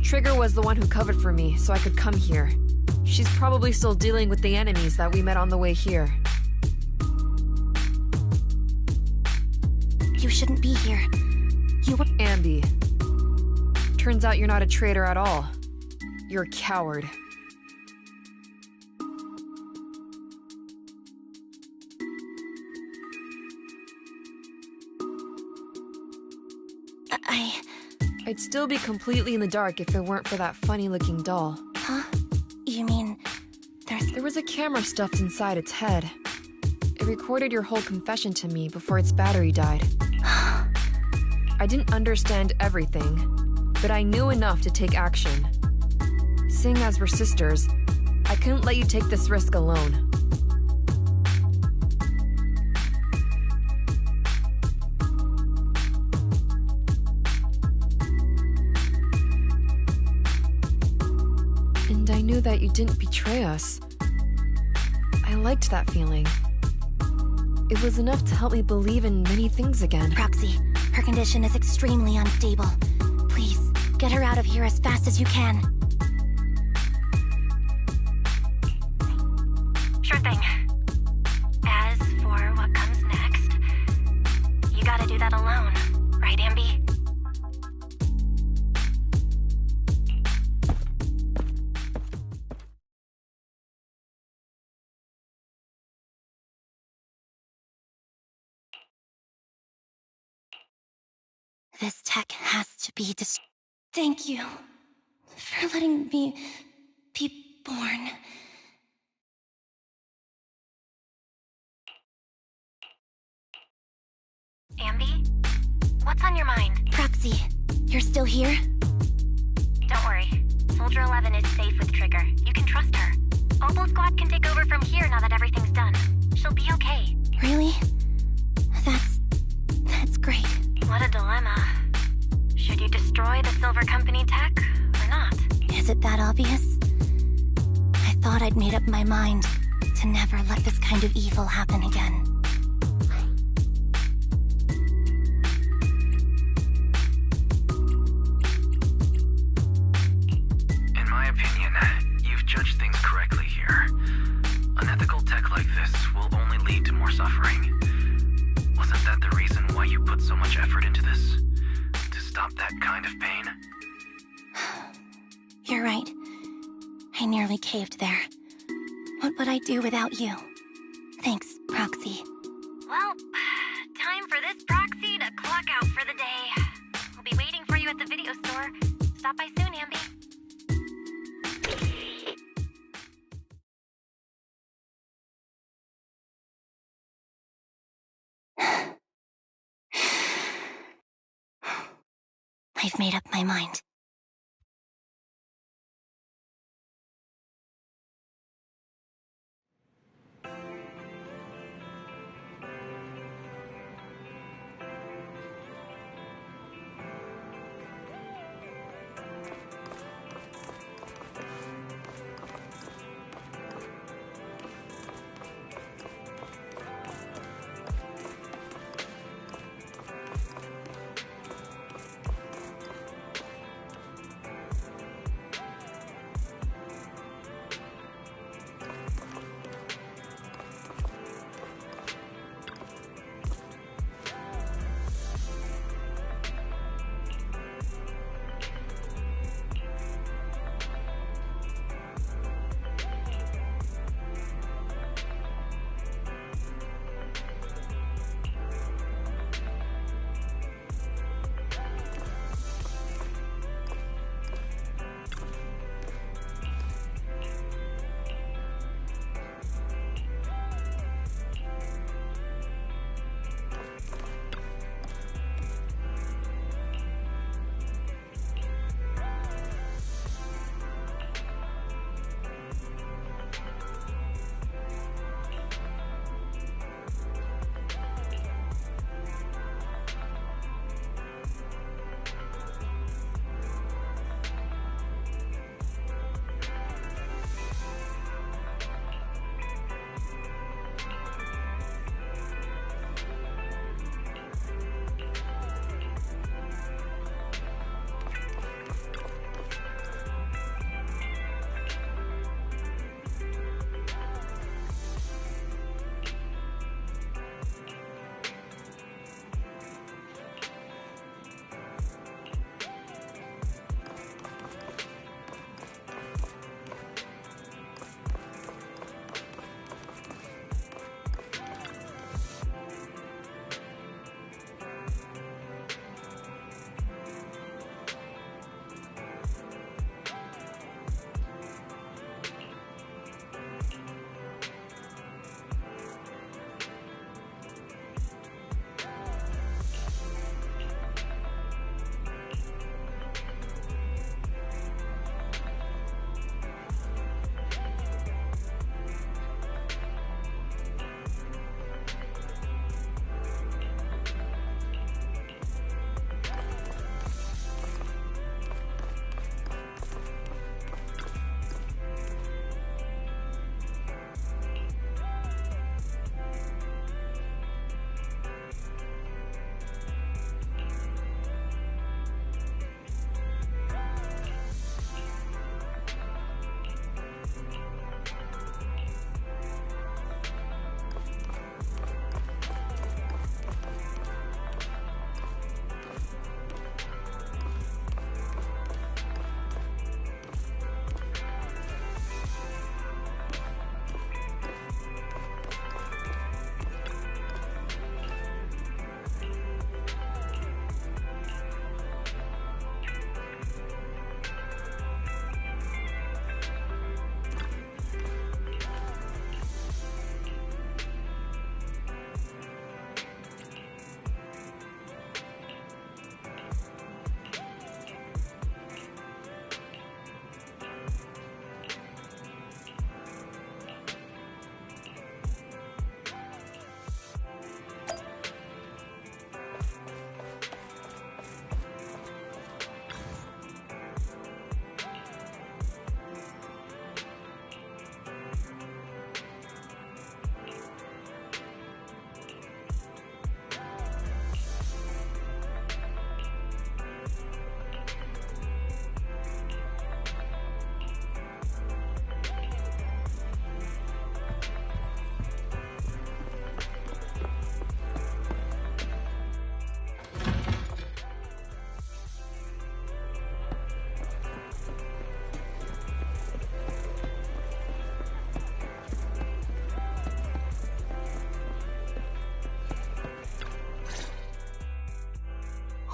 Trigger was the one who covered for me, so I could come here. She's probably still dealing with the enemies that we met on the way here. You shouldn't be here. You were— Ambi. Turns out you're not a traitor at all. You're a coward. I'd still be completely in the dark if it weren't for that funny-looking doll. Huh? You mean There was a camera stuffed inside its head. It recorded your whole confession to me before its battery died. I didn't understand everything, but I knew enough to take action. Seeing as we're sisters, I couldn't let you take this risk alone. And I knew that you didn't betray us. I liked that feeling. It was enough to help me believe in many things again. Proxy, her condition is extremely unstable. Please, get her out of here as fast as you can. Sure thing. As for what comes next, you gotta do that alone, right, Ambi? This tech has to be Thank you for letting me be born. Ambi? What's on your mind? Proxy, you're still here? Don't worry. Soldier 11 is safe with Trigger. You can trust her. Opal Squad can take over from here now that everything's done. She'll be okay. Really? That's great. What a dilemma. Should you destroy the Silver Company tech, or not? Is it that obvious? I thought I'd made up my mind to never let this kind of evil happen again. In my opinion, you've judged things correctly here. Unethical tech like this will only lead to more suffering. Wasn't that the reason why you put so much effort into this? To stop that kind of pain? You're right. I nearly caved there. What would I do without you? Thanks, Proxy. Well, time for this proxy to clock out for the day. I'll be waiting for you at the video store. Stop by soon, Ambi. I've made up my mind.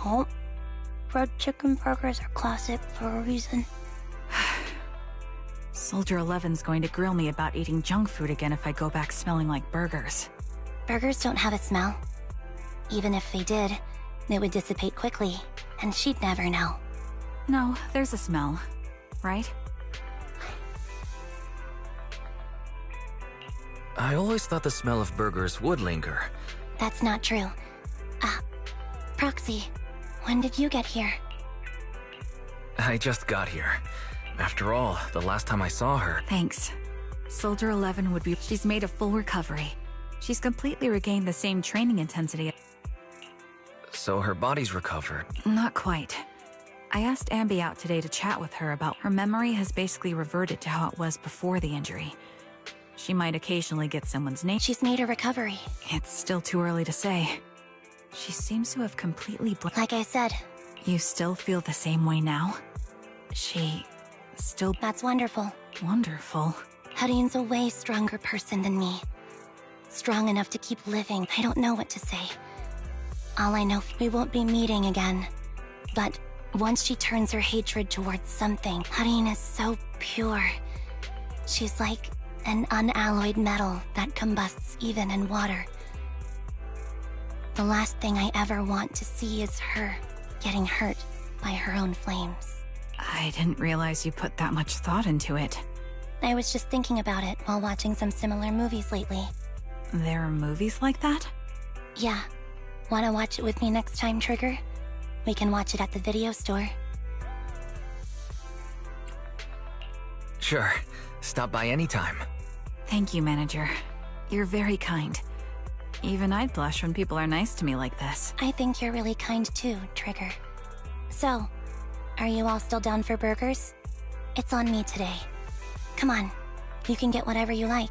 Oh, red chicken burgers are classic for a reason. Soldier 11's going to grill me about eating junk food again if I go back smelling like burgers. Burgers don't have a smell. Even if they did, they would dissipate quickly, and she'd never know. No, there's a smell, right? I always thought the smell of burgers would linger. That's not true. Proxy, when did you get here? I just got here. After all, the last time I saw her... Thanks. Soldier 11 would be... She's made a full recovery. She's completely regained the same training intensity. So her body's recovered. Not quite. I asked Ambi out today to chat with her about her memory has basically reverted to how it was before the injury. She might occasionally get someone's name. She's made a recovery. It's still too early to say. She seems to have completely Like I said. You still feel the same way now? She... still... That's wonderful. Wonderful. Harine's a way stronger person than me. Strong enough to keep living. I don't know what to say. All I know, we won't be meeting again. But once she turns her hatred towards something, Harine is so pure. She's like an unalloyed metal that combusts even in water. The last thing I ever want to see is her getting hurt by her own flames. I didn't realize you put that much thought into it. I was just thinking about it while watching some similar movies lately. There are movies like that? Yeah. Wanna watch it with me next time, Trigger? We can watch it at the video store. Sure. Stop by anytime. Thank you, Manager. You're very kind. Even I'd blush when people are nice to me like this. I think you're really kind too, Trigger. So, are you all still down for burgers? It's on me today. Come on, you can get whatever you like.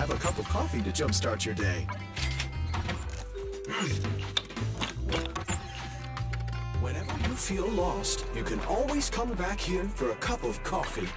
Have a cup of coffee to jumpstart your day. Whenever you feel lost, you can always come back here for a cup of coffee.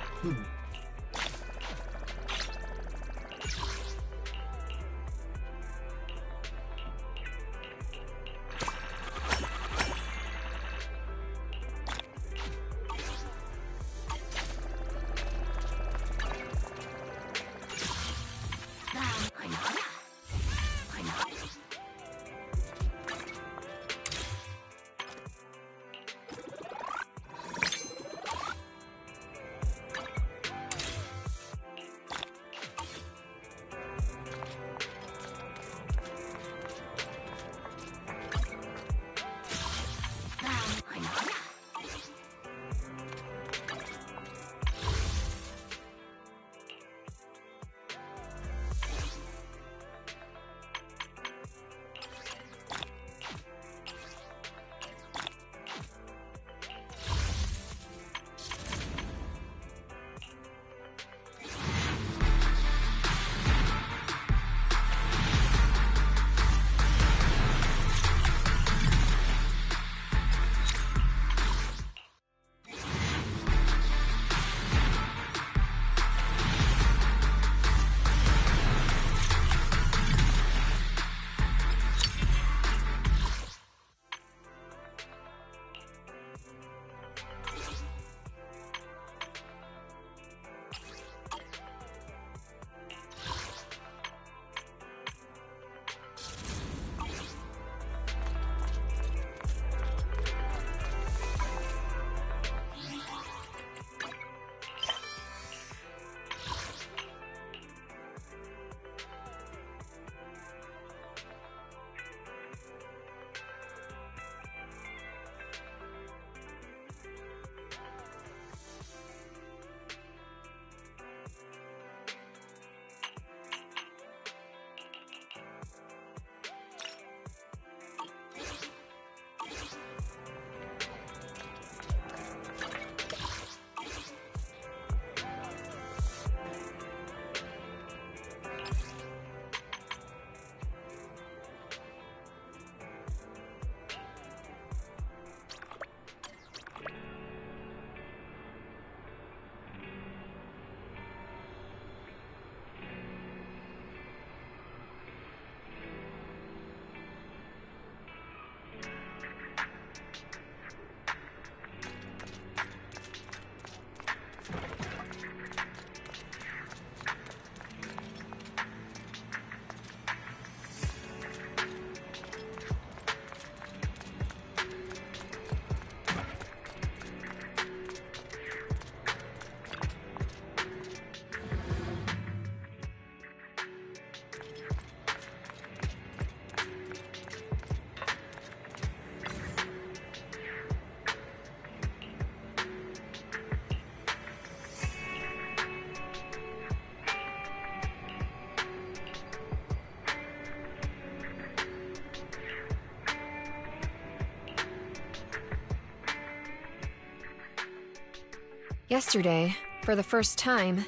Yesterday, for the first time,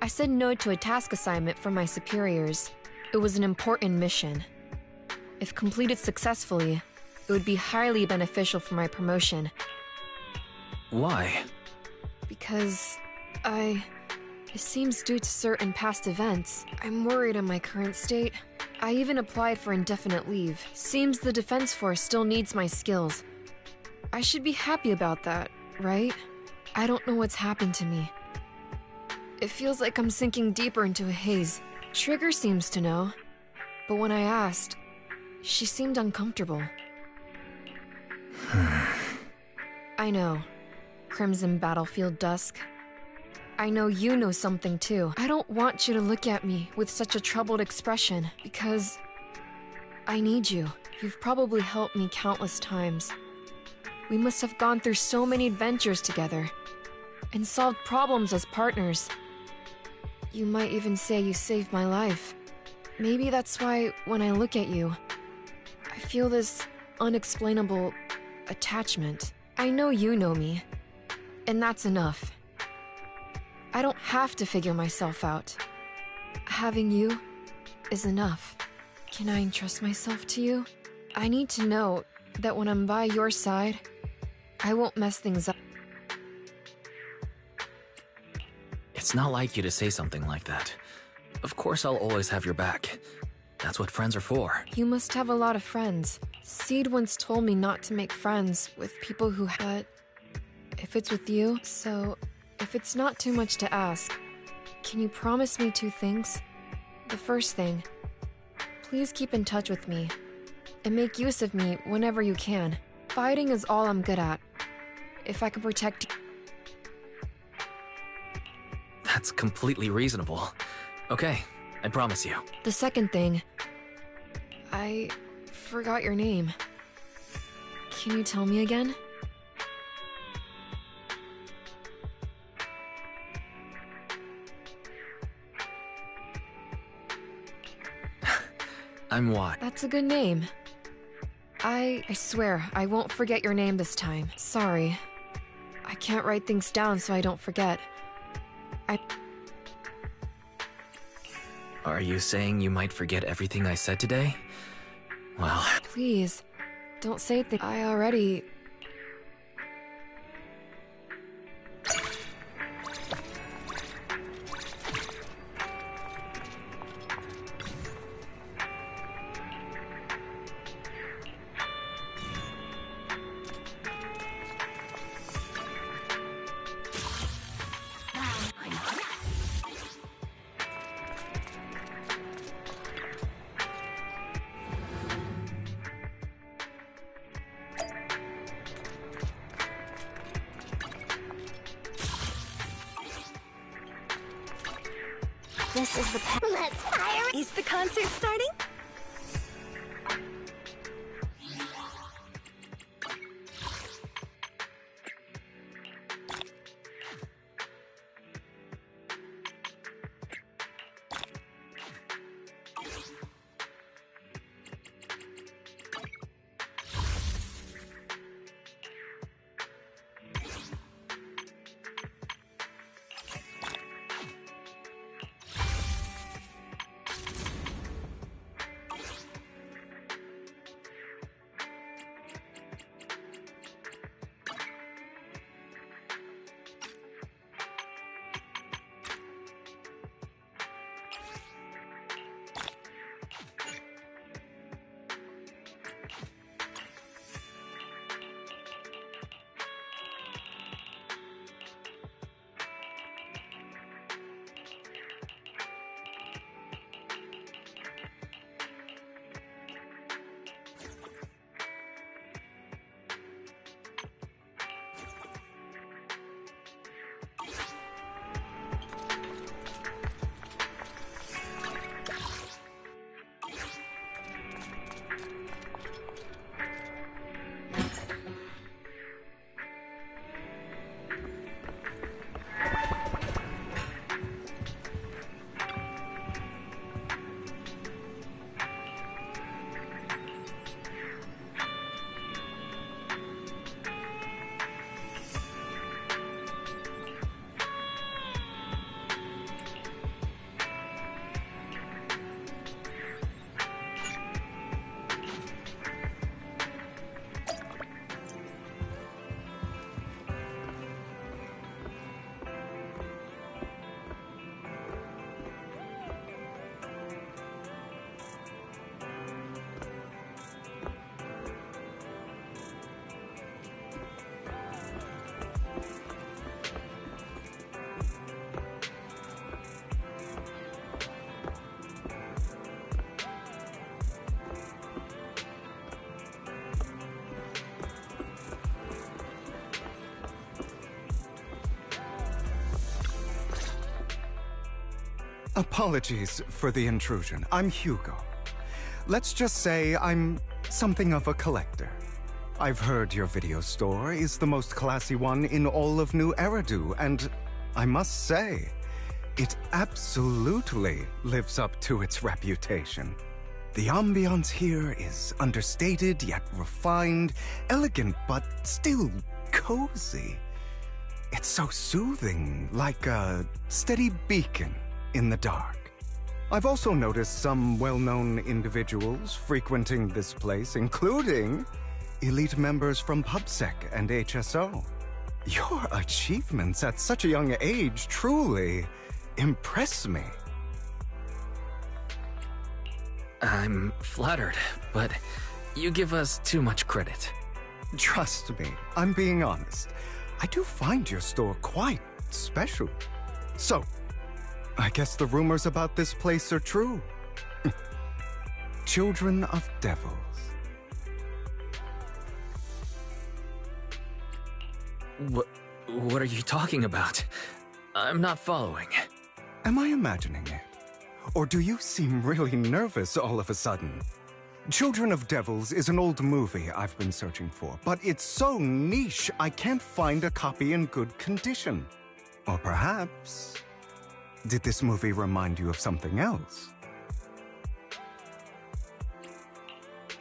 I said no to a task assignment from my superiors. It was an important mission. If completed successfully, it would be highly beneficial for my promotion. Why? Because it seems due to certain past events. I'm worried in my current state. I even applied for indefinite leave. Seems the Defense Force still needs my skills. I should be happy about that, right? I don't know what's happened to me. It feels like I'm sinking deeper into a haze. Trigger seems to know, but when I asked, she seemed uncomfortable. I know. Crimson Battlefield Dusk. I know you know something too. I don't want you to look at me with such a troubled expression, because I need you. You've probably helped me countless times. We must have gone through so many adventures together, and solved problems as partners. You might even say you saved my life. Maybe that's why, when I look at you, I feel this unexplainable attachment. I know you know me, and that's enough. I don't have to figure myself out. Having you is enough. Can I entrust myself to you? I need to know that when I'm by your side, I won't mess things up. It's not like you to say something like that. Of course I'll always have your back. That's what friends are for. You must have a lot of friends. Seed once told me not to make friends with people who had... If it's with you, so... If it's not too much to ask, can you promise me 2 things? The first thing, please keep in touch with me, and make use of me whenever you can. Fighting is all I'm good at. If I can protect you... That's completely reasonable. Okay, I promise you. The second thing, I forgot your name. Can you tell me again? I'm Watt. That's a good name. I swear, I won't forget your name this time. Sorry. I can't write things down so I don't forget. Are you saying you might forget everything I said today? Well... Please, don't say things I already... This is the Let's fire it! Is the concert starting? Apologies for the intrusion. I'm Hugo. Let's just say I'm something of a collector. I've heard your video store is the most classy one in all of New Eridu, and I must say, it absolutely lives up to its reputation. The ambiance here is understated yet refined, elegant but still cozy. It's so soothing, like a steady beacon in the dark. I've also noticed some well-known individuals frequenting this place, including elite members from PubSec and HSO. Your achievements at such a young age truly impress me. I'm flattered, but you give us too much credit. Trust me, I'm being honest. I do find your store quite special. So, I guess the rumors about this place are true. Children of devils. What are you talking about? I'm not following. Am I imagining it? Or do you seem really nervous all of a sudden? Children of Devils is an old movie I've been searching for, but it's so niche I can't find a copy in good condition. Or perhaps, did this movie remind you of something else?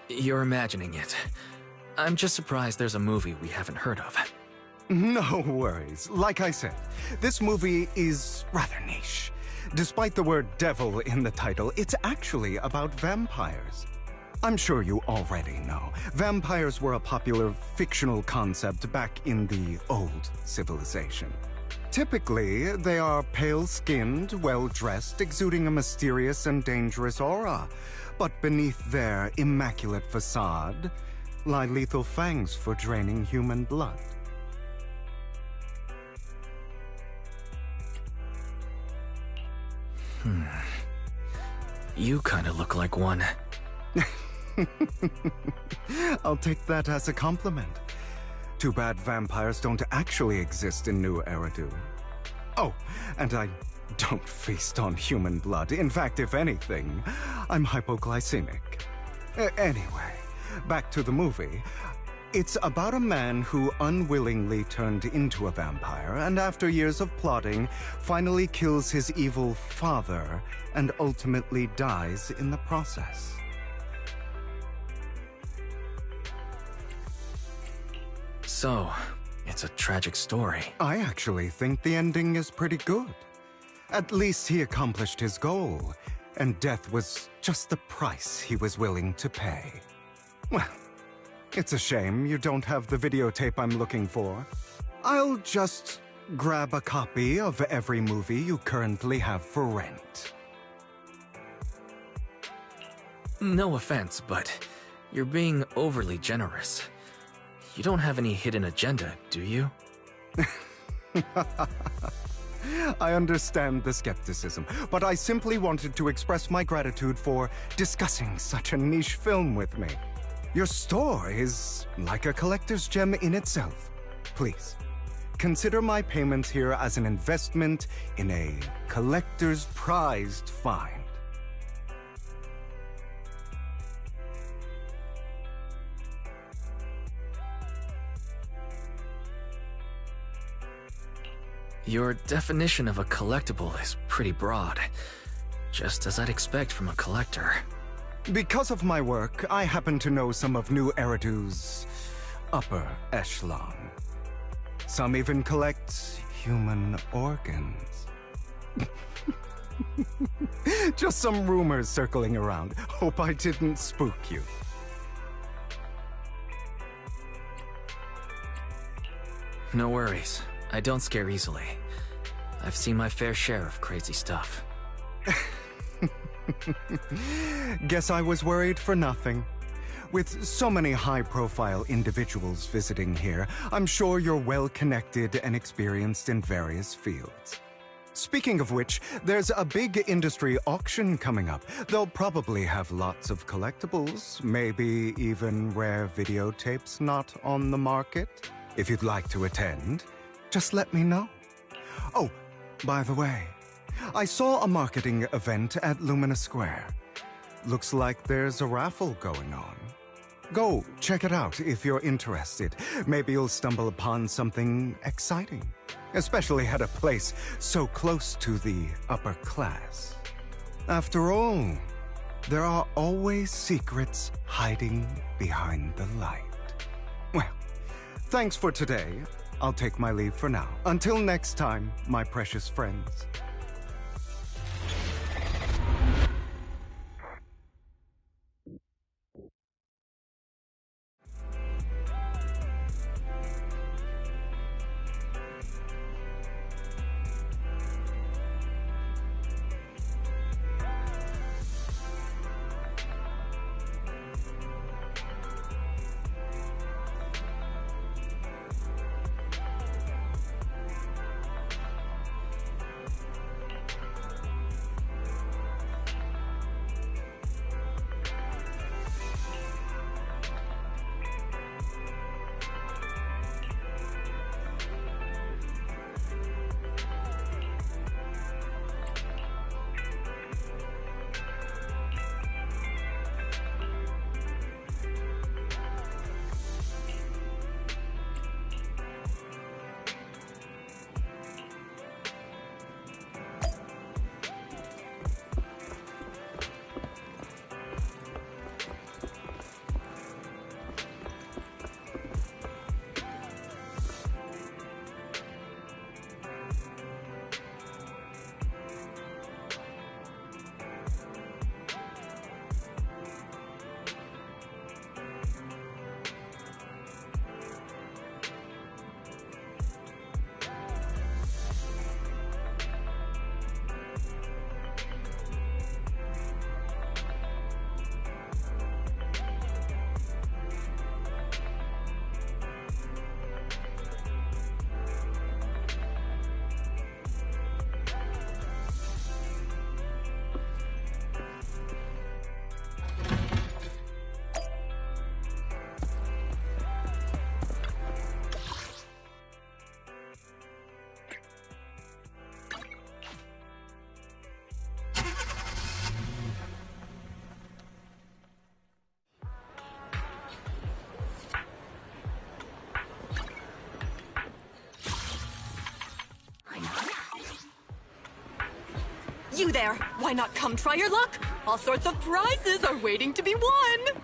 You're imagining it. I'm just surprised there's a movie we haven't heard of. No worries. Like I said, this movie is rather niche. Despite the word devil in the title, it's actually about vampires. I'm sure you already know. Vampires were a popular fictional concept back in the old civilization. Typically, they are pale-skinned, well-dressed, exuding a mysterious and dangerous aura. But beneath their immaculate facade lie lethal fangs for draining human blood. You kinda look like one. I'll take that as a compliment. Too bad vampires don't actually exist in New Eridu. Oh, and I don't feast on human blood. In fact, if anything, I'm hypoglycemic. Anyway, back to the movie. It's about a man who unwillingly turned into a vampire, and after years of plotting, finally kills his evil father and ultimately dies in the process. So, it's a tragic story. I actually think the ending is pretty good. At least he accomplished his goal, and death was just the price he was willing to pay. Well, it's a shame you don't have the videotape I'm looking for. I'll just grab a copy of every movie you currently have for rent. No offense, but you're being overly generous. You don't have any hidden agenda, do you? I understand the skepticism, but I simply wanted to express my gratitude for discussing such a niche film with me. Your store is like a collector's gem in itself. Please, consider my payment here as an investment in a collector's prized find. Your definition of a collectible is pretty broad, just as I'd expect from a collector. Because of my work, I happen to know some of New Eridu's upper echelon. Some even collect human organs. Just some rumors circling around. Hope I didn't spook you. No worries. I don't scare easily. I've seen my fair share of crazy stuff. Guess I was worried for nothing. With so many high-profile individuals visiting here, I'm sure you're well-connected and experienced in various fields. Speaking of which, there's a big industry auction coming up. They'll probably have lots of collectibles, maybe even rare videotapes not on the market. If you'd like to attend, just let me know. Oh, by the way, I saw a marketing event at Lumina Square. Looks like there's a raffle going on. Go check it out if you're interested. Maybe you'll stumble upon something exciting, especially at a place so close to the upper class. After all, there are always secrets hiding behind the light. Well, thanks for today. I'll take my leave for now. Until next time, my precious friends. You there! Why not come try your luck? All sorts of prizes are waiting to be won!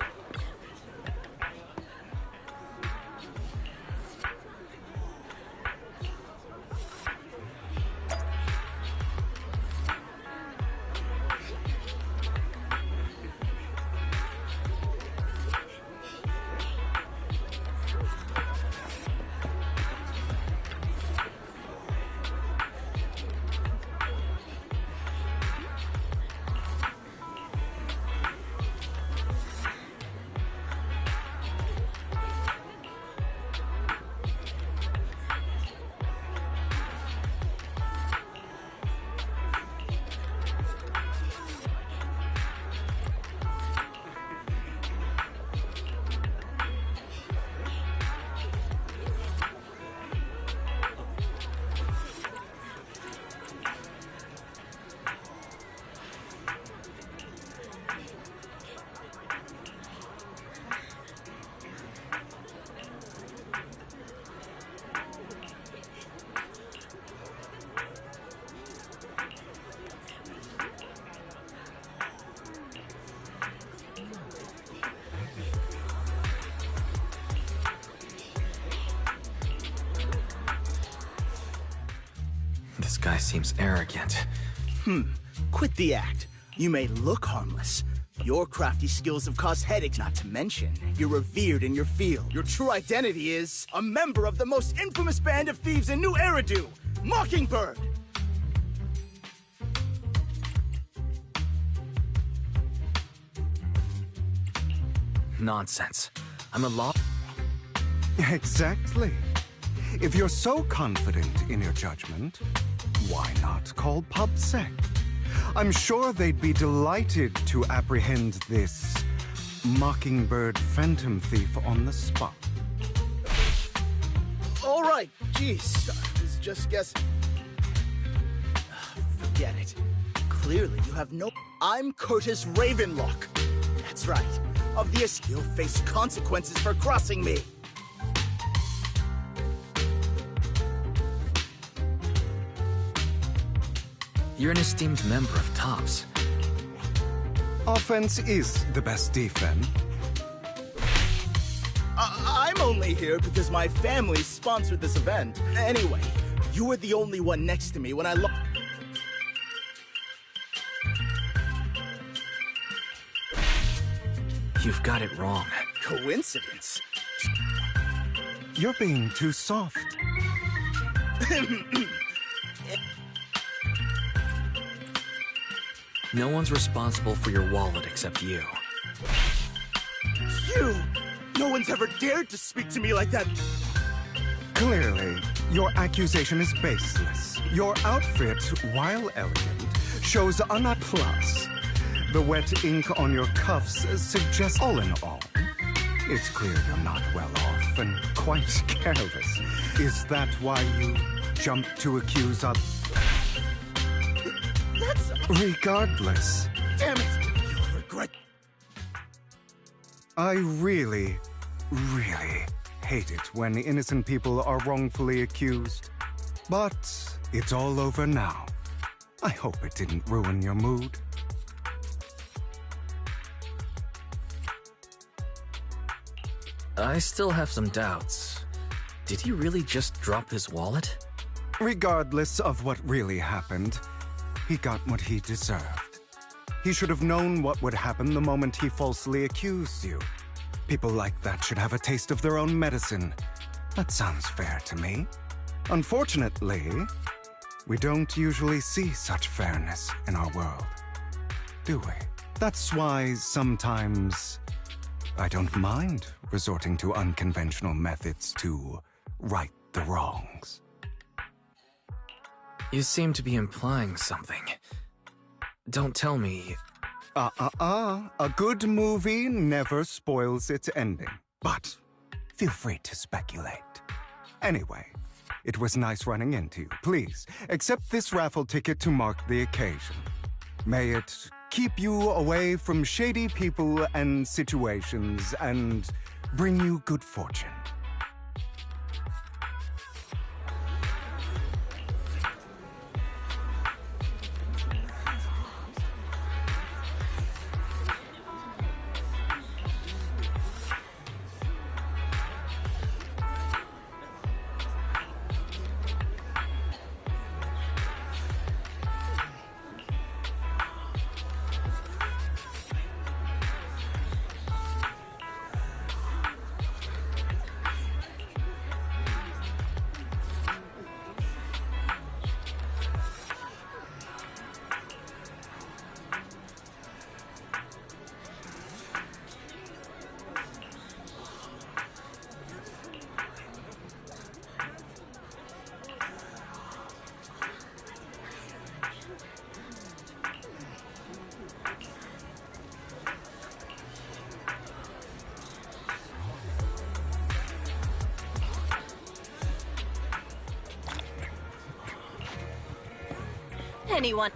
This guy seems arrogant. Quit the act. You may look harmless. Your crafty skills have caused headaches, not to mention you're revered in your field. Your true identity is a member of the most infamous band of thieves in New Eridu, Mockingbird! Nonsense. I'm a law... Exactly. If you're so confident in your judgment, why not call PubSec? I'm sure they'd be delighted to apprehend this Mockingbird Phantom Thief on the spot. All right, jeez, I was just guessing. get it. Clearly you have no... I'm Curtis Ravenlock. That's right. Obvious you'll face consequences for crossing me. You're an esteemed member of TOPS. Offense is the best defense. I'm only here because my family sponsored this event. Anyway, you were the only one next to me when I You've got it wrong. Coincidence? You're being too soft. No one's responsible for your wallet except you. You! No one's ever dared to speak to me like that. Clearly, your accusation is baseless. Your outfit, while elegant, shows a nut plus. The wet ink on your cuffs suggests all in all. It's clear you're not well off and quite careless. Is that why you jumped to accuse others? That's... Regardless. Damn it! You'll regret... I really hate it when innocent people are wrongfully accused. But it's all over now. I hope it didn't ruin your mood. I still have some doubts. Did he really just drop his wallet? Regardless of what really happened, he got what he deserved. He should have known what would happen the moment he falsely accused you. People like that should have a taste of their own medicine. That sounds fair to me. Unfortunately, we don't usually see such fairness in our world, do we? That's why sometimes I don't mind resorting to unconventional methods to right the wrongs. You seem to be implying something. Don't tell me... A good movie never spoils its ending. But feel free to speculate. Anyway, it was nice running into you. Please, accept this raffle ticket to mark the occasion. May it keep you away from shady people and situations and bring you good fortune. Anyone.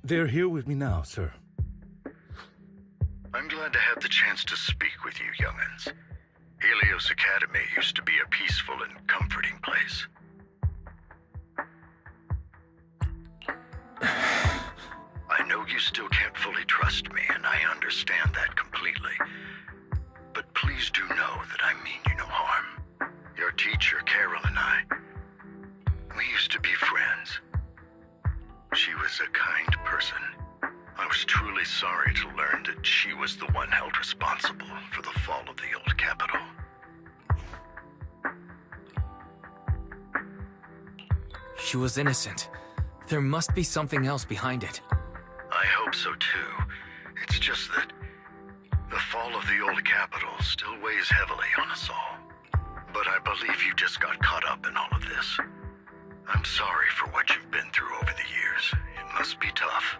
They're here with me now, sir. I'm glad to have the chance to speak with you, young'uns. Helios Academy used to be a peaceful and comforting place. I know you still can't fully trust me, and I understand that completely. But please do know that I mean you no harm. Your teacher, Carol, and I, we used to be friends. She was a kind person. I was truly sorry to learn that she was the one held responsible for the fall of the old capital. She was innocent. There must be something else behind it. I hope so too. It's just that the fall of the old capital still weighs heavily on us all. But I believe you just got caught up in all of this. I'm sorry for what you've been through over the years. It must be tough.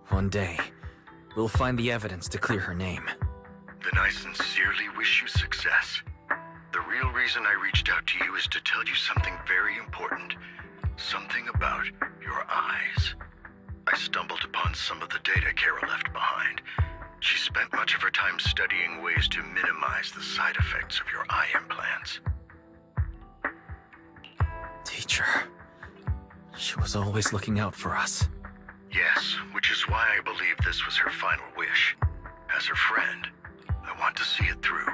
One day, we'll find the evidence to clear her name. Then I sincerely wish you success. The real reason I reached out to you is to tell you something very important. Something about your eyes. I stumbled upon some of the data Carol left behind. She spent much of her time studying ways to minimize the side effects of your eye implants. Teacher. She was always looking out for us. Yes, which is why I believe this was her final wish. As her friend, I want to see it through.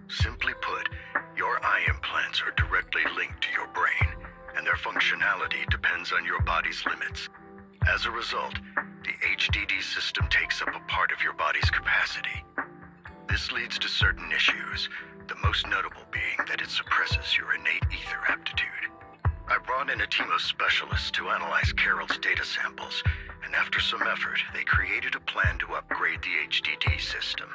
Simply put, your eye implants are directly linked to your brain, and their functionality depends on your body's limits. As a result, the HDD system takes up a part of your body's capacity. This leads to certain issues, the most notable being that it suppresses your innate ether aptitude. I brought in a team of specialists to analyze Carol's data samples, and after some effort, they created a plan to upgrade the HDD system.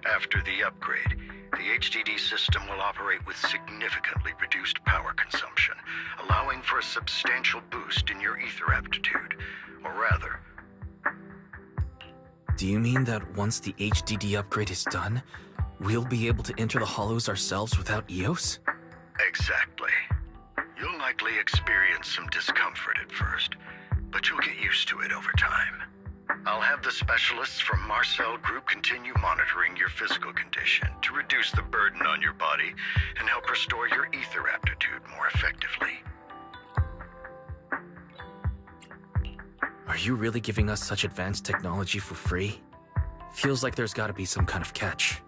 After the upgrade, the HDD system will operate with significantly reduced power consumption, allowing for a substantial boost in your ether aptitude. Or rather... Do you mean that once the HDD upgrade is done, we'll be able to enter the hollows ourselves without EOS? Exactly. You'll likely experience some discomfort at first, but you'll get used to it over time. I'll have the specialists from Marcel Group continue monitoring your physical condition to reduce the burden on your body and help restore your ether aptitude more effectively. Are you really giving us such advanced technology for free? Feels like there's gotta be some kind of catch.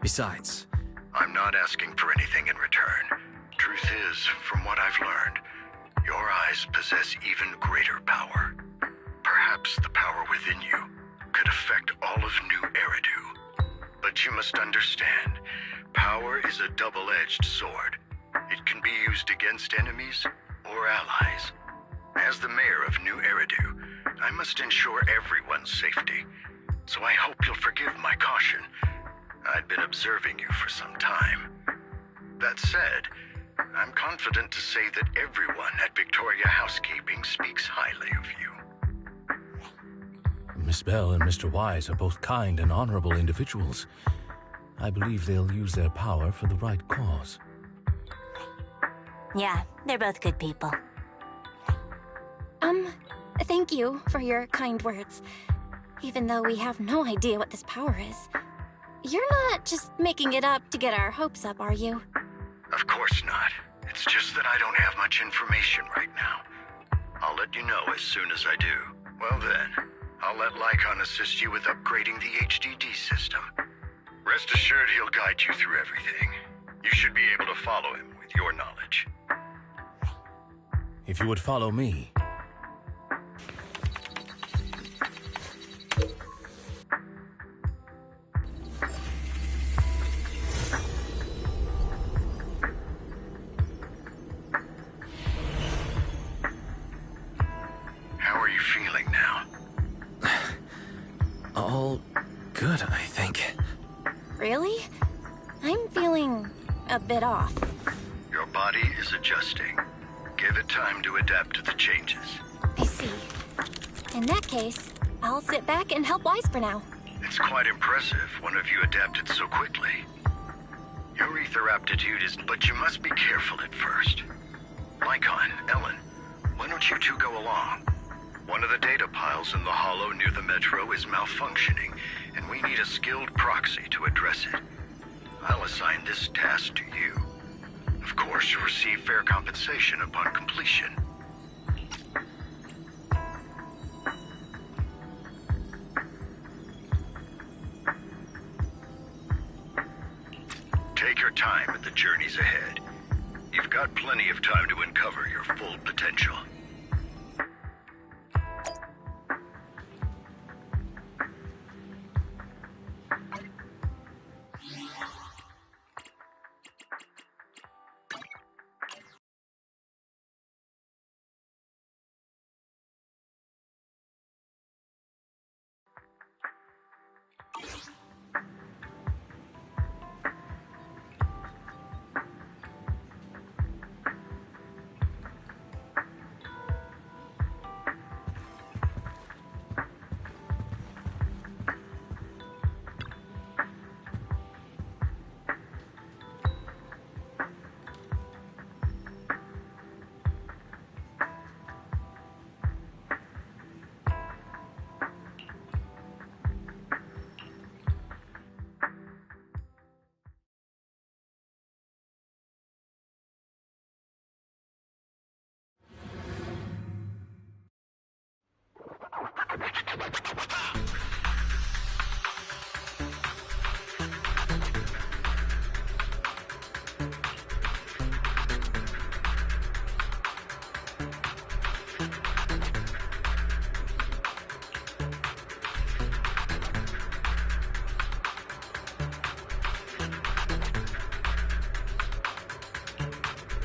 Besides, I'm not asking for anything in return. Truth is, from what I've learned, your eyes possess even greater power. Perhaps the power within you could affect all of New Eridu. But you must understand, power is a double-edged sword. It can be used against enemies or allies. As the mayor of New Eridu, I must ensure everyone's safety. So I hope you'll forgive my caution. I'd been observing you for some time. That said, I'm confident to say that everyone at Victoria Housekeeping speaks highly of you. Miss Bell and Mr. Wise are both kind and honorable individuals. I believe they'll use their power for the right cause. Yeah, they're both good people. Thank you for your kind words. Even though we have no idea what this power is. You're not just making it up to get our hopes up, are you? Of course not. It's just that I don't have much information right now. I'll let you know as soon as I do. Well then, I'll let Lycon assist you with upgrading the HDD system. Rest assured he'll guide you through everything. You should be able to follow him with your knowledge. If you would follow me. How are you feeling now? All good, I think. Really? I'm feeling a bit off. Your body is adjusting. Give it time to adapt to the changes. I see. In that case, I'll sit back and help Wise for now. It's quite impressive one of you adapted so quickly. Your ether aptitude is... But you must be careful at first. Lycon, Ellen, why don't you two go along? One of the data piles in the hollow near the metro is malfunctioning, and we need a skilled proxy to address it. I'll assign this task to you. Of course, you'll receive fair compensation upon completion. Take your time at the journeys ahead. You've got plenty of time to uncover your full potential.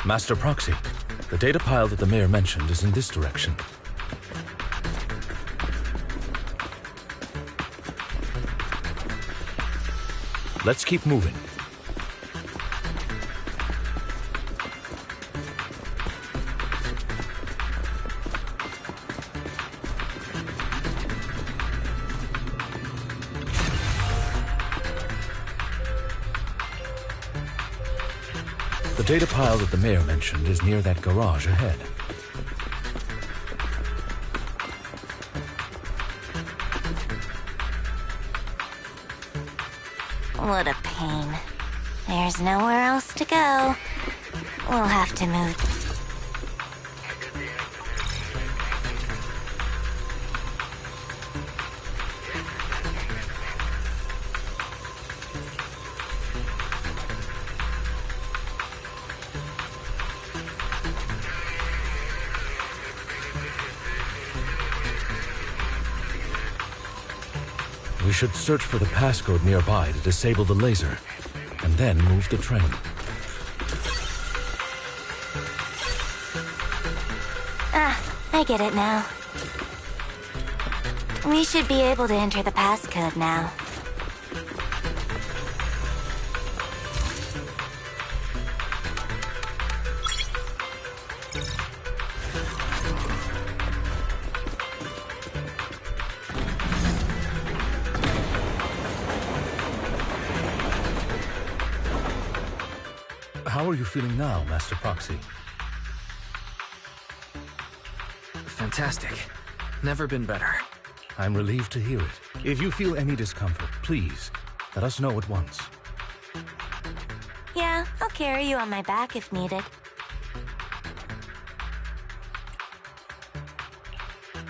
Master Proxy, the data pile that the mayor mentioned is in this direction. Let's keep moving. The data pile that the mayor mentioned is near that garage ahead. What a pain. There's nowhere else to go. We'll have to move. We should search for the passcode nearby to disable the laser, and then move the train. Ah, I get it now. We should be able to enter the passcode now. How are you feeling now, Master Proxy? Fantastic. Never been better. I'm relieved to hear it. If you feel any discomfort, please, let us know at once. Yeah, I'll carry you on my back if needed.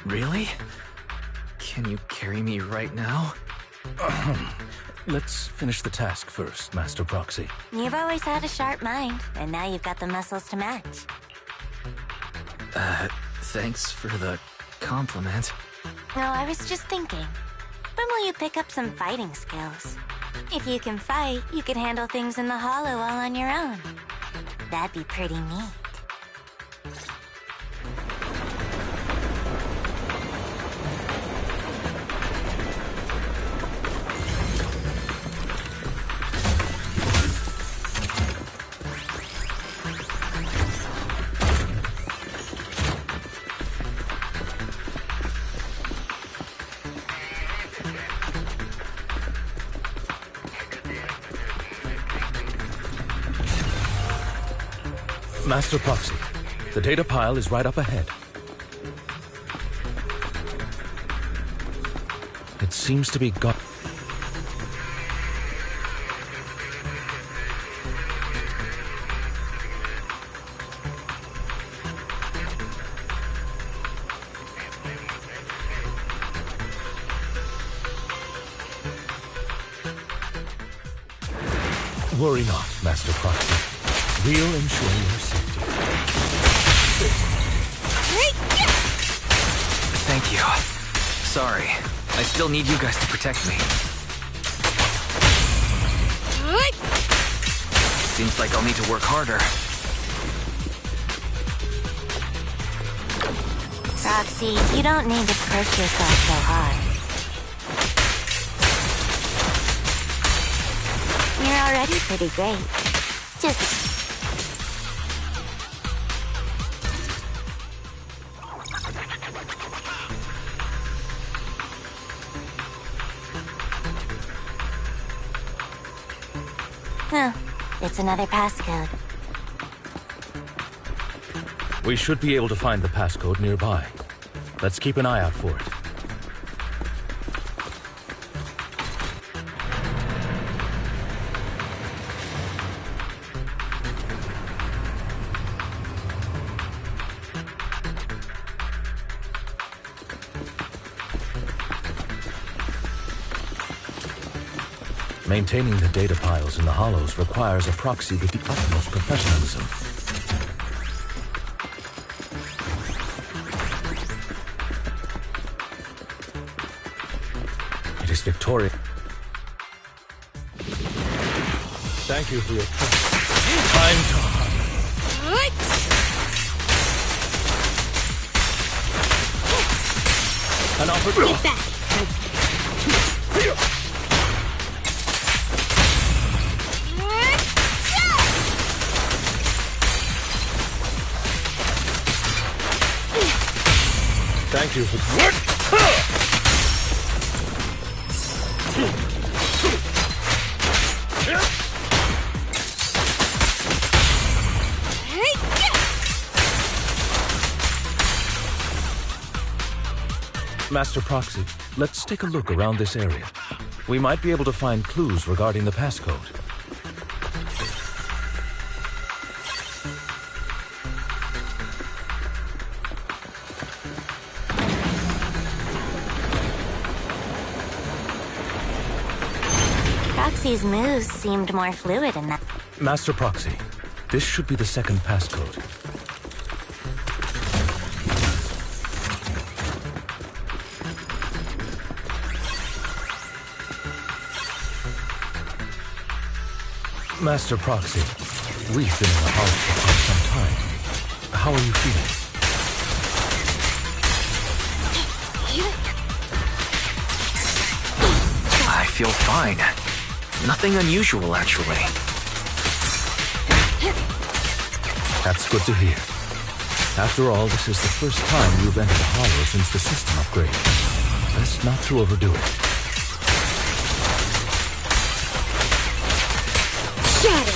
Really? Can you carry me right now? Let's finish the task first, Master Proxy. You've always had a sharp mind, and now you've got the muscles to match. Thanks for the compliment. No, I was just thinking. When will you pick up some fighting skills? If you can fight, you could handle things in the hollow all on your own. That'd be pretty neat. Master Proxy, the data pile is right up ahead. It seems to be gone. Worry not, Master Proxy. We'll ensure your safety. Thank you. Sorry. I still need you guys to protect me. Seems like I'll need to work harder. Roxy, you don't need to push yourself so hard. You're already pretty great. Just... Huh. It's another passcode. We should be able to find the passcode nearby. Let's keep an eye out for it. Maintaining the data piles in the hollows requires a proxy with the utmost professionalism. It is Victoria. Thank you for your trust. Time to hunt. An opportunity. Thank you for what? Master Proxy, let's take a look around this area. We might be able to find clues regarding the passcode. Proxy's moves seemed more fluid in that. Master Proxy, this should be the second passcode. Master Proxy, we've been in the house for quite some time. How are you feeling? I feel fine. Nothing unusual, actually. That's good to hear. After all, this is the first time you've entered a hollow since the system upgrade. Best not to overdo it. Shut it!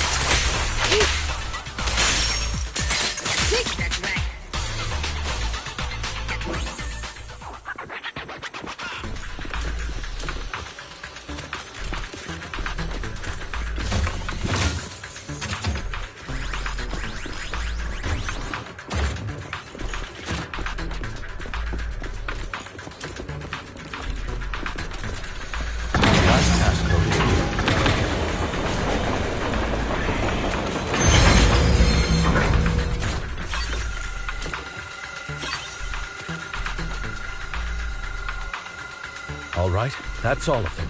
All right, that's all of them.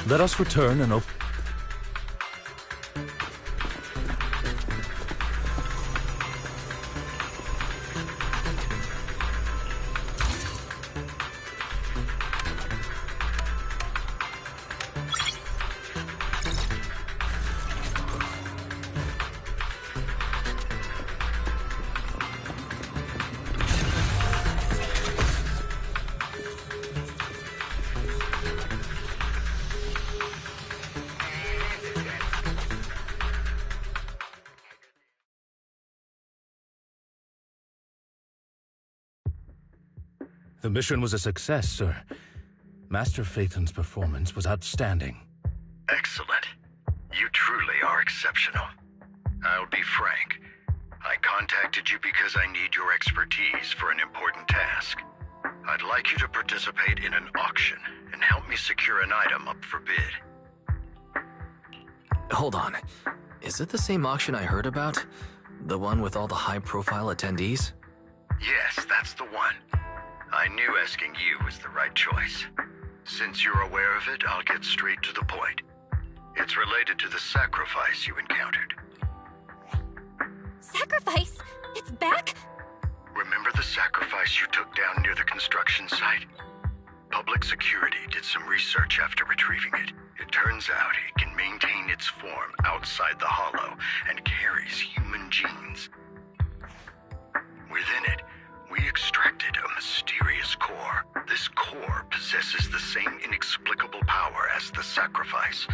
Let us return and open. The mission was a success, sir. Master Phaeton's performance was outstanding. Excellent. You truly are exceptional. I'll be frank. I contacted you because I need your expertise for an important task. I'd like you to participate in an auction and help me secure an item up for bid. Hold on. Is it the same auction I heard about? The one with all the high-profile attendees? Yes, that's the one. I knew asking you was the right choice. Since you're aware of it, I'll get straight to the point. It's related to the sacrifice you encountered. Sacrifice? It's back? Remember the sacrifice you took down near the construction site? Public security did some research after retrieving it. It turns out it can maintain its form outside the hollow and carries human genes. Within it, we extracted a mysterious core. This core possesses the same inexplicable power as the sacrifice,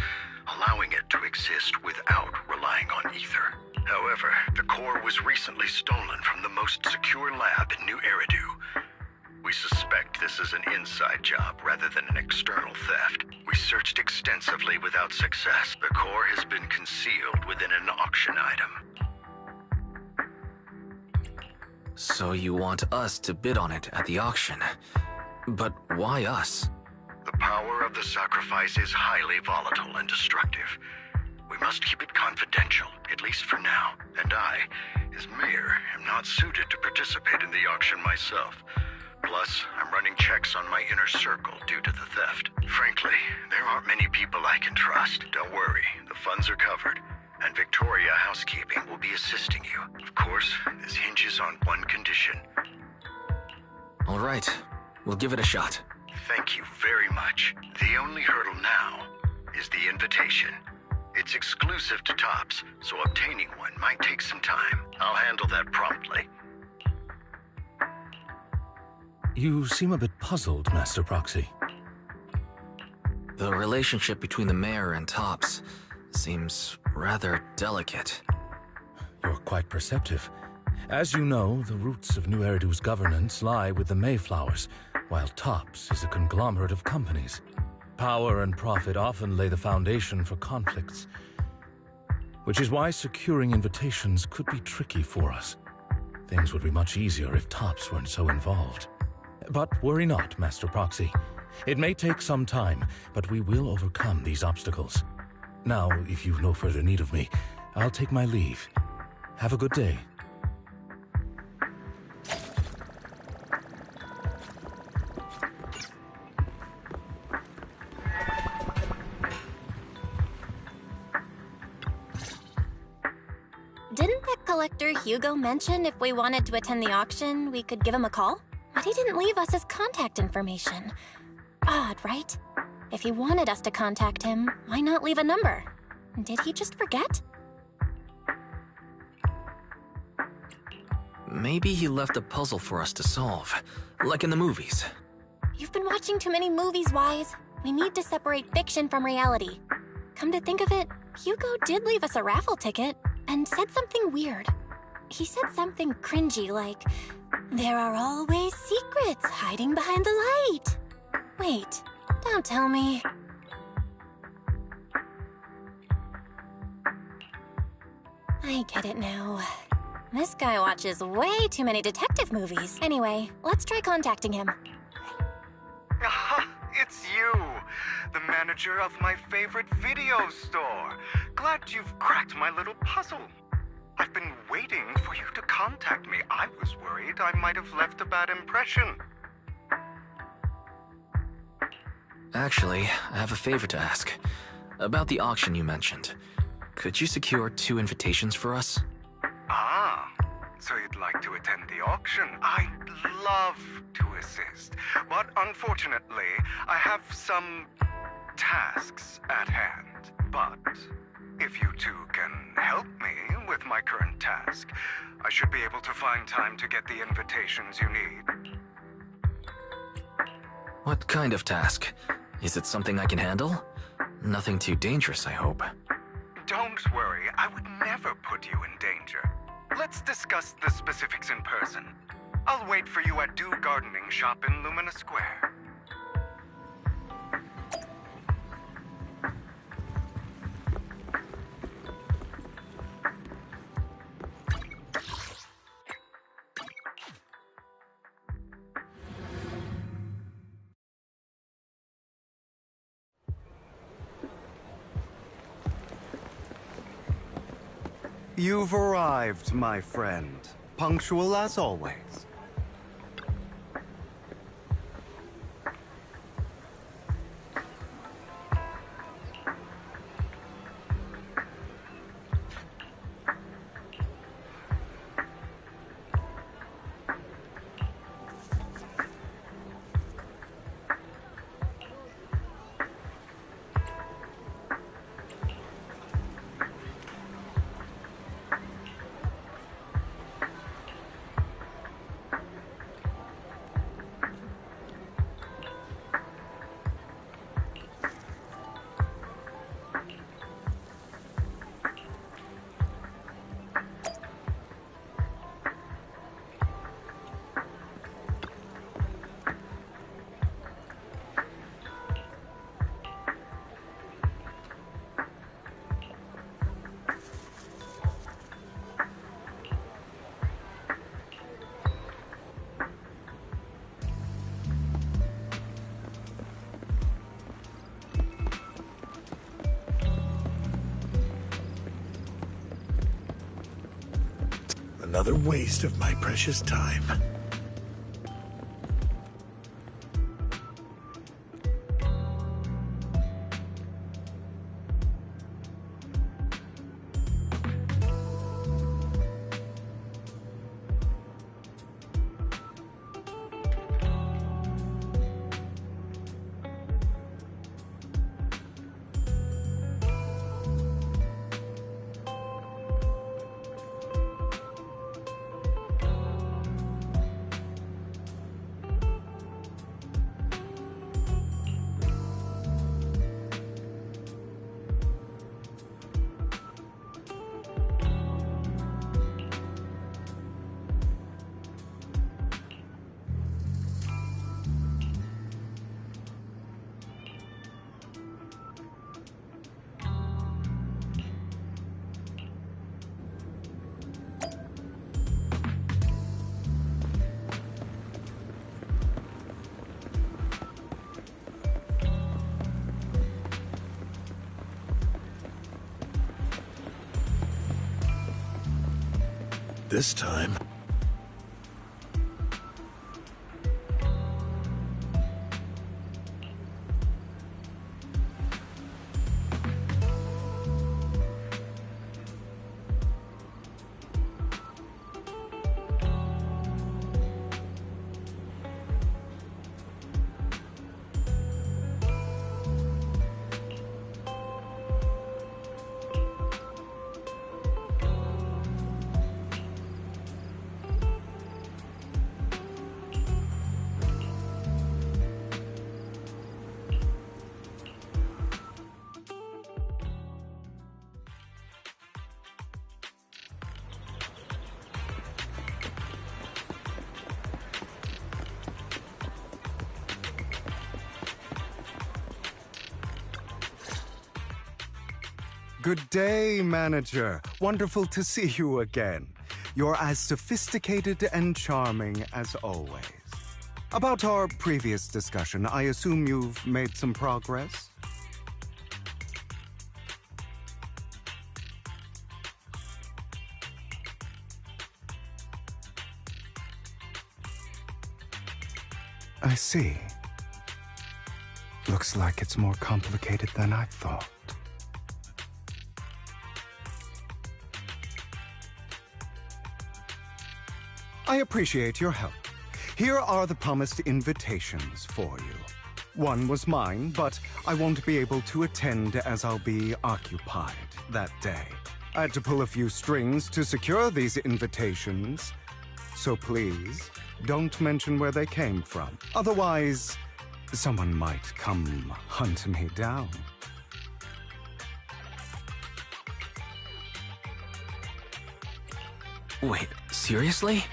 allowing it to exist without relying on ether. However, the core was recently stolen from the most secure lab in New Eridu. We suspect this is an inside job rather than an external theft. We searched extensively without success. The core has been concealed within an auction item. So you want us to bid on it at the auction. But why us? The power of the sacrifice is highly volatile and destructive. We must keep it confidential, at least for now. And I, as mayor, am not suited to participate in the auction myself. Plus, I'm running checks on my inner circle due to the theft. Frankly, there aren't many people I can trust. Don't worry, the funds are covered, and Victoria Housekeeping will be assisting you. Of course, this hinges on one condition. All right, we'll give it a shot. Thank you very much. The only hurdle now is the invitation. It's exclusive to Tops, so obtaining one might take some time. I'll handle that promptly. You seem a bit puzzled, Master Proxy. The relationship between the mayor and Tops seems rather delicate. You're quite perceptive. As you know, the roots of New Eridu's governance lie with the Mayflowers, while Tops is a conglomerate of companies. Power and profit often lay the foundation for conflicts, which is why securing invitations could be tricky for us. Things would be much easier if Tops weren't so involved. But worry not, Master Proxy. It may take some time, but we will overcome these obstacles. Now, if you've no further need of me, I'll take my leave. Have a good day. Didn't that collector Hugo mention if we wanted to attend the auction, we could give him a call? But he didn't leave us his contact information. Odd, right? If he wanted us to contact him, why not leave a number? Did he just forget? Maybe he left a puzzle for us to solve, like in the movies. You've been watching too many movies, Wise. We need to separate fiction from reality. Come to think of it, Hugo did leave us a raffle ticket and said something weird. He said something cringy like, "There are always secrets hiding behind the light." Wait, don't tell me. I get it now. This guy watches way too many detective movies. Anyway, let's try contacting him. Aha, it's you, the manager of my favorite video store. Glad you've cracked my little puzzle. I've been waiting for you to contact me. I was worried I might have left a bad impression. Actually, I have a favor to ask. About the auction you mentioned. Could you secure 2 invitations for us? Ah, so you'd like to attend the auction? I'd love to assist, but unfortunately, I have some tasks at hand. But if you two can help me with my current task, I should be able to find time to get the invitations you need. What kind of task? Is it something I can handle? Nothing too dangerous, I hope. Don't worry, I would never put you in danger. Let's discuss the specifics in person. I'll wait for you at Dew Gardening Shop in Lumina Square. You've arrived, my friend. Punctual as always. Another waste of my precious time. This time... Good day, manager. Wonderful to see you again. You're as sophisticated and charming as always. About our previous discussion, I assume you've made some progress? I see. Looks like it's more complicated than I thought. I appreciate your help. Here are the promised invitations for you. One was mine, but I won't be able to attend as I'll be occupied that day. I had to pull a few strings to secure these invitations, so please don't mention where they came from. Otherwise, someone might come hunt me down. Wait, seriously?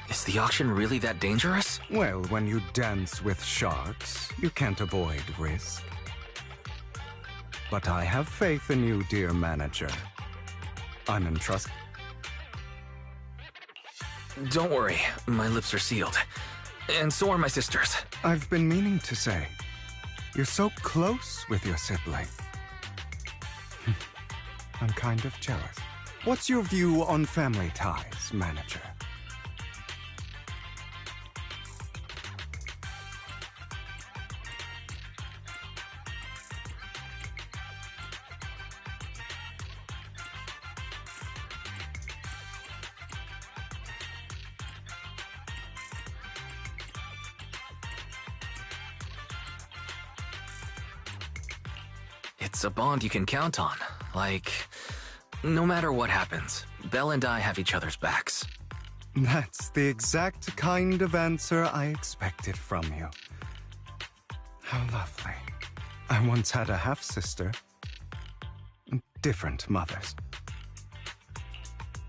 Is the auction really that dangerous? Well, when you dance with sharks, you can't avoid risk. But I have faith in you, dear manager. I'm entrusted. Don't worry, my lips are sealed. And so are my sisters. I've been meaning to say, you're so close with your sibling. I'm kind of jealous. What's your view on family ties, manager? It's a bond you can count on. Like, no matter what happens, Belle and I have each other's backs. That's the exact kind of answer I expected from you. How lovely. I once had a half-sister. Different mothers.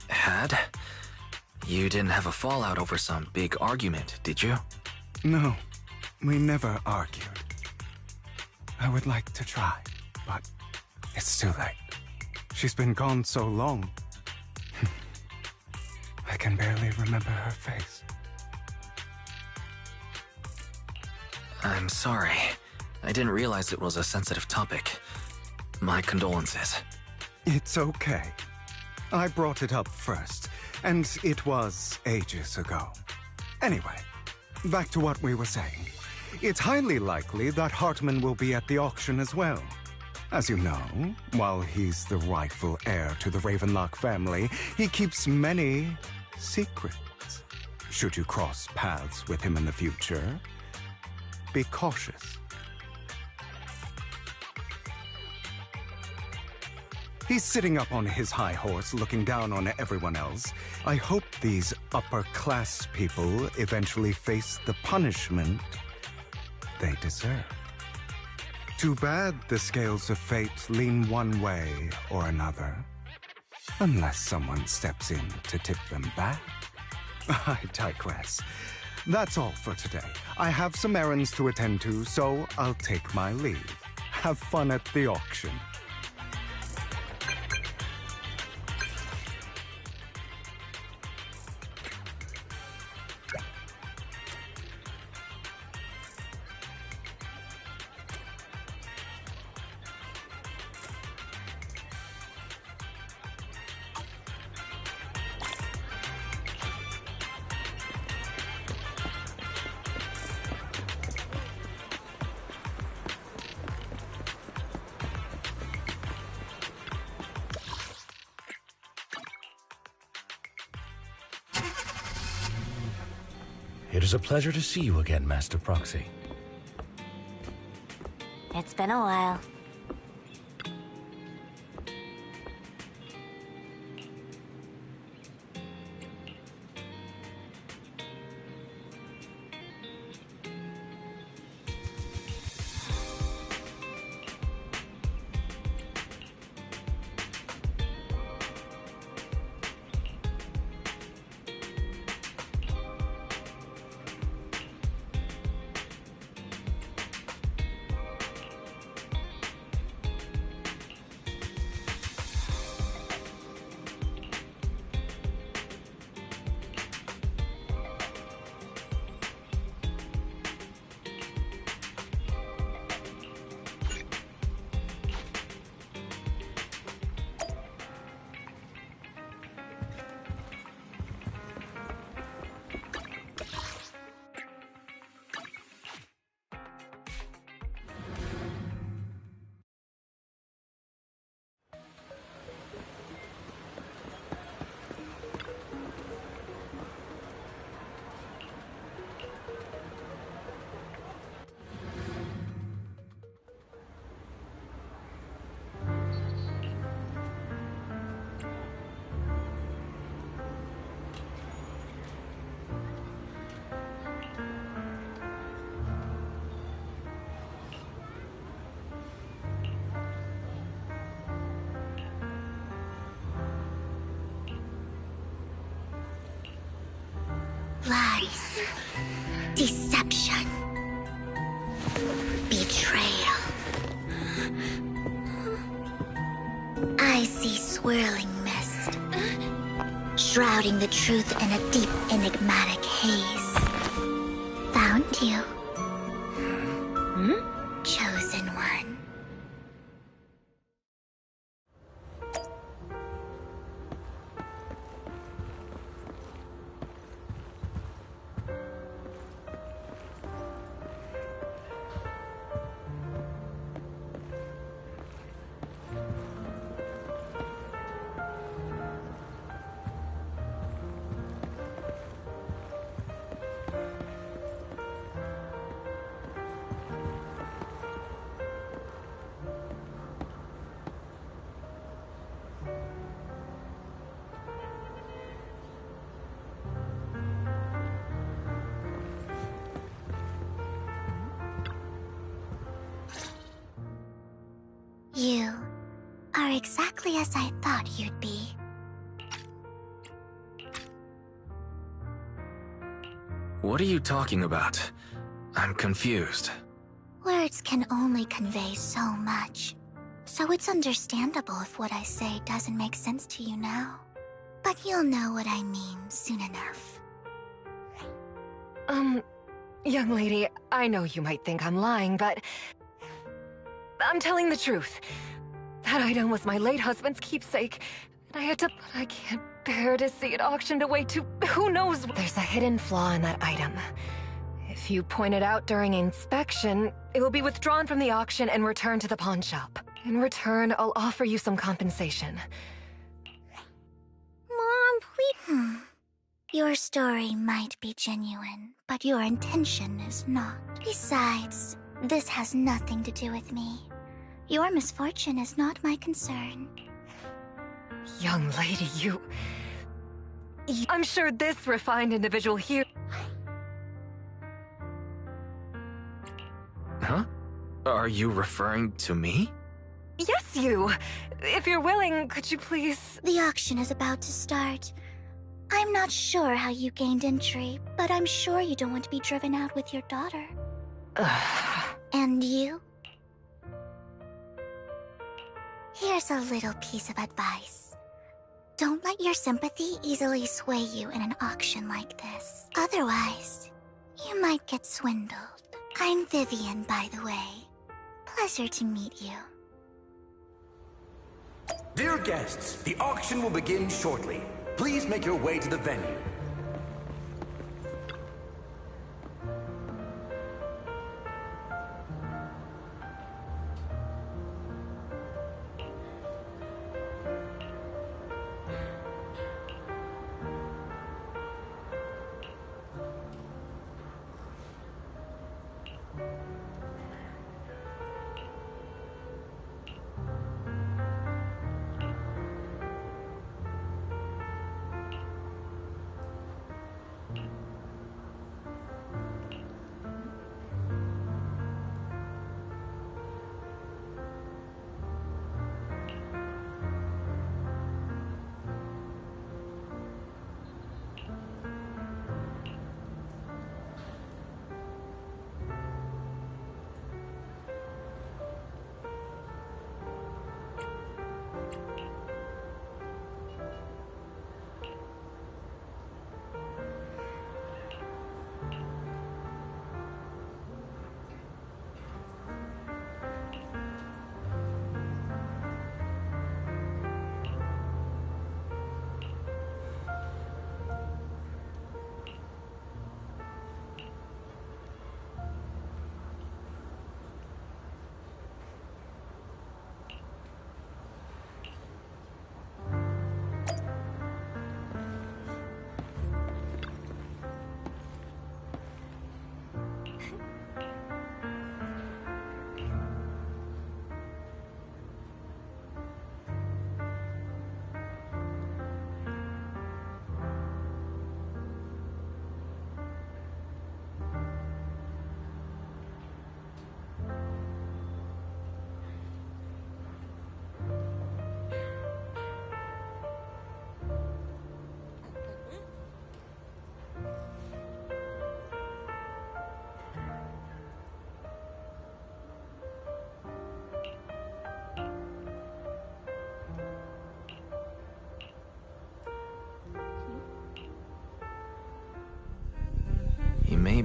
Had? You didn't have a fallout over some big argument, did you? No, we never argued. I would like to try, but it's too late. She's been gone so long. I can barely remember her face. I'm sorry. I didn't realize it was a sensitive topic. My condolences. It's okay. I brought it up first, and it was ages ago. Anyway, back to what we were saying. It's highly likely that Hartman will be at the auction as well. As you know, while he's the rightful heir to the Ravenlock family, he keeps many secrets. Should you cross paths with him in the future, be cautious. He's sitting up on his high horse, looking down on everyone else. I hope these upper-class people eventually face the punishment they deserve. Too bad the scales of fate lean one way or another. Unless someone steps in to tip them back. I digress. That's all for today. I have some errands to attend to, so I'll take my leave. Have fun at the auction. It is a pleasure to see you again, Master Proxy. It's been a while. Lies. Deception. Betrayal. I see swirling mist, shrouding the truth in a deep, enigmatic haze. Found you. Chosen one. You are exactly as I thought you'd be. What are you talking about? I'm confused. Words can only convey so much, so it's understandable if what I say doesn't make sense to you now. But you'll know what I mean soon enough. Young lady, I know you might think I'm lying, but I'm telling the truth. That item was my late husband's keepsake, and I had to, but I can't bear to see it auctioned away to who knows. There's a hidden flaw in that item. If you point it out during inspection, it will be withdrawn from the auction and returned to the pawn shop. In return, I'll offer you some compensation. Mom, please. Your story might be genuine, but your intention is not. Besides, this has nothing to do with me. Your misfortune is not my concern. Young lady, I'm sure this refined individual here... Huh? Are you referring to me? Yes, you! If you're willing, could you please... The auction is about to start. I'm not sure how you gained entry, but I'm sure you don't want to be driven out with your daughter. And you? Here's a little piece of advice. Don't let your sympathy easily sway you in an auction like this. Otherwise, you might get swindled. I'm Vivian, by the way. Pleasure to meet you. Dear guests, the auction will begin shortly. Please make your way to the venue.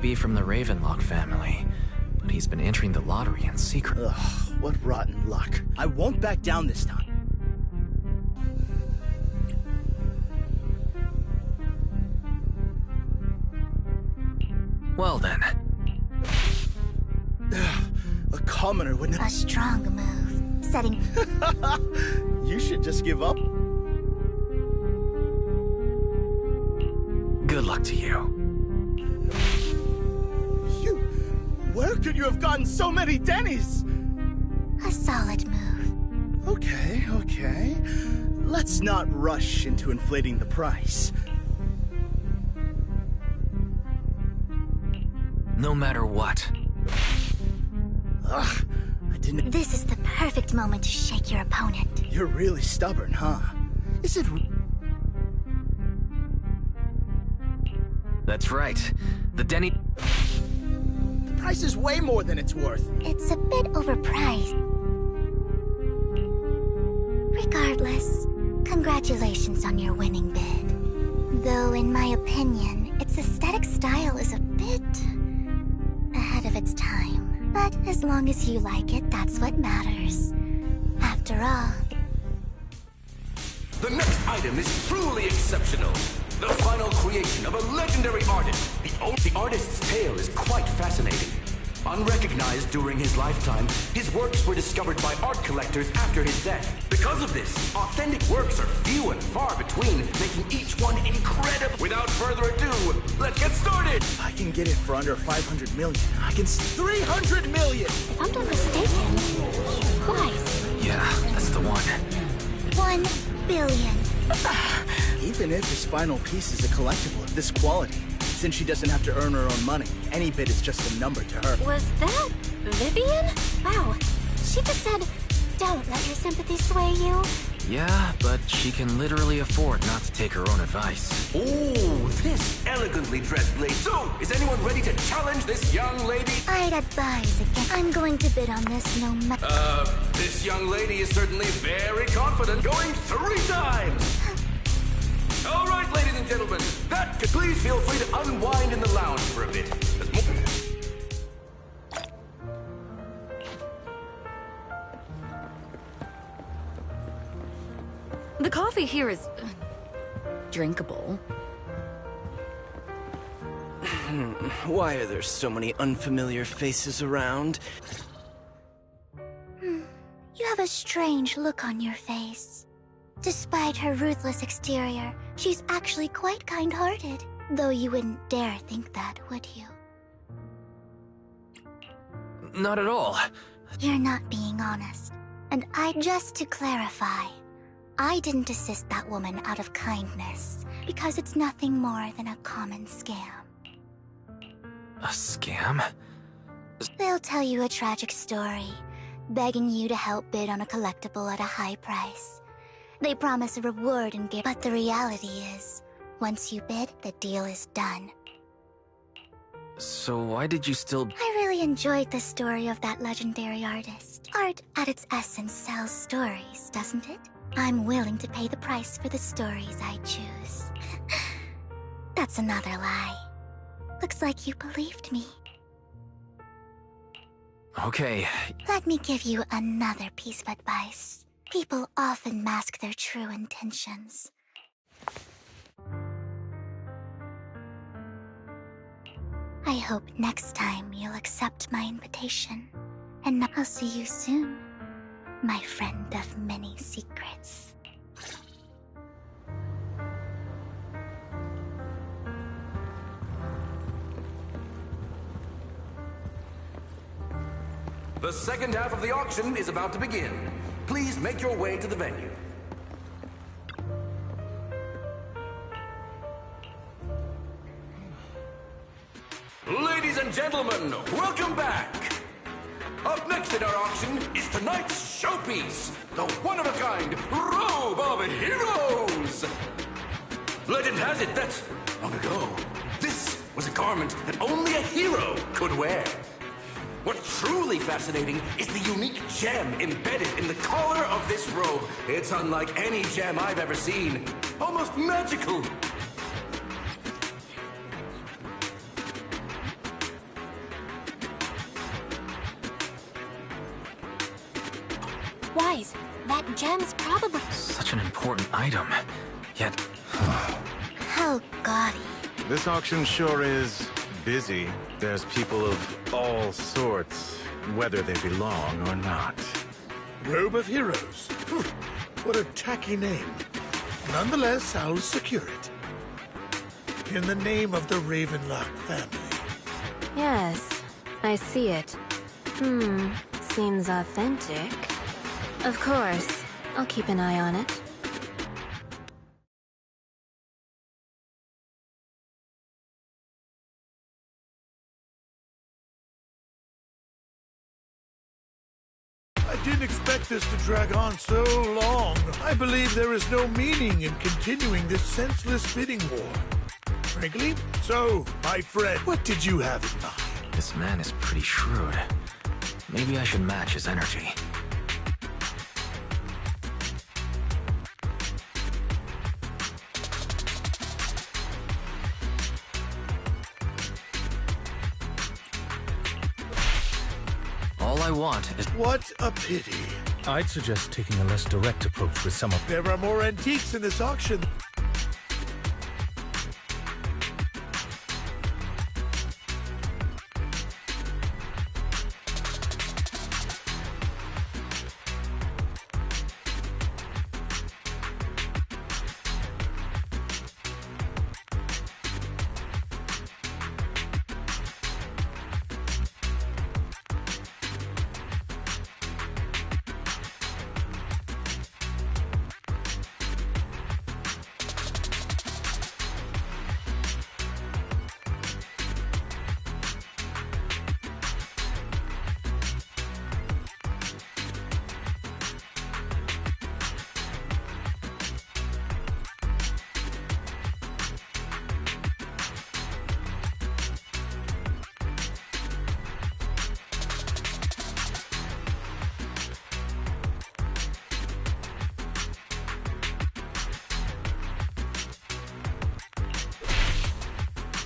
be from the Ravenlock family, but he's been entering the lottery in secret. Ugh, what rotten luck. I won't back down this time. Well then. A commoner wouldn't... A strong move. Setting... You should just give up. Good luck to you. Where could you have gotten so many Denny's? A solid move. Okay. Let's not rush into inflating the price. No matter what. Ugh, I didn't... This is the perfect moment to shake your opponent. You're really stubborn, huh? Is it... That's right. The Denny... The price is way more than it's worth. It's a bit overpriced. Regardless, congratulations on your winning bid. Though, in my opinion, its aesthetic style is a bit... ahead of its time. But as long as you like it, that's what matters. After all... The next item is truly exceptional. The final creation of a legendary artist. The artist's tale is quite fascinating. Unrecognized during his lifetime, his works were discovered by art collectors after his death. Because of this, authentic works are few and far between, making each one incredible. Without further ado, let's get started! I can get it for under 500 million. I can... 300 million! If I'm not mistaken, price. Yeah, that's the one. 1 billion. Even if his final piece is a collectible of this quality, since she doesn't have to earn her own money, any bid is just a number to her. Was that Vivian? Wow. She just said, don't let your sympathy sway you. Yeah, but she can literally afford not to take her own advice. Ooh, this elegantly dressed lady. So, is anyone ready to challenge this young lady? I'd advise again. I'm going to bid on this no matter... This young lady is certainly very confident, going 3 times! All right, ladies and gentlemen, that could please feel free to unwind in the lounge for a bit. The coffee here is... drinkable. Why are there so many unfamiliar faces around? You have a strange look on your face. Despite her ruthless exterior, she's actually quite kind-hearted. Though you wouldn't dare think that, would you? Not at all. You're not being honest. And just to clarify, I didn't assist that woman out of kindness, because it's nothing more than a common scam. A scam? They'll tell you a tragic story, begging you to help bid on a collectible at a high price. They promise a reward and gift, but the reality is, once you bid, the deal is done. So why did you still... I really enjoyed the story of that legendary artist. Art, at its essence, sells stories, doesn't it? I'm willing to pay the price for the stories I choose. That's another lie. Looks like you believed me. Okay. Let me give you another piece of advice. People often mask their true intentions. I hope next time you'll accept my invitation. And I'll see you soon, my friend of many secrets. The second half of the auction is about to begin. Please make your way to the venue. Ladies and gentlemen, welcome back! Up next in our auction is tonight's showpiece, the one-of-a-kind Robe of Heroes! Legend has it that, long ago, this was a garment that only a hero could wear. What's truly fascinating is the unique gem embedded in the collar of this robe. It's unlike any gem I've ever seen. Almost magical. Wise, that gem's probably... Such an important item. Yet... Oh, gaudy. This auction sure is busy. There's people of all sorts, whether they belong or not. Robe of Heroes. What a tacky name. Nonetheless, I'll secure it. In the name of the Ravenlock family. Yes, I see it. Seems authentic. Of course, I'll keep an eye on it. I didn't expect this to drag on so long. I believe there is no meaning in continuing this senseless bidding war. Frankly, so, my friend, what did you have in mind? This man is pretty shrewd. Maybe I should match his energy. All I want is... What a pity. I'd suggest taking a less direct approach with some of... There are more antiques in this auction.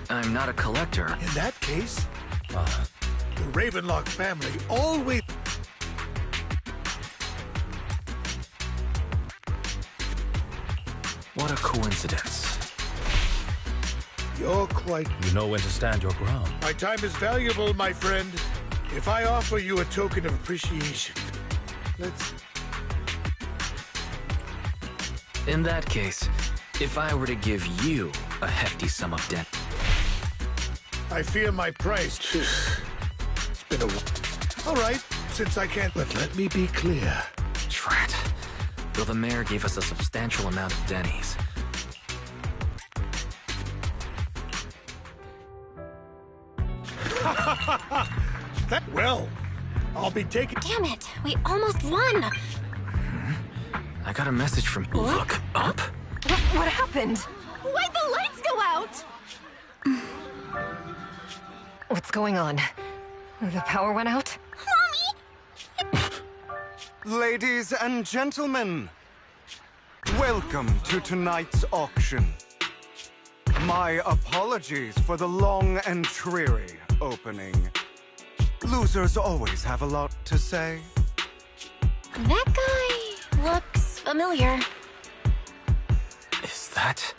I'm not a collector. In that case, the Ravenlock family always... What a coincidence. You're quite... You know when to stand your ground. My time is valuable, my friend. If I offer you a token of appreciation, let's... In that case, if I were to give you a hefty sum of debt... I fear my price. It's been a while. All right, since I can't... But let me be clear. Drat. Though the mayor gave us a substantial amount of Denny's. Well, I'll be taking... Damn it, we almost won! I got a message from... Look up? What happened? Why'd the lights go out? What's going on? The power went out? Mommy! Ladies and gentlemen, welcome to tonight's auction. My apologies for the long and dreary opening. Losers always have a lot to say. That guy looks familiar. Is that...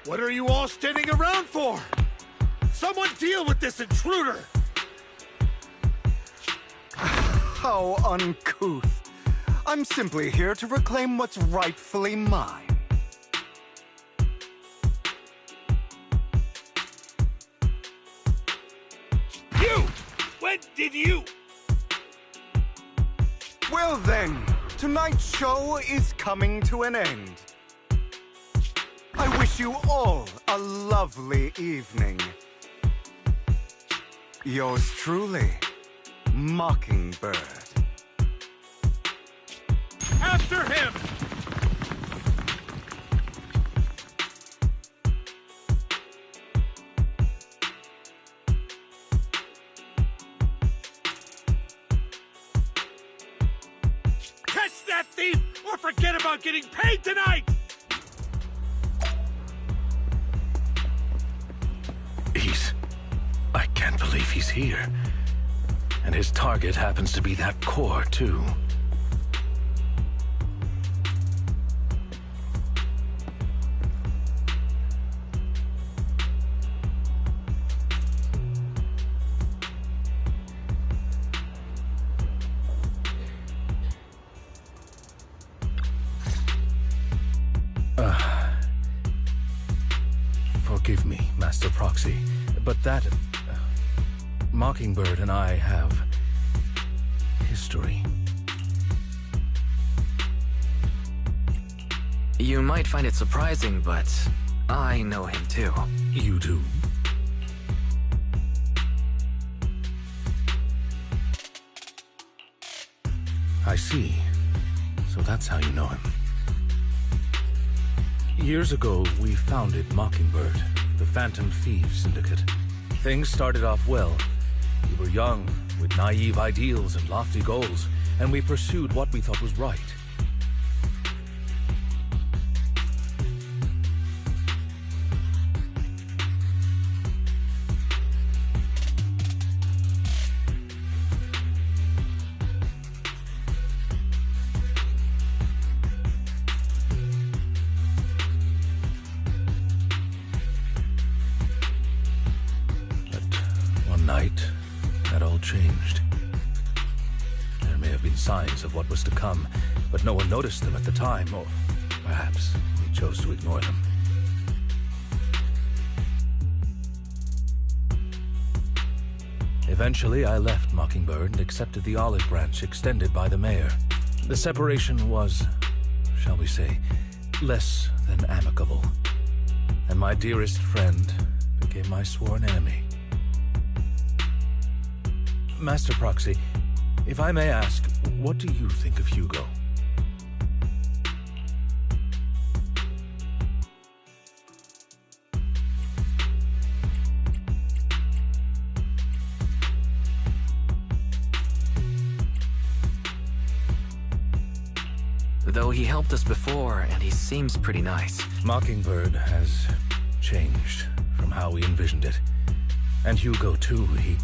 What are you all standing around for? Someone deal with this intruder! How uncouth. I'm simply here to reclaim what's rightfully mine. You! When did you? Well then, tonight's show is coming to an end. I wish you all a lovely evening. Yours truly, Mockingbird. After him! Catch that thief, or forget about getting paid tonight! I can't believe he's here. And his target happens to be that core, too. Forgive me, Master Proxy, but that... Mockingbird and I have... history. You might find it surprising, but I know him too. You do? I see. So that's how you know him. Years ago, we founded Mockingbird, the Phantom Thieves Syndicate. Things started off well. We were young, with naive ideals and lofty goals, and we pursued what we thought was right. That all changed. There may have been signs of what was to come, but no one noticed them at the time, or perhaps we chose to ignore them. Eventually, I left Mockingbird and accepted the olive branch extended by the mayor. The separation was, shall we say, less than amicable. And my dearest friend became my sworn enemy. Master Proxy, if I may ask, what do you think of Hugo? Though he helped us before, and he seems pretty nice. Mockingbird has changed from how we envisioned it. And Hugo, too, he...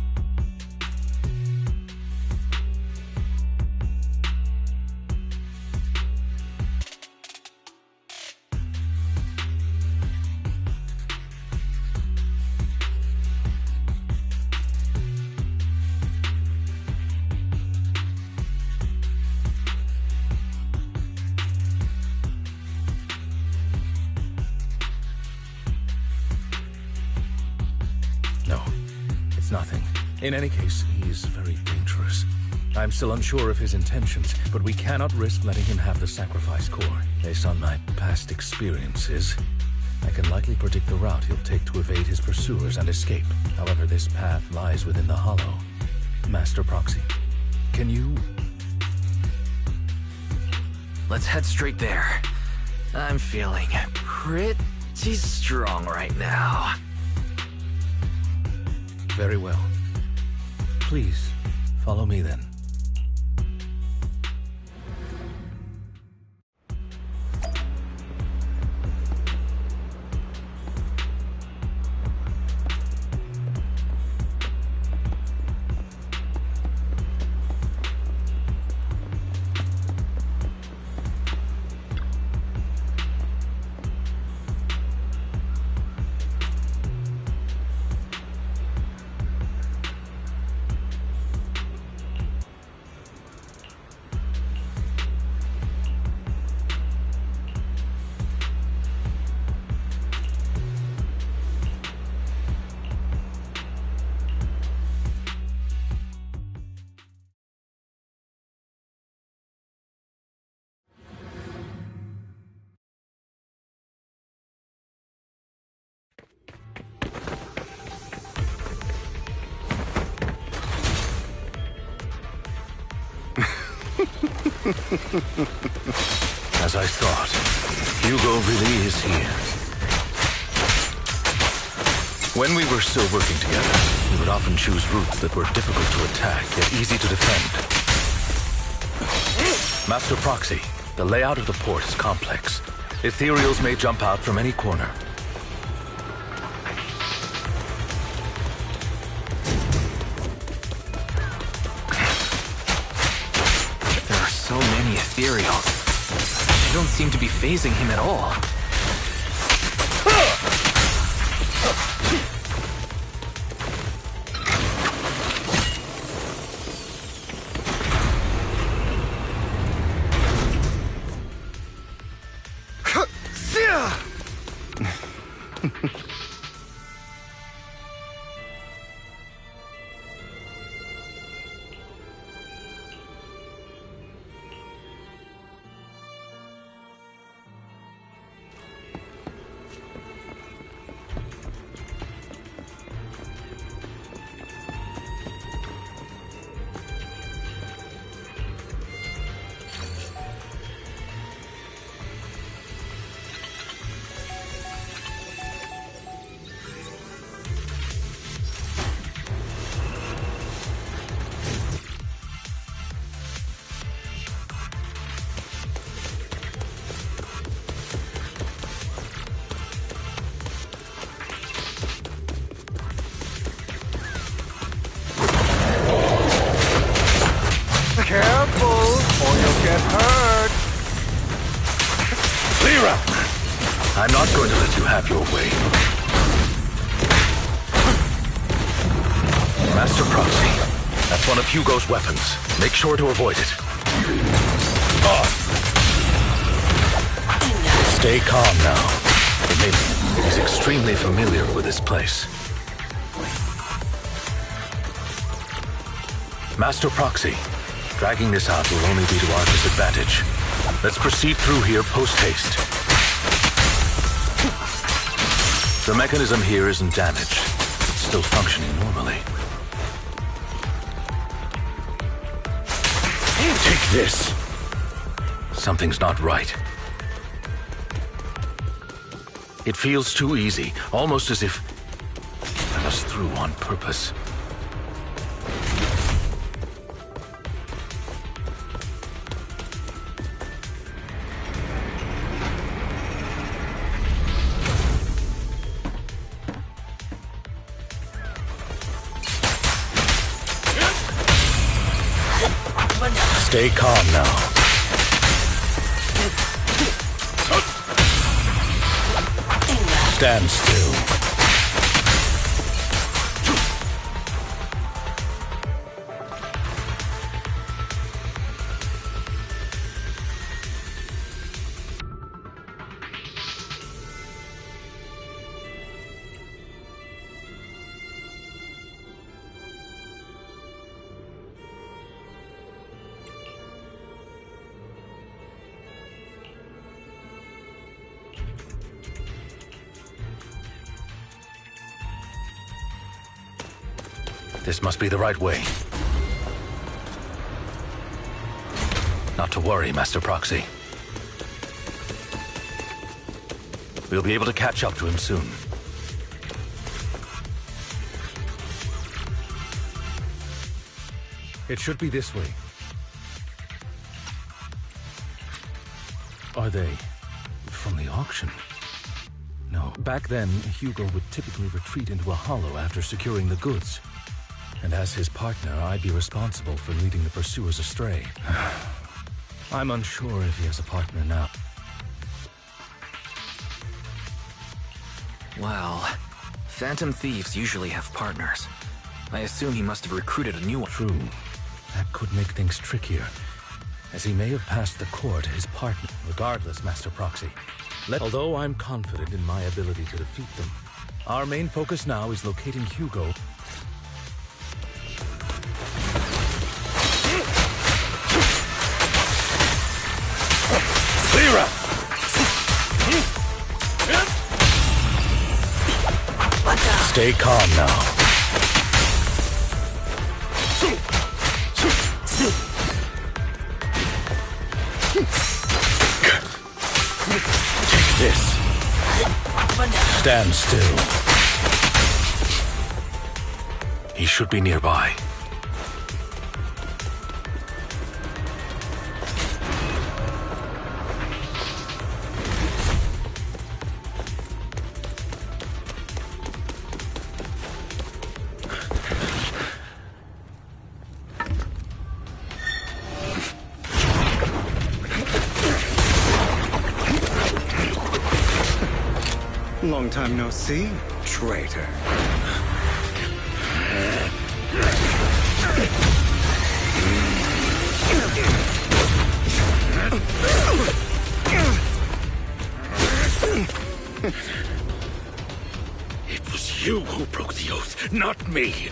No, it's nothing. In any case, he is very dangerous. I'm still unsure of his intentions, but we cannot risk letting him have the sacrifice core. Based on my past experiences, I can likely predict the route he'll take to evade his pursuers and escape. However, this path lies within the Hollow. Master Proxy, can you... Let's head straight there. I'm feeling pretty strong right now. Very well. Please, follow me then. As I thought, Hugo really is here. When we were still working together, we would often choose routes that were difficult to attack, yet easy to defend. Master Proxy, the layout of the port is complex. Ethereals may jump out from any corner. There are so many Ethereals. They don't seem to be phasing him at all. Careful, or you'll get hurt. Lyra! I'm not going to let you have your way. Master Proxy, that's one of Hugo's weapons. Make sure to avoid it. Stay calm now. He's extremely familiar with this place. Master Proxy, dragging this out will only be to our disadvantage. Let's proceed through here post-haste. The mechanism here isn't damaged. It's still functioning normally. Take this. Something's not right. It feels too easy, almost as if let us through on purpose. Stay calm now. Stand still. This must be the right way. Not to worry, Master Proxy. We'll be able to catch up to him soon. It should be this way. Are they from the auction? No. Back then, Hugo would typically retreat into a hollow after securing the goods. And as his partner, I'd be responsible for leading the pursuers astray. I'm unsure if he has a partner now. Well, Phantom Thieves usually have partners. I assume he must have recruited a new one. True. That could make things trickier, as he may have passed the court his partner. Regardless, Master Proxy, although I'm confident in my ability to defeat them, our main focus now is locating Hugo. Lyra! Stay calm now. Take this. Stand still. He should be nearby. Long time no see, traitor. It was you who broke the oath, not me.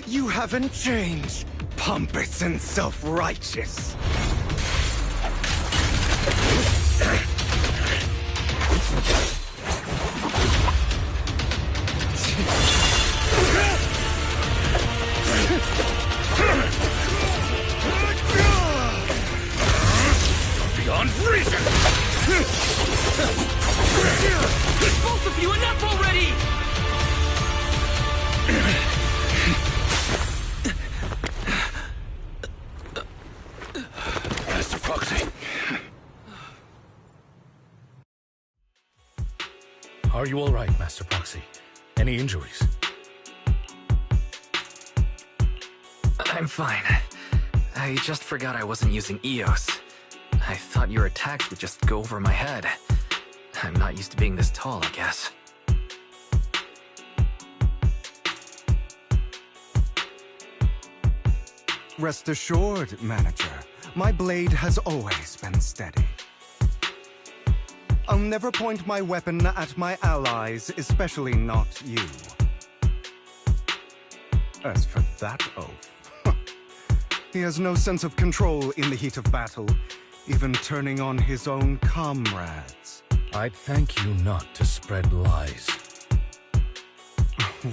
You haven't changed, pompous and self-righteous. Beyond reason! Both of you, enough already! Master Proxy. Are you all right, Master Proxy? Any injuries? I'm fine. I just forgot I wasn't using EOS. I thought your attacks would just go over my head. I'm not used to being this tall, I guess. Rest assured, Manager, my blade has always been steady. I'll never point my weapon at my allies, especially not you. As for that oath, he has no sense of control in the heat of battle, even turning on his own comrades. I'd thank you not to spread lies.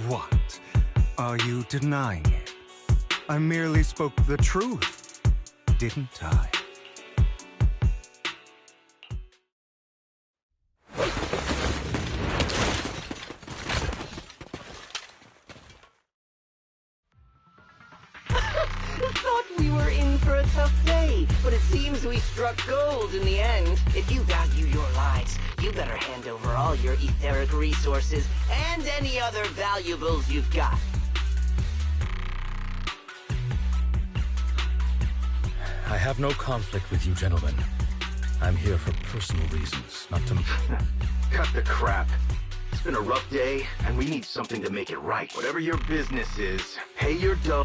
What? Are you denying it? I merely spoke the truth, didn't I? Thought we were in for a tough day, but it seems we struck gold in the end. If you value your lives, you better hand over all your etheric resources and any other valuables you've got. I have no conflict with you, gentlemen. I'm here for personal reasons, not to... Cut the crap. It's been a rough day, and we need something to make it right. Whatever your business is, pay your dough.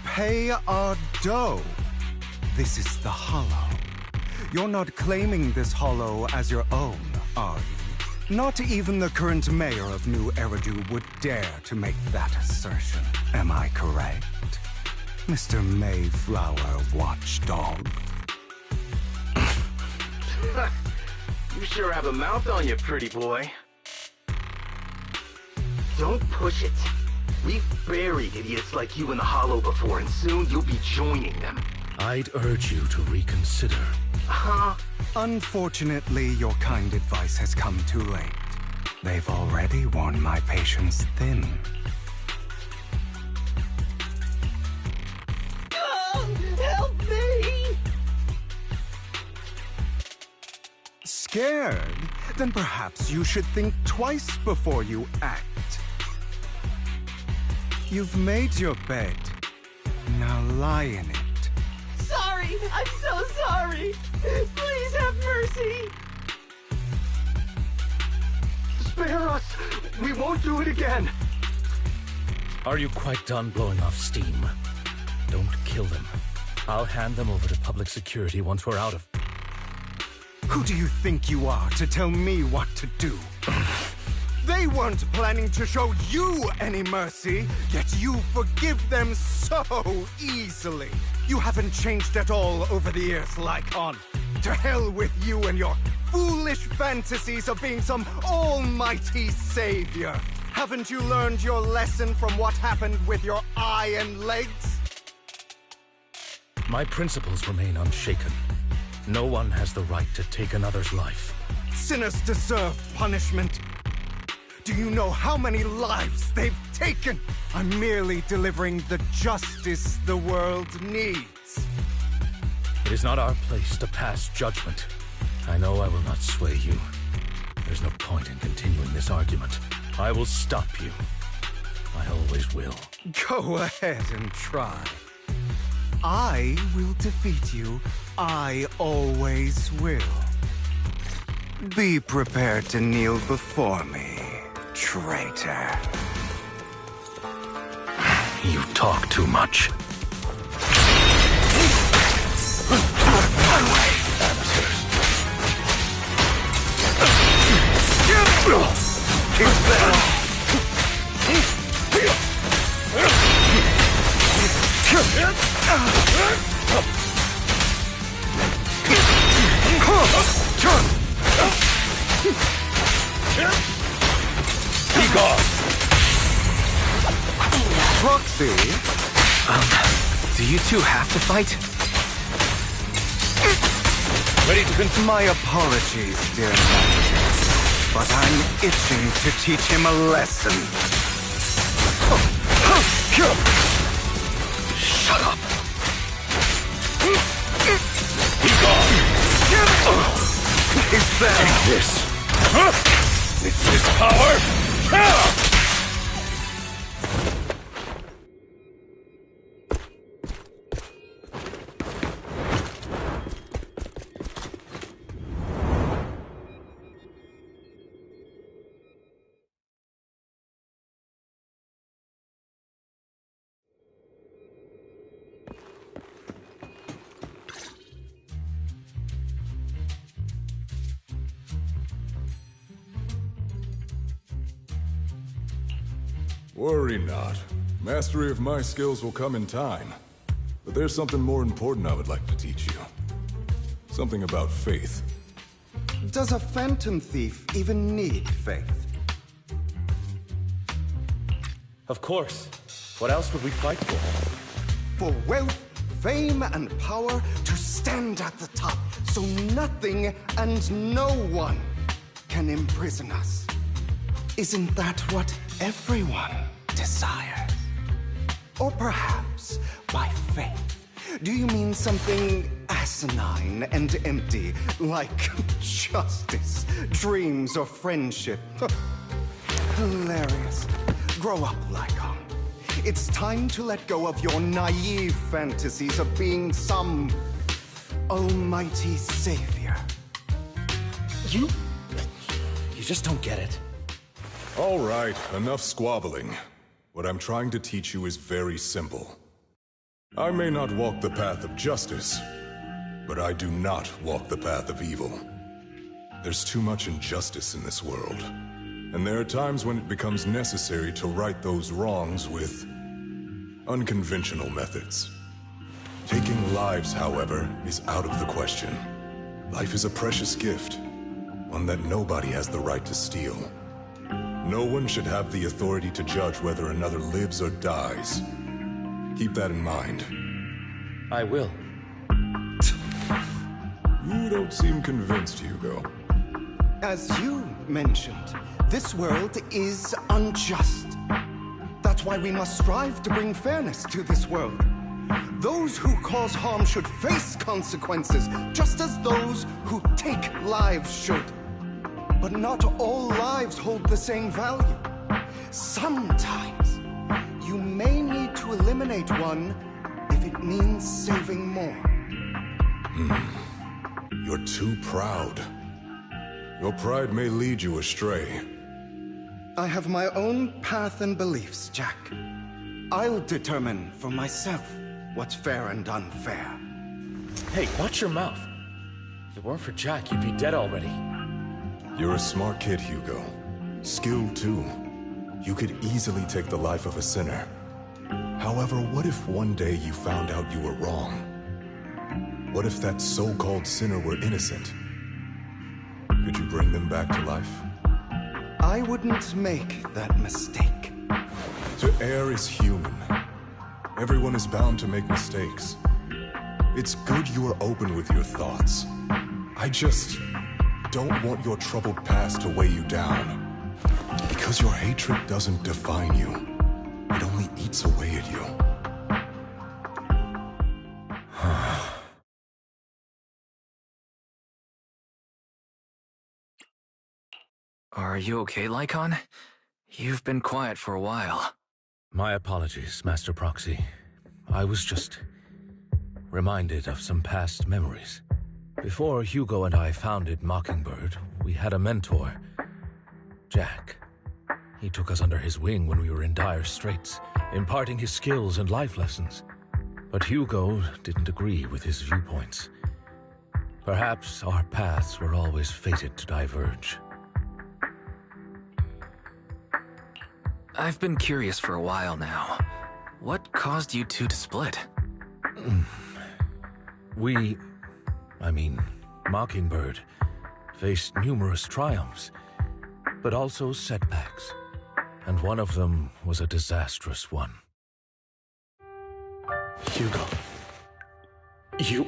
Pay our dough. This is the Hollow. You're not claiming this Hollow as your own, are you? Not even the current mayor of New Eridu would dare to make that assertion. Am I correct, Mr. Mayflower Watchdog? You sure have a mouth on you, pretty boy. Don't push it. We've buried idiots like you in the Hollow before, and soon you'll be joining them. I'd urge you to reconsider. Unfortunately, your kind advice has come too late. They've already worn my patience thin. Help me! Scared? Then perhaps you should think twice before you act. You've made your bed. Now lie in it. Sorry! I'm so sorry! Please have mercy! Spare us! We won't do it again! Are you quite done blowing off steam? Don't kill them. I'll hand them over to public security once we're out of... Who do you think you are to tell me what to do? They weren't planning to show you any mercy, yet you forgive them so easily. You haven't changed at all over the years, Lycon. To hell with you and your foolish fantasies of being some almighty savior. Haven't you learned your lesson from what happened with your eye and legs? My principles remain unshaken. No one has the right to take another's life. Sinners deserve punishment. Do you know how many lives they've taken? I'm merely delivering the justice the world needs. It is not our place to pass judgment. I know I will not sway you. There's no point in continuing this argument. I will stop you. I always will. Go ahead and try. I will defeat you. I always will. Be prepared to kneel before me, traitor. You talk too much. Be gone! Proxy? Do you two have to fight? Ready to continue? My apologies, dear Master, but I'm itching to teach him a lesson. Shut up! Be gone! Is that... Take this! Is this power? Worry not. Mastery of my skills will come in time. But there's something more important I would like to teach you. Something about faith. Does a phantom thief even need faith? Of course. What else would we fight for? For wealth, fame, and power to stand at the top, so nothing and no one can imprison us. Isn't that what everyone desires? Or perhaps by faith, do you mean something asinine and empty, like justice, dreams, or friendship? Hilarious. Grow up, Lycon. It's time to let go of your naive fantasies of being some almighty savior. You just don't get it. All right, enough squabbling. What I'm trying to teach you is very simple. I may not walk the path of justice, but I do not walk the path of evil. There's too much injustice in this world, and there are times when it becomes necessary to right those wrongs with unconventional methods. Taking lives, however, is out of the question. Life is a precious gift, one that nobody has the right to steal. No one should have the authority to judge whether another lives or dies. Keep that in mind. I will. You don't seem convinced, Hugo. As you mentioned, this world is unjust. That's why we must strive to bring fairness to this world. Those who cause harm should face consequences, just as those who take lives should. But not all lives hold the same value. Sometimes, you may need to eliminate one if it means saving more. You're too proud. Your pride may lead you astray. I have my own path and beliefs, Jack. I'll determine for myself what's fair and unfair. Hey, watch your mouth. If it weren't for Jack, you'd be dead already. You're a smart kid, Hugo. Skilled, too. You could easily take the life of a sinner. However, what if one day you found out you were wrong? What if that so-called sinner were innocent? Could you bring them back to life? I wouldn't make that mistake. To err is human. Everyone is bound to make mistakes. It's good you are open with your thoughts. I just don't want your troubled past to weigh you down. Because your hatred doesn't define you. It only eats away at you. Are you okay, Lycon? You've been quiet for a while. My apologies, Master Proxy. I was just reminded of some past memories. Before Hugo and I founded Mockingbird, we had a mentor, Jack. He took us under his wing when we were in dire straits, imparting his skills and life lessons. But Hugo didn't agree with his viewpoints. Perhaps our paths were always fated to diverge. I've been curious for a while now. What caused you two to split? Mockingbird faced numerous triumphs, but also setbacks. And one of them was a disastrous one. Hugo. You...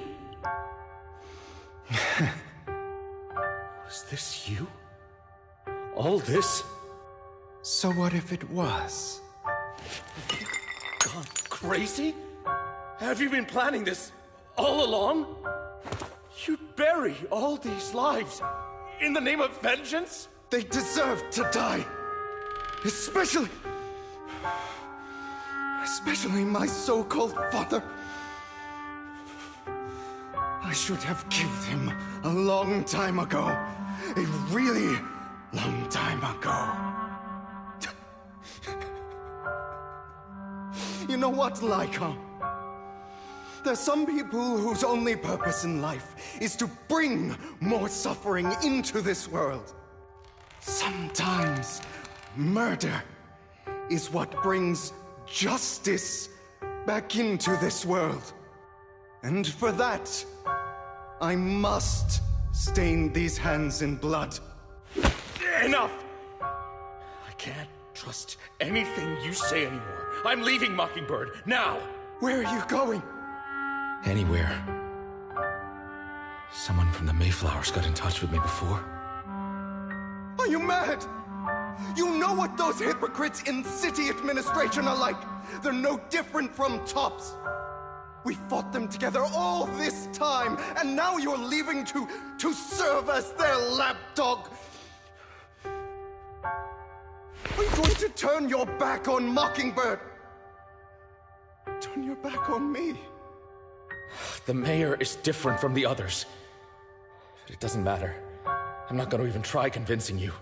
Was this you? All this? So what if it was? Gone crazy? Have you been planning this all along? You'd bury all these lives in the name of vengeance? They deserve to die. Especially my so-called father. I should have killed him a long time ago. A really long time ago. You know what, Lycon? There's some people whose only purpose in life is to bring more suffering into this world. Sometimes murder is what brings justice back into this world. And for that, I must stain these hands in blood. Enough! I can't trust anything you say anymore. I'm leaving Mockingbird, now! Where are you going? Anywhere. Someone from the Mayflowers got in touch with me before. Are you mad? You know what those hypocrites in city administration are like. They're no different from tops. We fought them together all this time, and now you're leaving to serve as their lapdog. Are you going to turn your back on Mockingbird? Turn your back on me? The mayor is different from the others. But it doesn't matter. I'm not going to even try convincing you.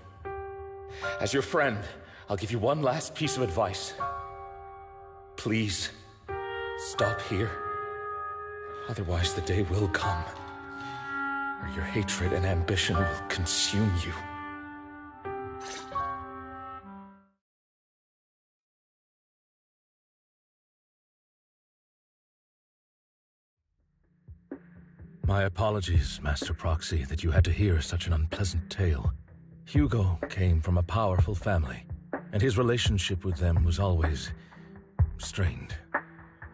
As your friend, I'll give you one last piece of advice. Please, stop here. Otherwise, the day will come where your hatred and ambition will consume you. My apologies, Master Proxy, that you had to hear such an unpleasant tale. Hugo came from a powerful family, and his relationship with them was always strained,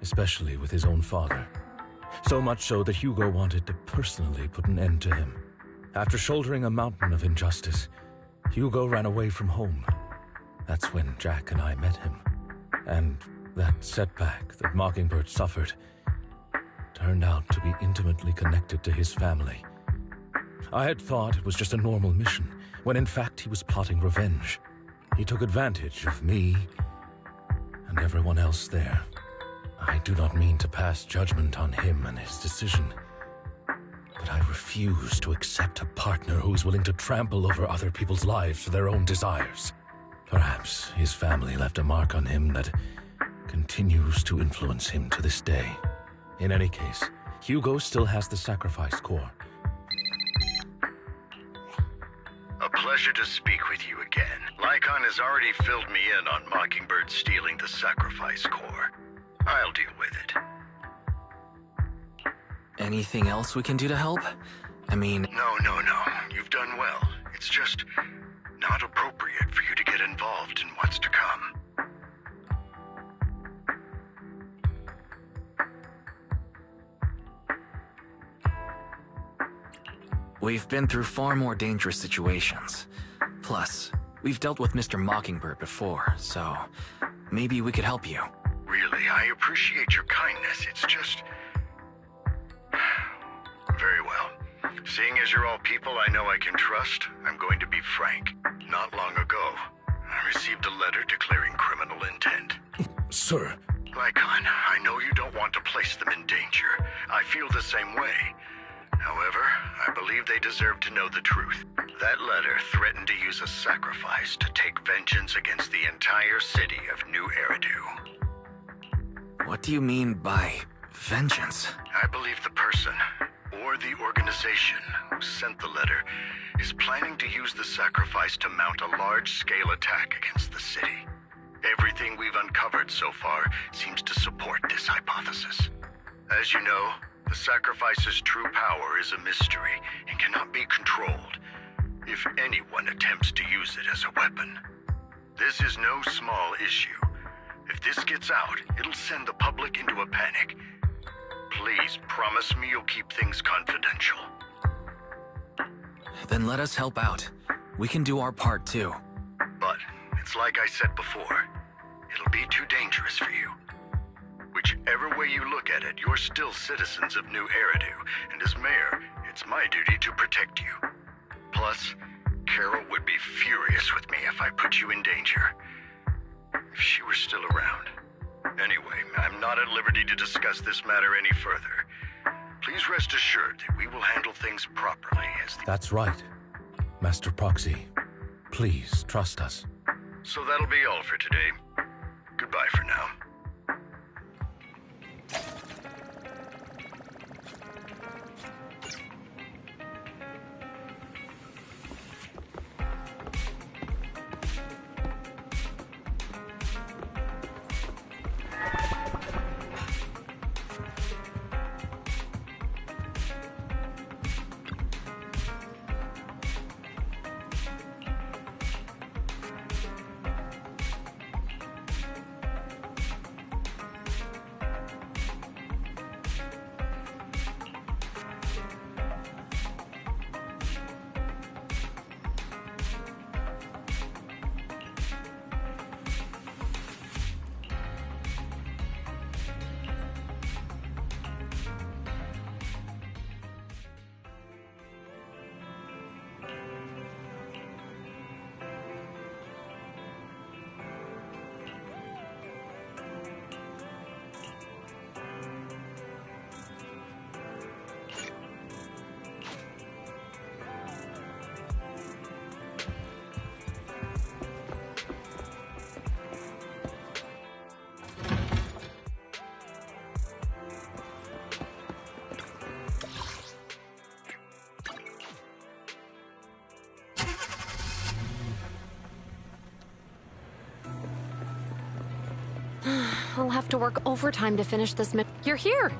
especially with his own father. So much so that Hugo wanted to personally put an end to him. After shouldering a mountain of injustice, Hugo ran away from home. That's when Jack and I met him. And that setback that Mockingbird suffered turned out to be intimately connected to his family. I had thought it was just a normal mission, when in fact he was plotting revenge. He took advantage of me and everyone else there. I do not mean to pass judgment on him and his decision, but I refuse to accept a partner who is willing to trample over other people's lives for their own desires. Perhaps his family left a mark on him that continues to influence him to this day. In any case, Hugo still has the sacrifice core. A pleasure to speak with you again. Lycon has already filled me in on Mockingbird stealing the sacrifice core. I'll deal with it. Anything else we can do to help? I mean... No. You've done well. It's just not appropriate for you to get involved in what's to come. We've been through far more dangerous situations. Plus, we've dealt with Mr. Mockingbird before, so maybe we could help you. Really, I appreciate your kindness. It's just... Very well. Seeing as you're all people I know I can trust, I'm going to be frank. Not long ago, I received a letter declaring criminal intent. Sir. Lycon, I know you don't want to place them in danger. I feel the same way. However, I believe they deserve to know the truth. That letter threatened to use a sacrifice to take vengeance against the entire city of New Eridu. What do you mean by vengeance? I believe the person, or the organization who sent the letter, is planning to use the sacrifice to mount a large-scale attack against the city. Everything we've uncovered so far seems to support this hypothesis. As you know, the sacrifice's true power is a mystery and cannot be controlled if anyone attempts to use it as a weapon. This is no small issue. If this gets out, it'll send the public into a panic. Please promise me you'll keep things confidential. Then let us help out. We can do our part too. But it's like I said before, it'll be too dangerous for you. Whichever way you look at it, you're still citizens of New Eridu, and as mayor, it's my duty to protect you. Plus, Carol would be furious with me if I put you in danger. If she were still around. Anyway, I'm not at liberty to discuss this matter any further. Please rest assured that we will handle things properly as the... That's right. Master Proxy, please trust us. So that'll be all for today. Goodbye for now. I'll have to work overtime to finish this You're here!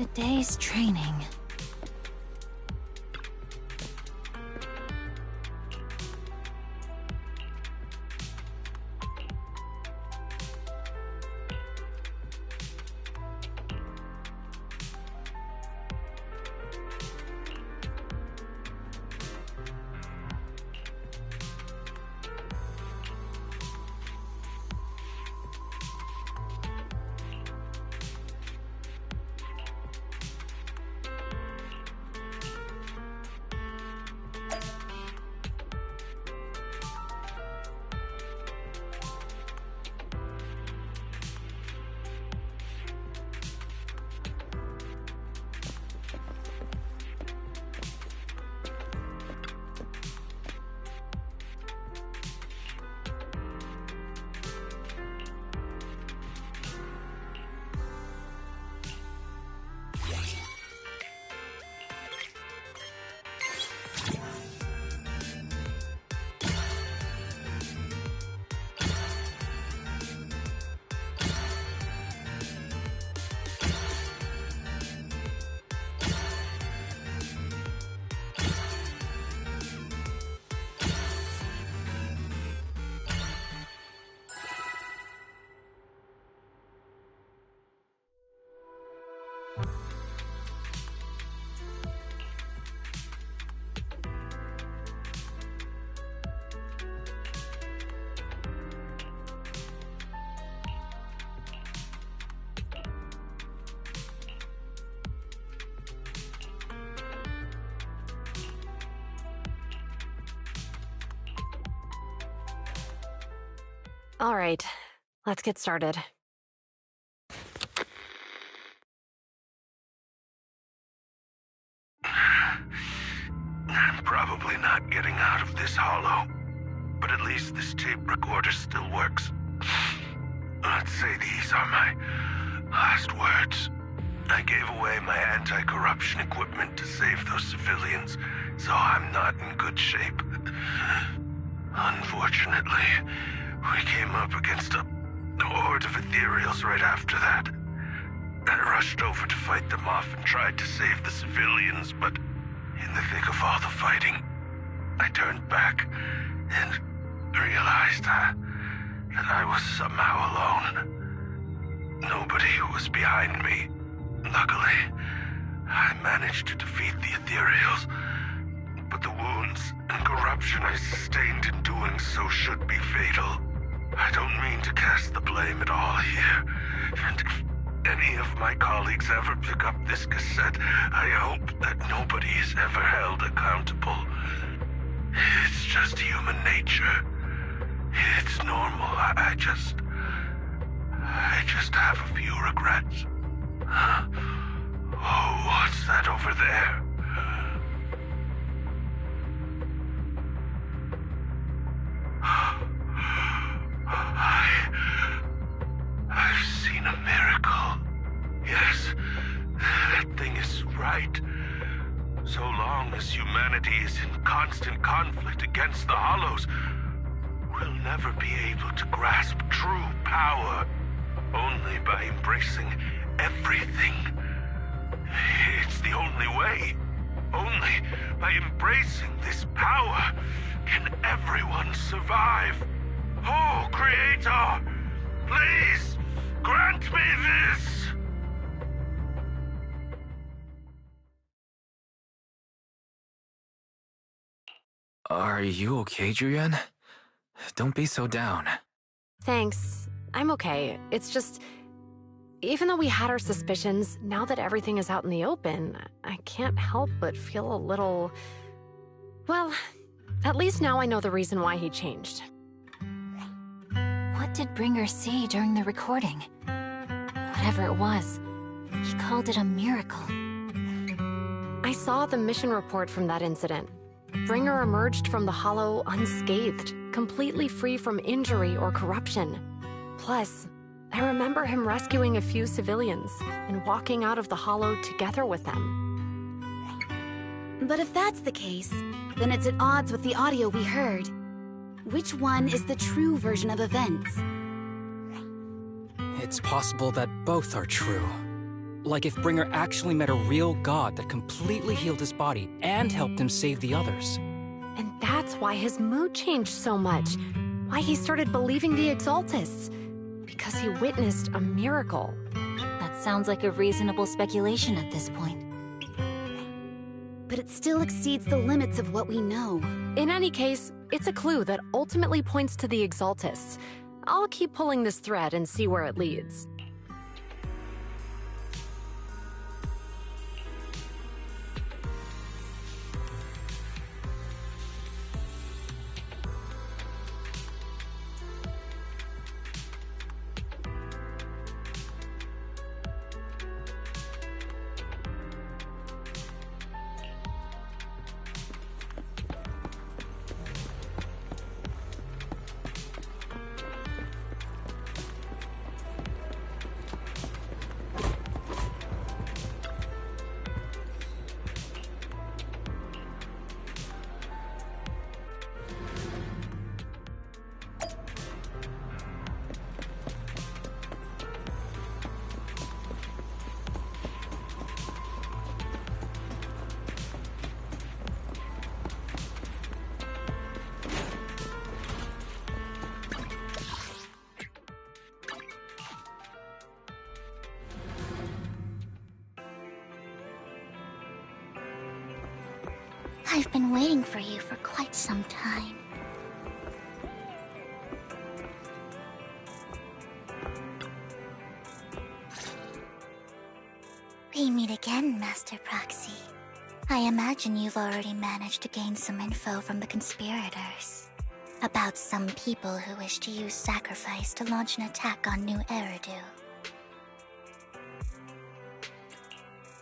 Today's training. All right, let's get started. I'm probably not getting out of this hollow, but at least this tape recorder still works. Let's say these are my last words. I gave away my anti-corruption equipment to save those civilians, so I'm not in good shape. Unfortunately, we came up against a horde of ethereals right after that. I rushed over to fight them off and tried to save the civilians, but in the thick of all the fighting, I turned back and realized that I was somehow alone. Nobody was behind me. Luckily, I managed to defeat the ethereals, but the wounds and corruption I sustained in doing so should be fatal. I don't mean to cast the blame at all here, and if any of my colleagues ever pick up this cassette, I hope that nobody is ever held accountable. It's just human nature. It's normal. I just have a few regrets. Oh, what's that over there? I've seen a miracle. Yes, that thing is right. So long as humanity is in constant conflict against the Hollows, we'll never be able to grasp true power. Only by embracing everything. It's the only way. Only by embracing this power can everyone survive. Oh, Creator, please grant me this! Are you okay, Julian? Don't be so down. Thanks. I'm okay. It's just, even though we had our suspicions, now that everything is out in the open, I can't help but feel a little... Well, at least now I know the reason why he changed. What did Bringer see during the recording? Whatever it was, he called it a miracle. I saw the mission report from that incident. Bringer emerged from the Hollow unscathed, completely free from injury or corruption. Plus, I remember him rescuing a few civilians and walking out of the Hollow together with them. But if that's the case, then it's at odds with the audio we heard. Which one is the true version of events? It's possible that both are true. Like if Bringer actually met a real god that completely healed his body and helped him save the others. And that's why his mood changed so much. Why he started believing the Exaltists. Because he witnessed a miracle. That sounds like a reasonable speculation at this point. But it still exceeds the limits of what we know. In any case, it's a clue that ultimately points to the Exaltists. I'll keep pulling this thread and see where it leads. I've been waiting for you for quite some time. We meet again, Master Proxy. I imagine you've already managed to gain some info from the conspirators. About some people who wish to use sacrifice to launch an attack on New Eridu.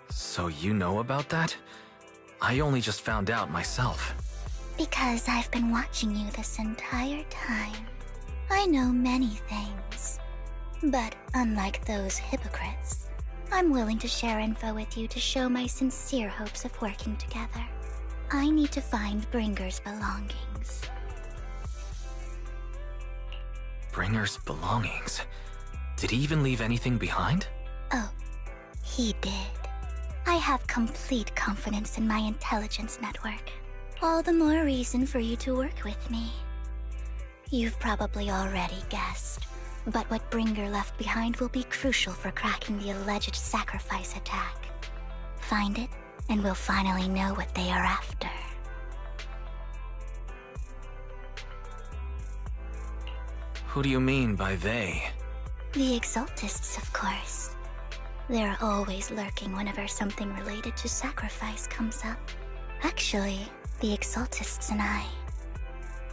So you know about that? I only just found out myself. Because I've been watching you this entire time. I know many things. But unlike those hypocrites, I'm willing to share info with you to show my sincere hopes of working together. I need to find Bringer's belongings. Bringer's belongings? Did he even leave anything behind? Oh, he did. I have complete confidence in my intelligence network. All the more reason for you to work with me. You've probably already guessed, but what Bringer left behind will be crucial for cracking the alleged sacrifice attack. Find it, and we'll finally know what they are after. Who do you mean by they? The Exaltists, of course. They're always lurking whenever something related to sacrifice comes up. Actually, the Exaltists and I,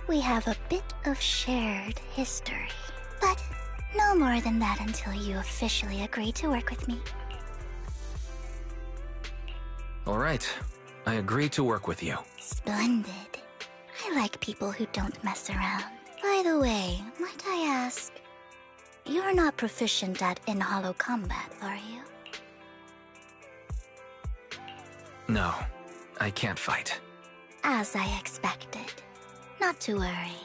we have a bit of shared history. But no more than that until you officially agree to work with me. All right, I agree to work with you. Splendid. I like people who don't mess around. By the way, might I ask, you're not proficient at in-hollow combat, are you? No, I can't fight. As I expected. Not to worry.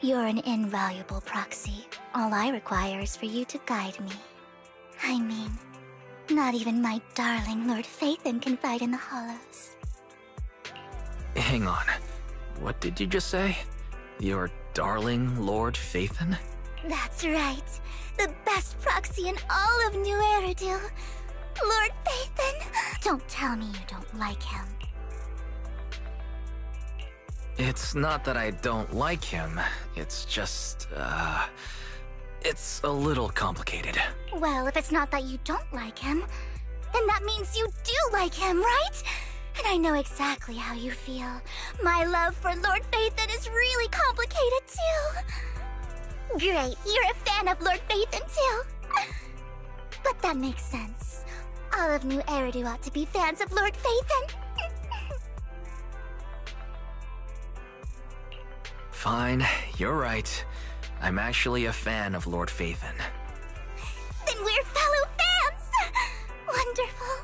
You're an invaluable proxy. All I require is for you to guide me. I mean, not even my darling Lord Phaethon can fight in the hollows. Hang on. What did you just say? Your darling Lord Phaethon? That's right. The best proxy in all of New Eridu. Lord Phaethon! Don't tell me you don't like him. It's not that I don't like him. It's just, it's a little complicated. Well, if it's not that you don't like him, then that means you do like him, right? And I know exactly how you feel. My love for Lord Phaethon is really complicated, too. Great, you're a fan of Lord Phaethon, too. But that makes sense. All of New Eridu ought to be fans of Lord Phaethon. Fine, you're right. I'm actually a fan of Lord Phaethon. Then we're fellow fans! Wonderful.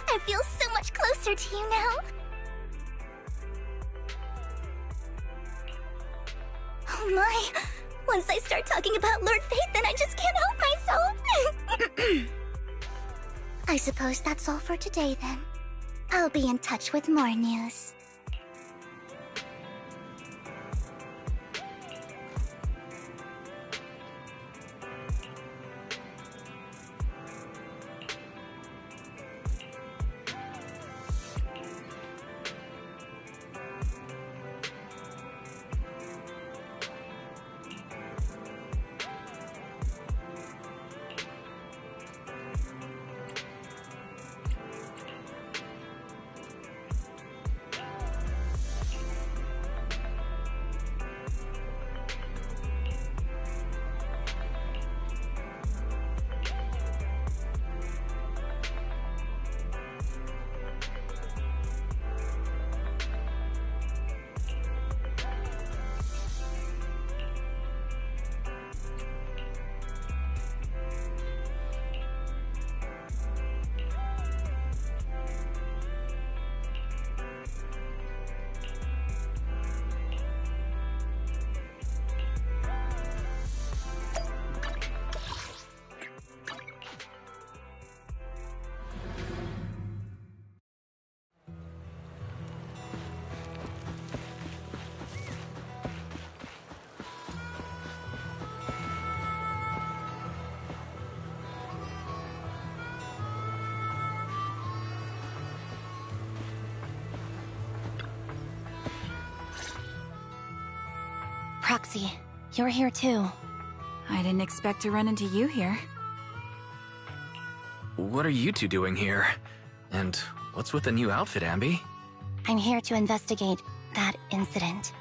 I feel so much closer to you now. Oh my! Once I start talking about Lord Phaethon, I just can't help myself! I suppose that's all for today then. I'll be in touch with more news. Proxy, you're here too. I didn't expect to run into you here. What are you two doing here? And what's with the new outfit, Ambi? I'm here to investigate that incident.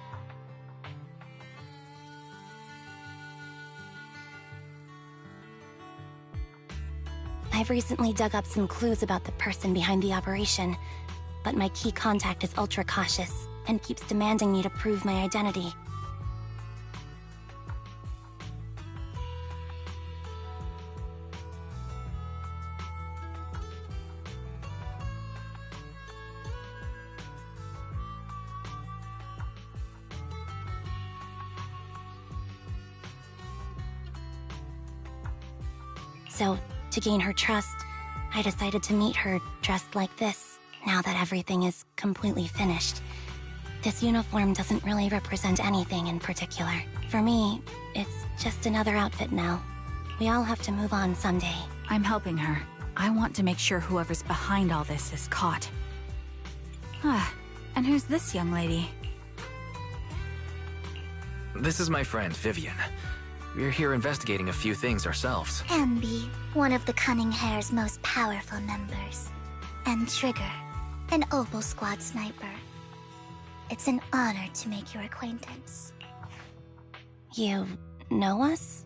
I've recently dug up some clues about the person behind the operation, but my key contact is ultra cautious and keeps demanding me to prove my identity. So, to gain her trust, I decided to meet her dressed like this, now that everything is completely finished. This uniform doesn't really represent anything in particular. For me, it's just another outfit now. We all have to move on someday. I'm helping her. I want to make sure whoever's behind all this is caught. And who's this young lady? This is my friend, Vivian. We're here investigating a few things ourselves. Ambi, one of the Cunning Hair's most powerful members. And Trigger, an Opal Squad sniper. It's an honor to make your acquaintance. You know us?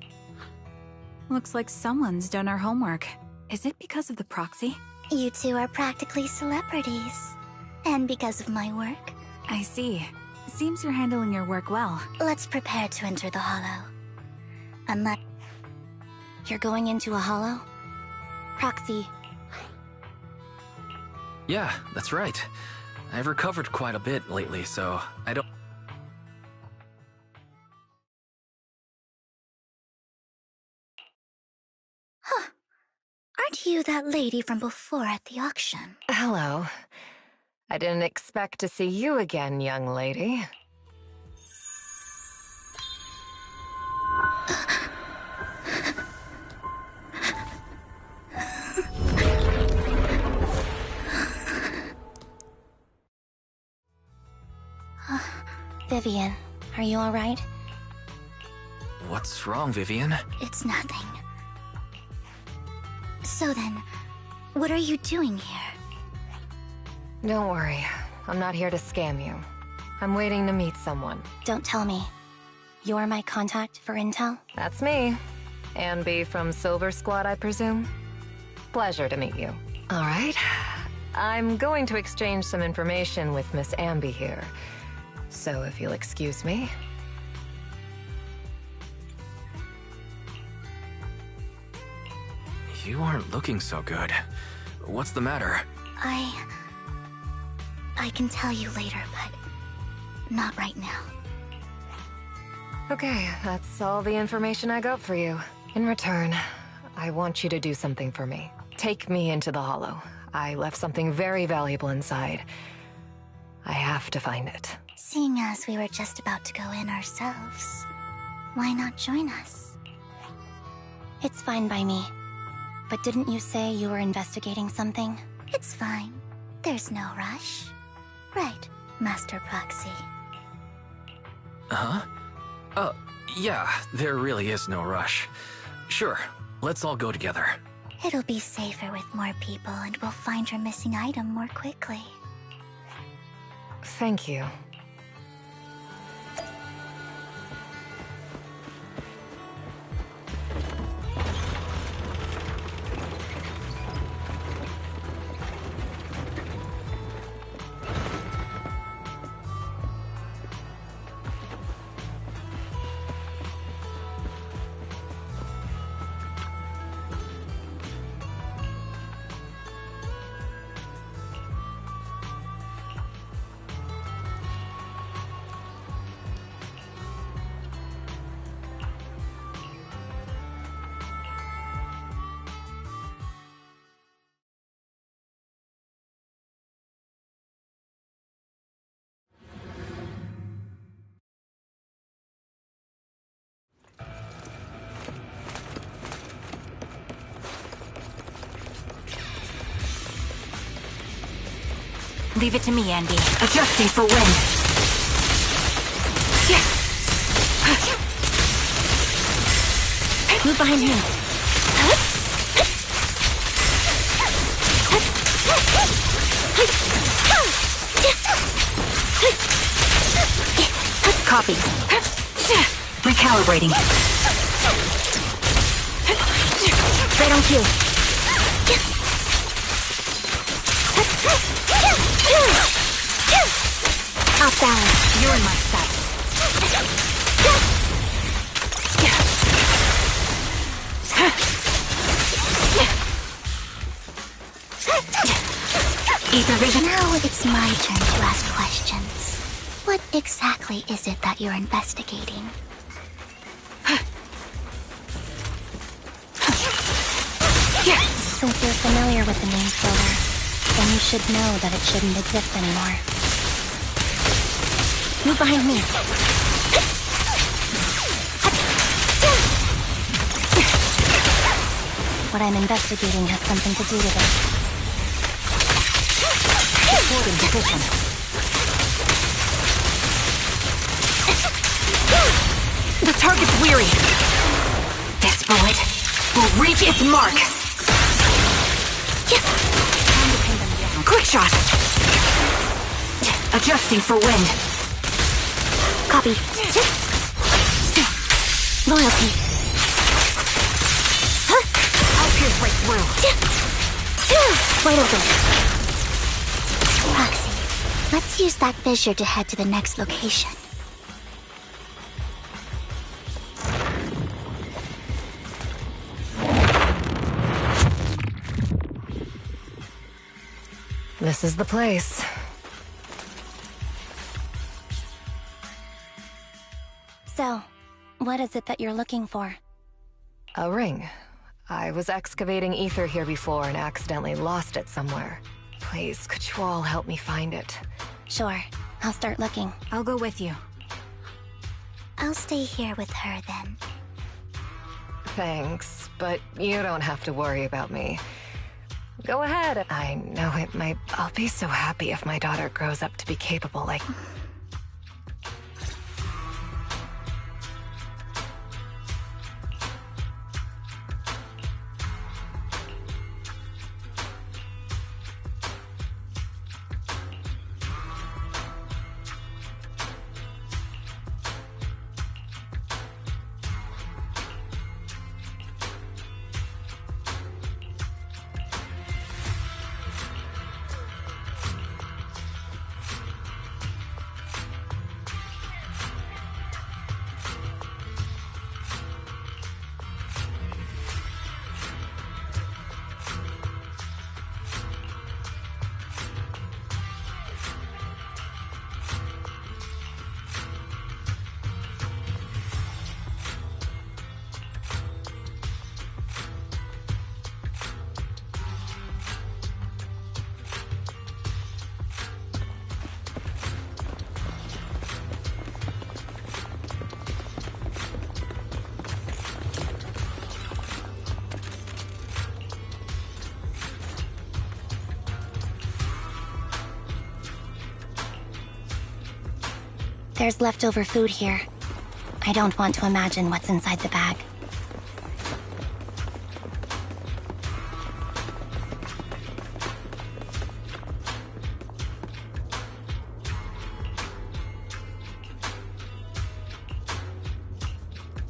Looks like someone's done our homework. Is it because of the proxy? You two are practically celebrities. And because of my work. I see. Seems you're handling your work well. Let's prepare to enter the Hollow. Unless... You're going into a hollow? Proxy. Yeah, that's right. I've recovered quite a bit lately, so I don't... Huh. Aren't you that lady from before at the auction? Hello. I didn't expect to see you again, young lady. Vivian, are you alright? What's wrong, Vivian? It's nothing. So then, what are you doing here? Don't worry. I'm not here to scam you. I'm waiting to meet someone. Don't tell me. You're my contact for intel? That's me. Ambi from Silver Squad, I presume? Pleasure to meet you. All right. I'm going to exchange some information with Miss Ambi here. So if you'll excuse me. You aren't looking so good. What's the matter? I can tell you later, but not right now. Okay, that's all the information I got for you. In return, I want you to do something for me. take me into the Hollow. I left something very valuable inside. I have to find it. Seeing as we were just about to go in ourselves, why not join us? It's fine by me. But didn't you say you were investigating something? It's fine. There's no rush. Right, Master Proxy. Huh? Yeah, there really is no rush. Sure, let's all go together. It'll be safer with more people, and we'll find your missing item more quickly. Thank you. Leave it to me, Andy. Adjusting for wind. Move behind me. Copy. Recalibrating. Right on cue. Off balance. You're in my sight. Ether vision. Now it's my turn to ask questions. What exactly is it that you're investigating? Since you're familiar with the name Silver, then you should know that it shouldn't exist anymore. Move behind me. What I'm investigating has something to do with it. Holding position. The target's weary. This bullet will reach its mark. Quick shot. Adjusting for wind. Copy. Loyalty. I'll pierce right through. Wide open. Proxy, let's use that fissure to head to the next location. This is the place. So, what is it that you're looking for? A ring. I was excavating ether here before and accidentally lost it somewhere. Please, could you all help me find it? Sure. I'll start looking. I'll go with you. I'll stay here with her then. Thanks, but you don't have to worry about me. Go ahead. I know it might... I'll be so happy if my daughter grows up to be capable like... There's leftover food here. I don't want to imagine what's inside the bag.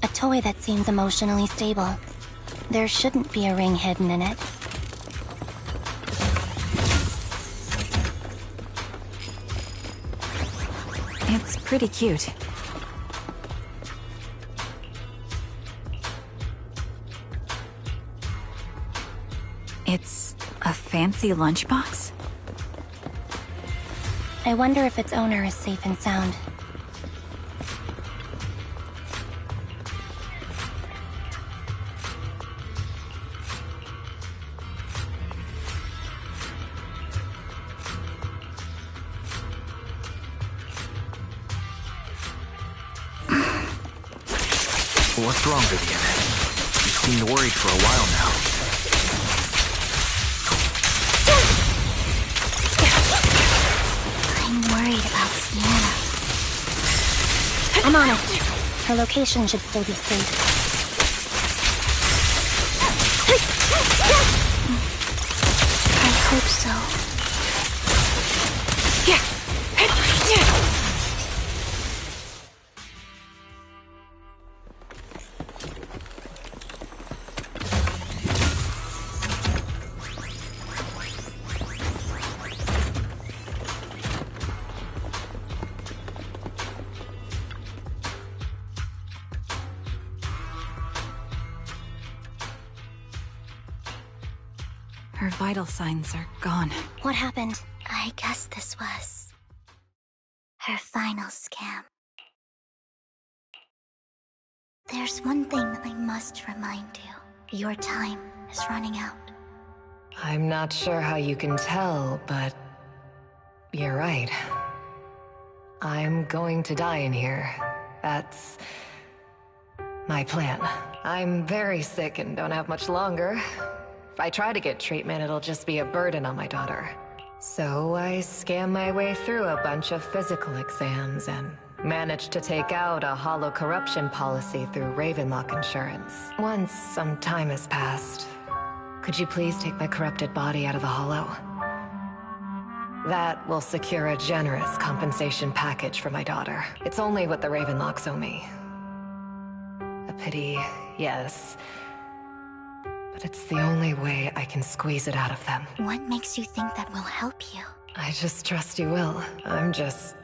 A toy that seems emotionally stable. There shouldn't be a ring hidden in it. It's pretty cute. It's a fancy lunchbox? I wonder if its owner is safe and sound. What's wrong, Vivian? You seemed worried for a while now. I'm worried about Sienna. I'm on it. Her location should still be safe. I hope so. Her vital signs are gone. What happened? I guess this was her final scam. There's one thing I must remind you. Your time is running out. I'm not sure how you can tell, but you're right. I'm going to die in here. That's my plan. I'm very sick and don't have much longer. If I try to get treatment, it'll just be a burden on my daughter. So I scam my way through a bunch of physical exams and managed to take out a hollow corruption policy through Ravenlock Insurance. Once some time has passed, could you please take my corrupted body out of the hollow? That will secure a generous compensation package for my daughter. It's only what the Ravenlocks owe me. A pity, yes. But it's the only way I can squeeze it out of them. What makes you think that will help you? I just trust you will. I'm just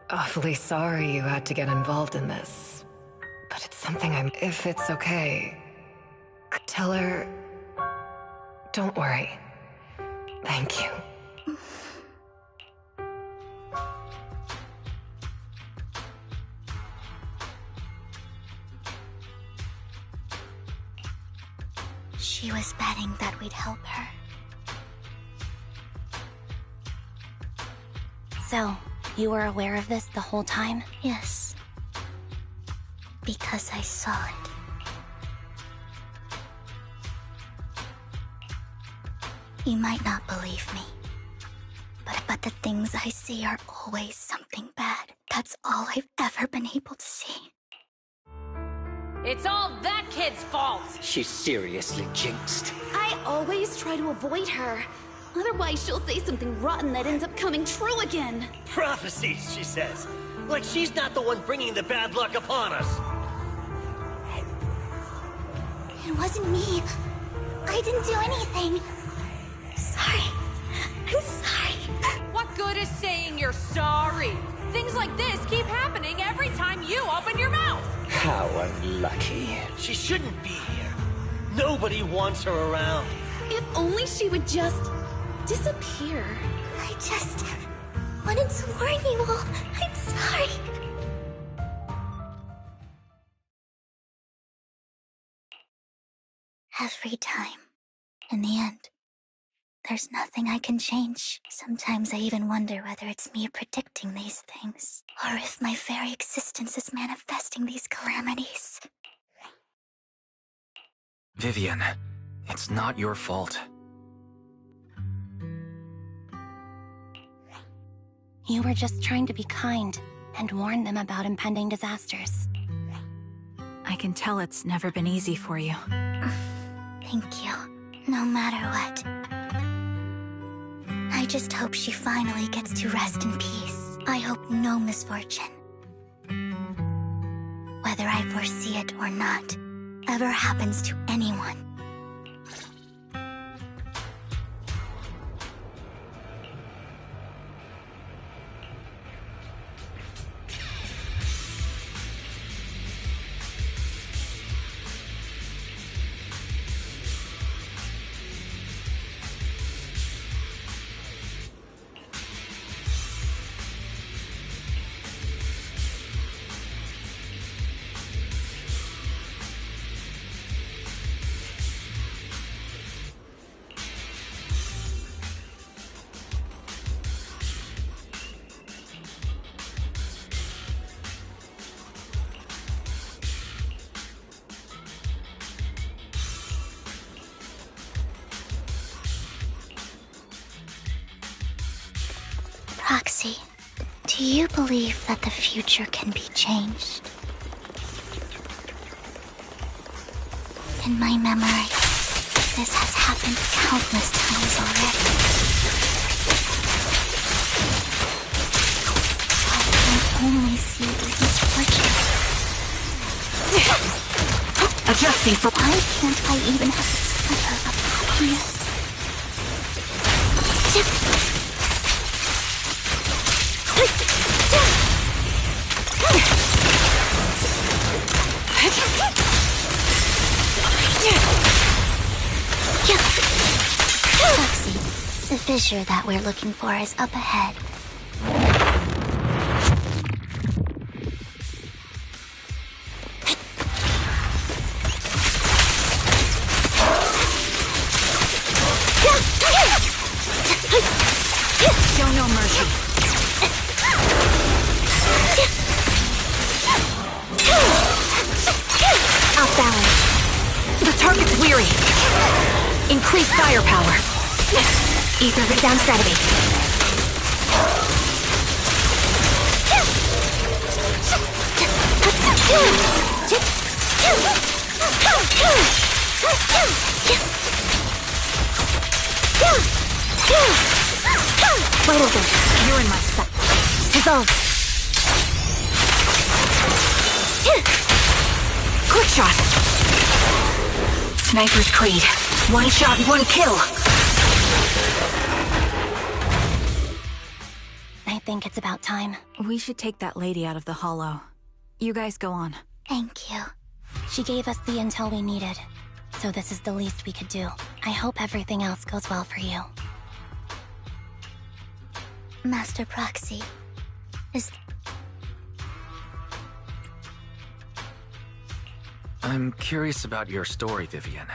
awfully sorry you had to get involved in this. But it's something if it's okay, tell her... Don't worry. Thank you. She was betting that we'd help her. So, you were aware of this the whole time? Yes. Because I saw it. You might not believe me, but the things I see are always something bad. That's all I've ever been able to see. It's all that kid's fault! She's seriously jinxed. I always try to avoid her. Otherwise, she'll say something rotten that ends up coming true again. Prophecies, she says. Like she's not the one bringing the bad luck upon us. It wasn't me. I didn't do anything. Sorry. I'm sorry. What good is saying you're sorry? Things like this keep happening every time you open your mouth. How unlucky. She shouldn't be here. Nobody wants her around. If only she would just disappear. I just wanted to warn you all. I'm sorry. Every time. In the end, there's nothing I can change. Sometimes I even wonder whether it's me predicting these things, or if my very existence is manifesting these calamities. Vivian, it's not your fault. You were just trying to be kind. and warn them about impending disasters. I can tell it's never been easy for you. Thank you. No matter what. I just hope she finally gets to rest in peace. I hope no misfortune, whether I foresee it or not, ever happens to anyone. Proxy, do you believe that the future can be changed? In my memory, this has happened countless times already. I can only see these misfortunes. Adjusting for— Why can't I even have a sliver of happiness? Proxy, the fissure that we're looking for is up ahead. Show no mercy. Off balance. The target's weary. Increase firepower. Ether down steadily. Vital burst. You're in my sight. Dissolve. Quick shot. Sniper's Creed. One shot, one kill. I think it's about time. We should take that lady out of the hollow. You guys go on. Thank you. She gave us the intel we needed, so this is the least we could do. I hope everything else goes well for you. Master Proxy, is... I'm curious about your story, Vivian,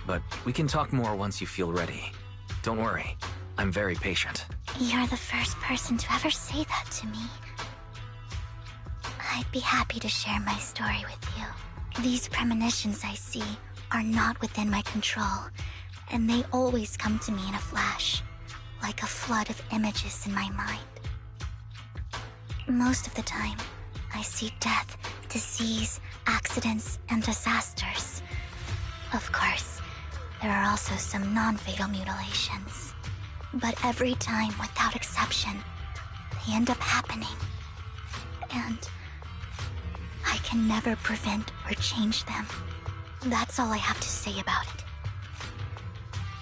but we can talk more once you feel ready. Don't worry, I'm very patient. You're the first person to ever say that to me. I'd be happy to share my story with you. These premonitions I see are not within my control, and they always come to me in a flash, like a flood of images in my mind. Most of the time, I see death, disease, accidents, and disasters. Of course, there are also some non-fatal mutilations. But every time, without exception, they end up happening. And I can never prevent or change them. That's all I have to say about it.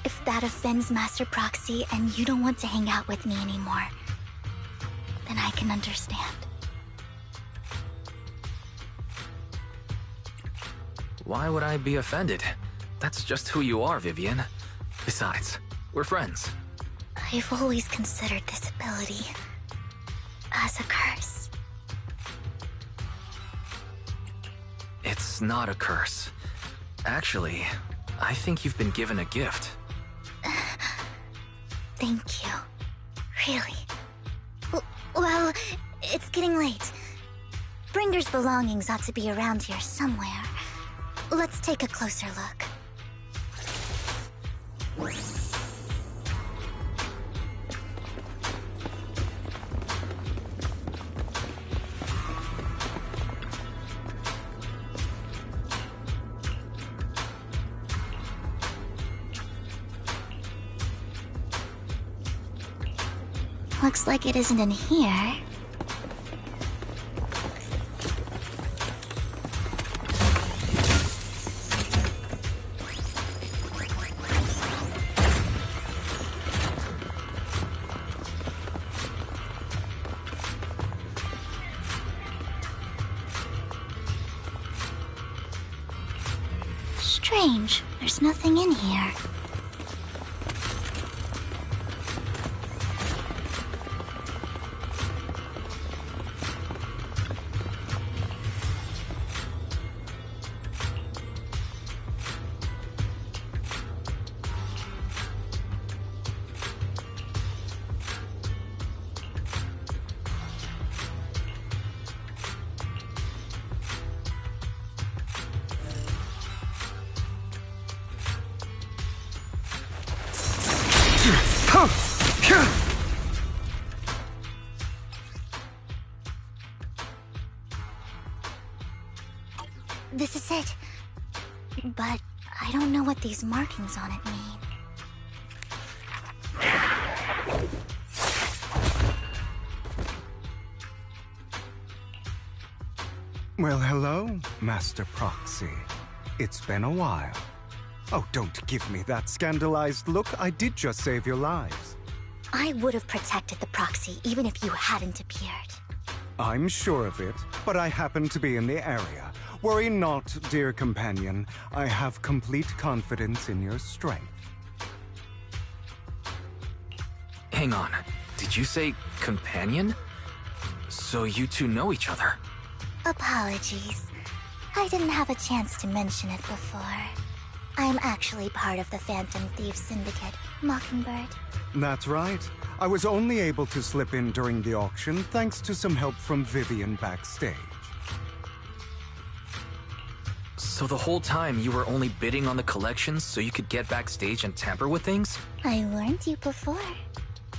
If that offends Master Proxy and you don't want to hang out with me anymore, then I can understand. Why would I be offended? That's just who you are, Vivian. Besides, we're friends. I've always considered this ability as a curse. It's not a curse. Actually, I think you've been given a gift. Thank you. Really? Well, it's getting late. Bringer's belongings ought to be around here somewhere. Let's take a closer look. Looks like it isn't in here. Strange, there's nothing in here. This is it. But I don't know what these markings on it mean. Well, hello, Master Proxy. It's been a while. Oh, don't give me that scandalized look. I did just save your lives. I would have protected the proxy even if you hadn't appeared. I'm sure of it, but I happen to be in the area. Worry not, dear companion. I have complete confidence in your strength. Hang on. Did you say companion? So you two know each other? Apologies. I didn't have a chance to mention it before. I'm actually part of the Phantom Thieves Syndicate, Mockingbird. That's right. I was only able to slip in during the auction thanks to some help from Vivian backstage. So the whole time you were only bidding on the collections so you could get backstage and tamper with things? I warned you before.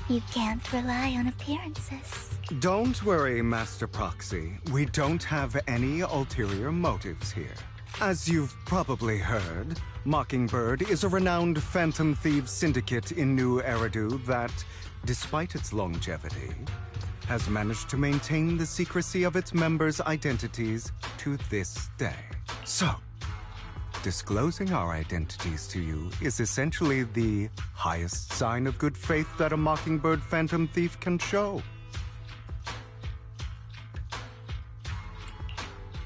You can't rely on appearances. Don't worry, Master Proxy. We don't have any ulterior motives here. As you've probably heard, Mockingbird is a renowned Phantom Thieves Syndicate in New Eridu that, despite its longevity, has managed to maintain the secrecy of its members' identities to this day. So, disclosing our identities to you is essentially the highest sign of good faith that a Mockingbird Phantom Thief can show.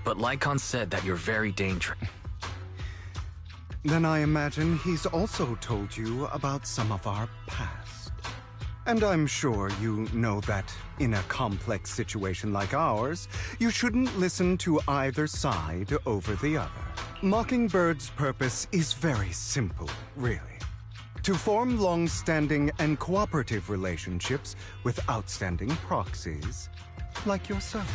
But Lycon said that you're very dangerous. Then I imagine he's also told you about some of our past. And I'm sure you know that in a complex situation like ours, you shouldn't listen to either side over the other. Mockingbird's purpose is very simple, really. To form long-standing and cooperative relationships with outstanding proxies like yourself.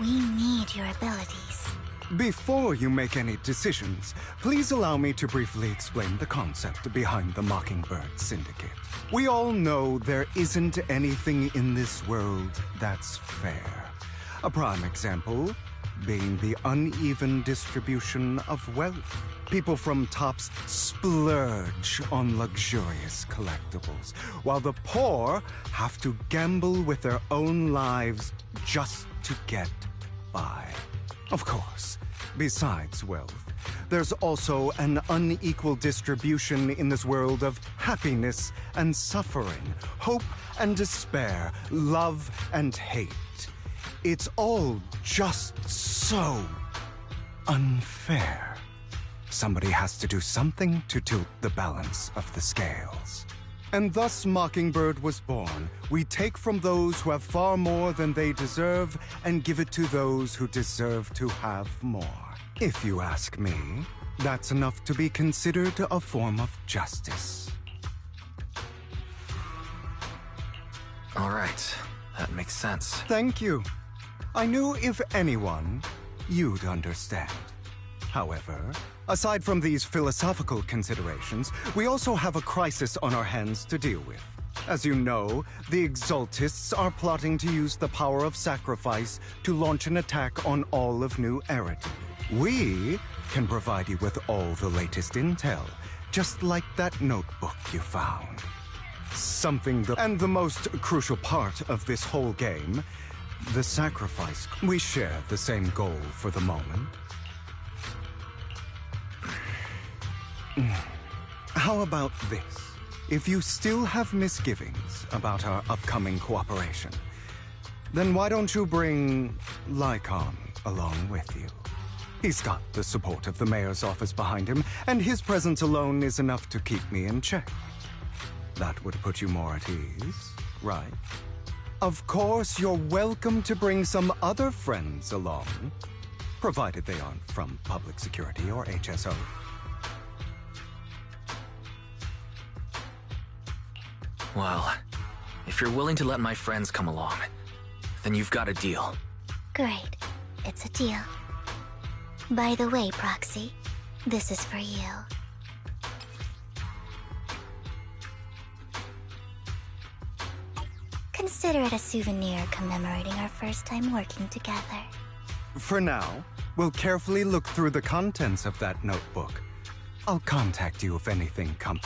We need your abilities. Before you make any decisions, please allow me to briefly explain the concept behind the Mockingbird Syndicate. We all know there isn't anything in this world that's fair. A prime example being the uneven distribution of wealth. People from tops splurge on luxurious collectibles, while the poor have to gamble with their own lives just to get by. Of course, besides wealth, there's also an unequal distribution in this world of happiness and suffering, hope and despair, love and hate. It's all just so unfair. Somebody has to do something to tilt the balance of the scales. And thus Mockingbird was born. We take from those who have far more than they deserve and give it to those who deserve to have more. If you ask me, that's enough to be considered a form of justice. All right, that makes sense. Thank you. I knew if anyone, you'd understand. However, aside from these philosophical considerations, we also have a crisis on our hands to deal with. As you know, the Exaltists are plotting to use the power of sacrifice to launch an attack on all of New Eridu. We can provide you with all the latest intel, just like that notebook you found. And the most crucial part of this whole game, the sacrifice. We share the same goal for the moment. How about this? If you still have misgivings about our upcoming cooperation, then why don't you bring Lycon along with you? He's got the support of the mayor's office behind him, and his presence alone is enough to keep me in check. That would put you more at ease, right? Of course, you're welcome to bring some other friends along, provided they aren't from public security or HSO. Well, if you're willing to let my friends come along, then you've got a deal. Great. It's a deal. By the way, Proxy, this is for you. Consider it a souvenir commemorating our first time working together. For now, we'll carefully look through the contents of that notebook. I'll contact you if anything comes.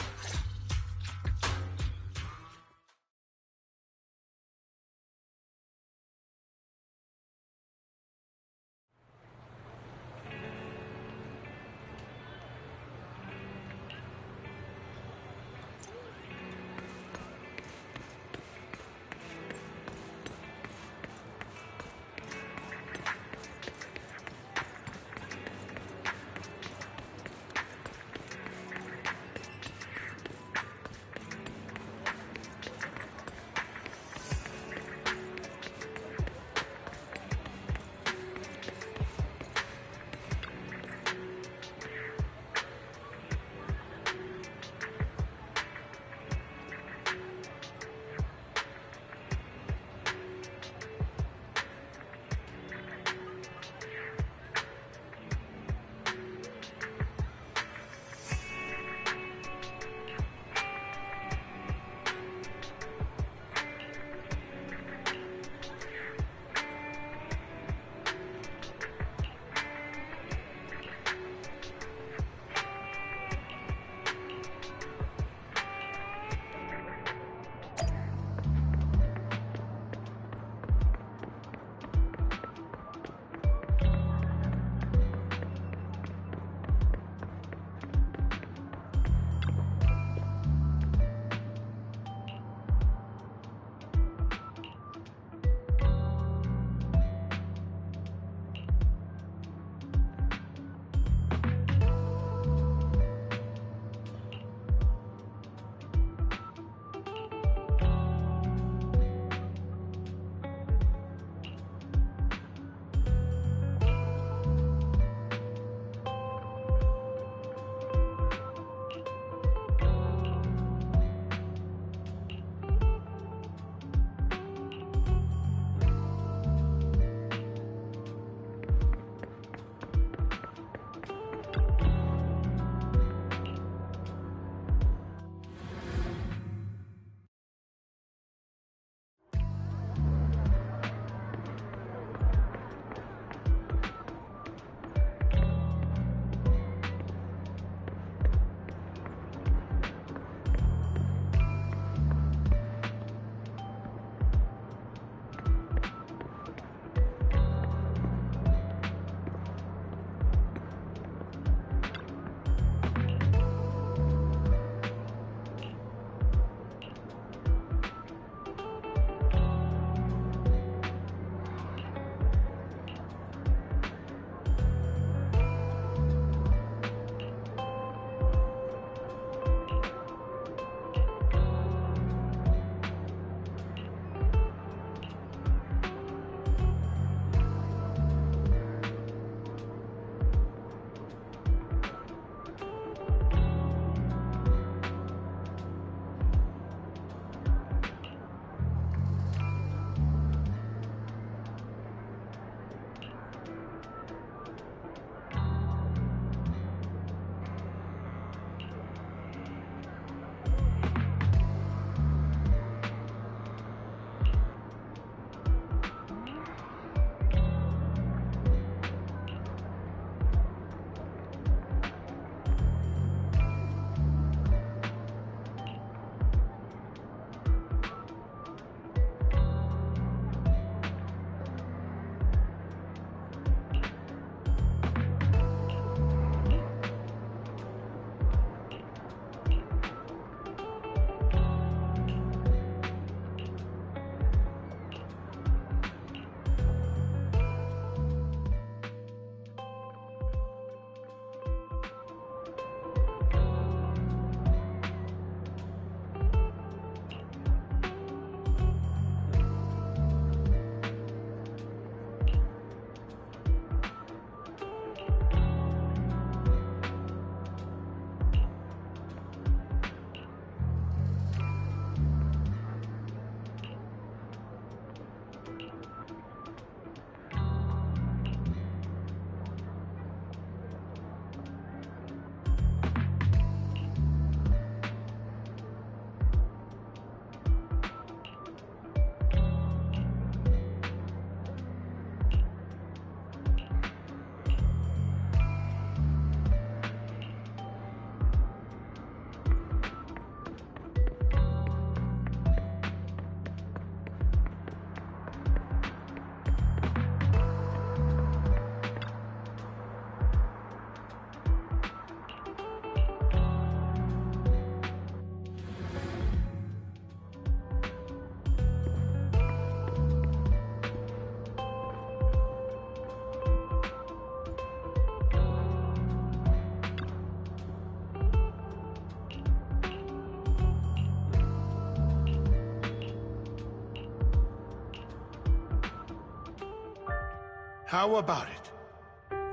How about it?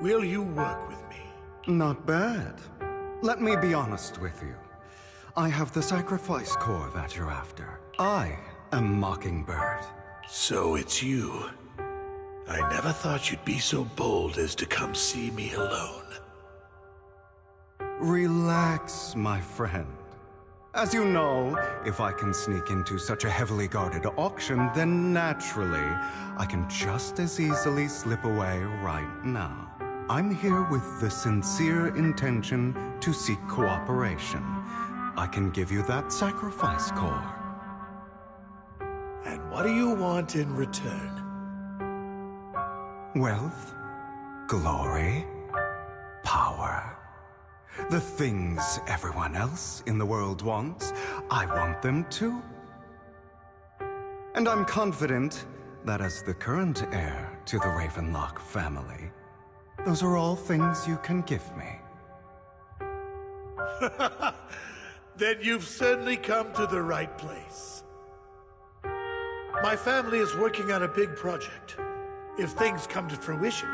Will you work with me? Not bad. Let me be honest with you. I have the sacrifice core that you're after. I am Mockingbird. So it's you. I never thought you'd be so bold as to come see me alone. Relax, my friend. As you know, if I can sneak into such a heavily guarded auction, then naturally, I can just as easily slip away right now. I'm here with the sincere intention to seek cooperation. I can give you that sacrifice core. And what do you want in return? Wealth, glory, power. The things everyone else in the world wants, I want them too. And I'm confident that as the current heir to the Ravenlock family, those are all things you can give me. Then you've certainly come to the right place. My family is working on a big project. If things come to fruition,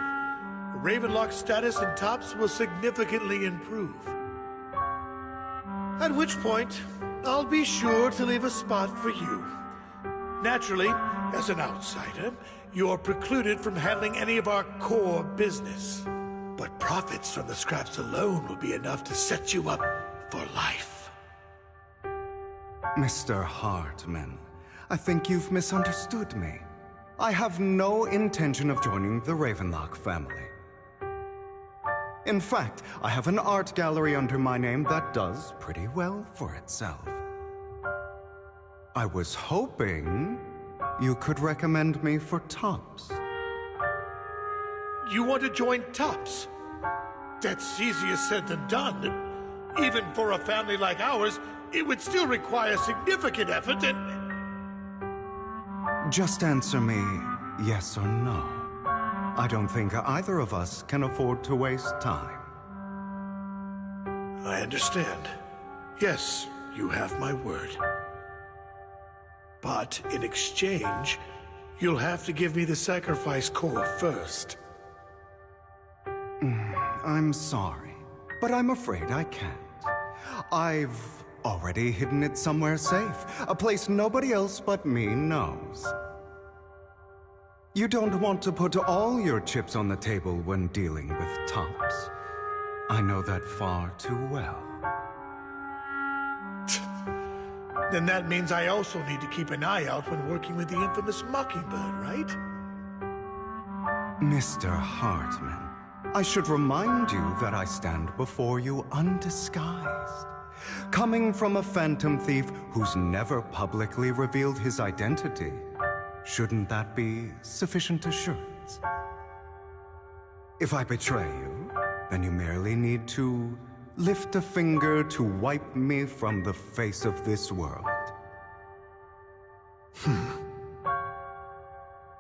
Ravenlock's status in Tops will significantly improve. At which point, I'll be sure to leave a spot for you. Naturally, as an outsider, you're precluded from handling any of our core business. But profits from the scraps alone will be enough to set you up for life. Mr. Hartman, I think you've misunderstood me. I have no intention of joining the Ravenlock family. In fact, I have an art gallery under my name that does pretty well for itself. I was hoping you could recommend me for Tops. You want to join Tops? That's easier said than done. Even for a family like ours, it would still require significant effort and... Just answer me yes or no. I don't think either of us can afford to waste time. I understand. Yes, you have my word. But in exchange, you'll have to give me the sacrifice core first. I'm sorry, but I'm afraid I can't. I've already hidden it somewhere safe, a place nobody else but me knows. You don't want to put all your chips on the table when dealing with Tops. I know that far too well. Then that means I also need to keep an eye out when working with the infamous Mockingbird, right? Mr. Hartman, I should remind you that I stand before you undisguised. Coming from a phantom thief who's never publicly revealed his identity, shouldn't that be sufficient assurance? If I betray you, then you merely need to lift a finger to wipe me from the face of this world.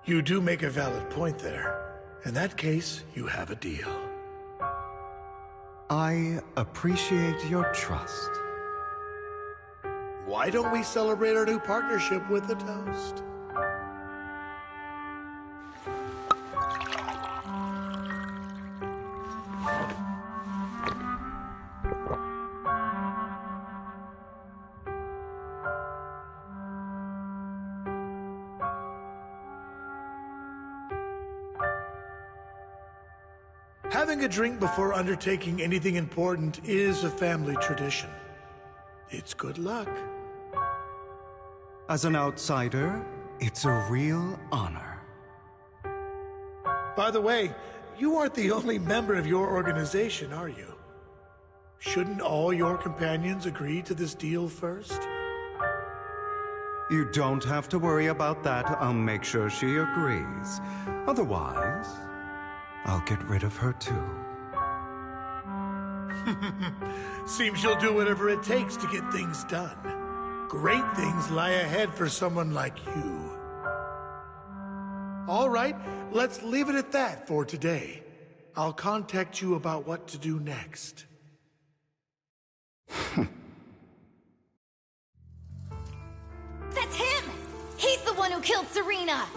You do make a valid point there. In that case, you have a deal. I appreciate your trust. Why don't we celebrate our new partnership with a toast? Having a drink before undertaking anything important is a family tradition. It's good luck. As an outsider, it's a real honor. By the way, you aren't the only member of your organization, are you? Shouldn't all your companions agree to this deal first? You don't have to worry about that. I'll make sure she agrees. Otherwise, I'll get rid of her too. Seems you'll do whatever it takes to get things done. Great things lie ahead for someone like you. All right, let's leave it at that for today. I'll contact you about what to do next. That's him! He's the one who killed Serena!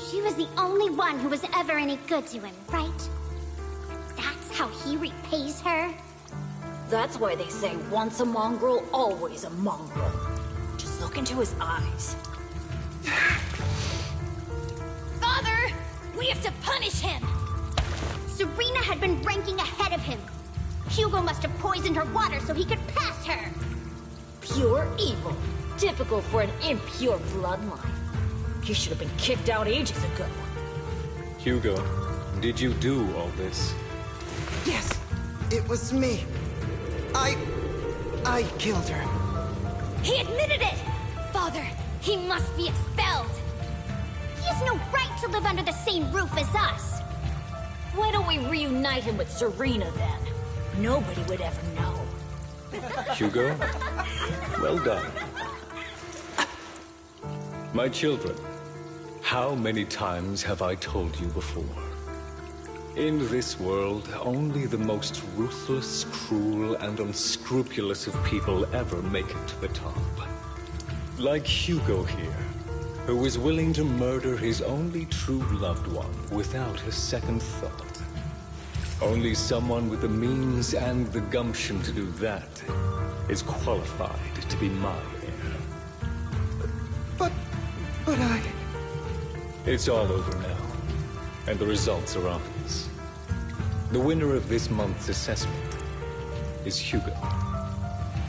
She was the only one who was ever any good to him, right? That's how he repays her? That's why they say once a mongrel, always a mongrel. Just look into his eyes. Father! We have to punish him! Serena had been ranking ahead of him. Hugo must have poisoned her water so he could pass her. Pure evil. Typical for an impure bloodline. He should have been kicked out ages ago. Hugo, did you do all this? Yes, it was me. I killed her. He admitted it! Father, he must be expelled. He has no right to live under the same roof as us. Why don't we reunite him with Serena then? Nobody would ever know. Hugo, well done. My children, how many times have I told you before? In this world, only the most ruthless, cruel, and unscrupulous of people ever make it to the top. Like Hugo here, who was willing to murder his only true loved one without a second thought. Only someone with the means and the gumption to do that is qualified to be my heir. But I... It's all over now, and the results are obvious. The winner of this month's assessment is Hugo.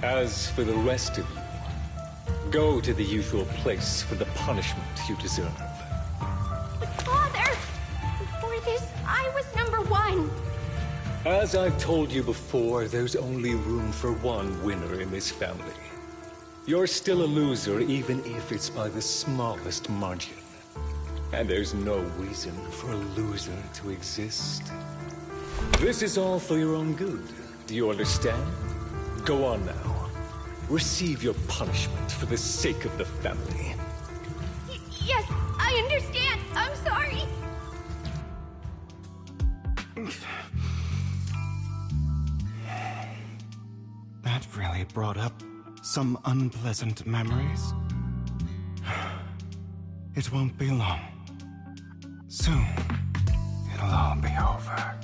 As for the rest of you, go to the usual place for the punishment you deserve. But Father! Before this, I was #1. As I've told you before, there's only room for one winner in this family. You're still a loser, even if it's by the smallest margin. And there's no reason for a loser to exist. This is all for your own good. Do you understand? Go on now. Receive your punishment for the sake of the family. Yes, I understand. I'm sorry. That really brought up some unpleasant memories. It won't be long. Soon, it'll all be over.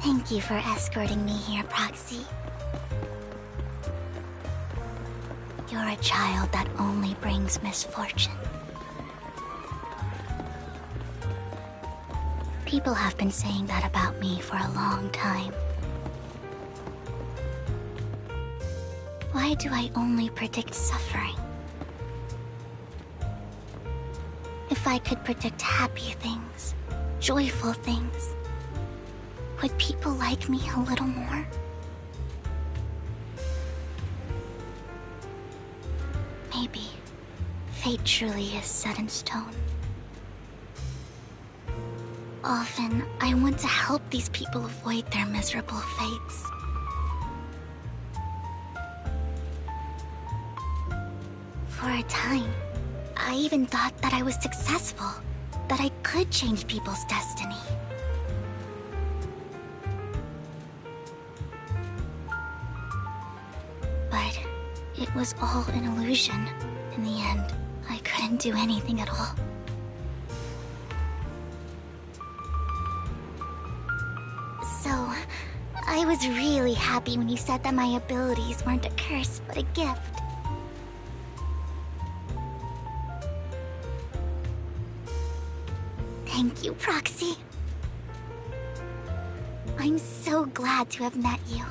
Thank you for escorting me here, Proxy. You're a child that only brings misfortune. People have been saying that about me for a long time. Why do I only predict suffering? If I could predict happy things, joyful things, would people like me a little more? Maybe fate truly is set in stone. Often, I want to help these people avoid their miserable fates. For a time, I even thought that I was successful, that I could change people's destiny. But it was all an illusion. In the end, I couldn't do anything at all. So, I was really happy when you said that my abilities weren't a curse, but a gift. Thank you, Proxy. I'm so glad to have met you.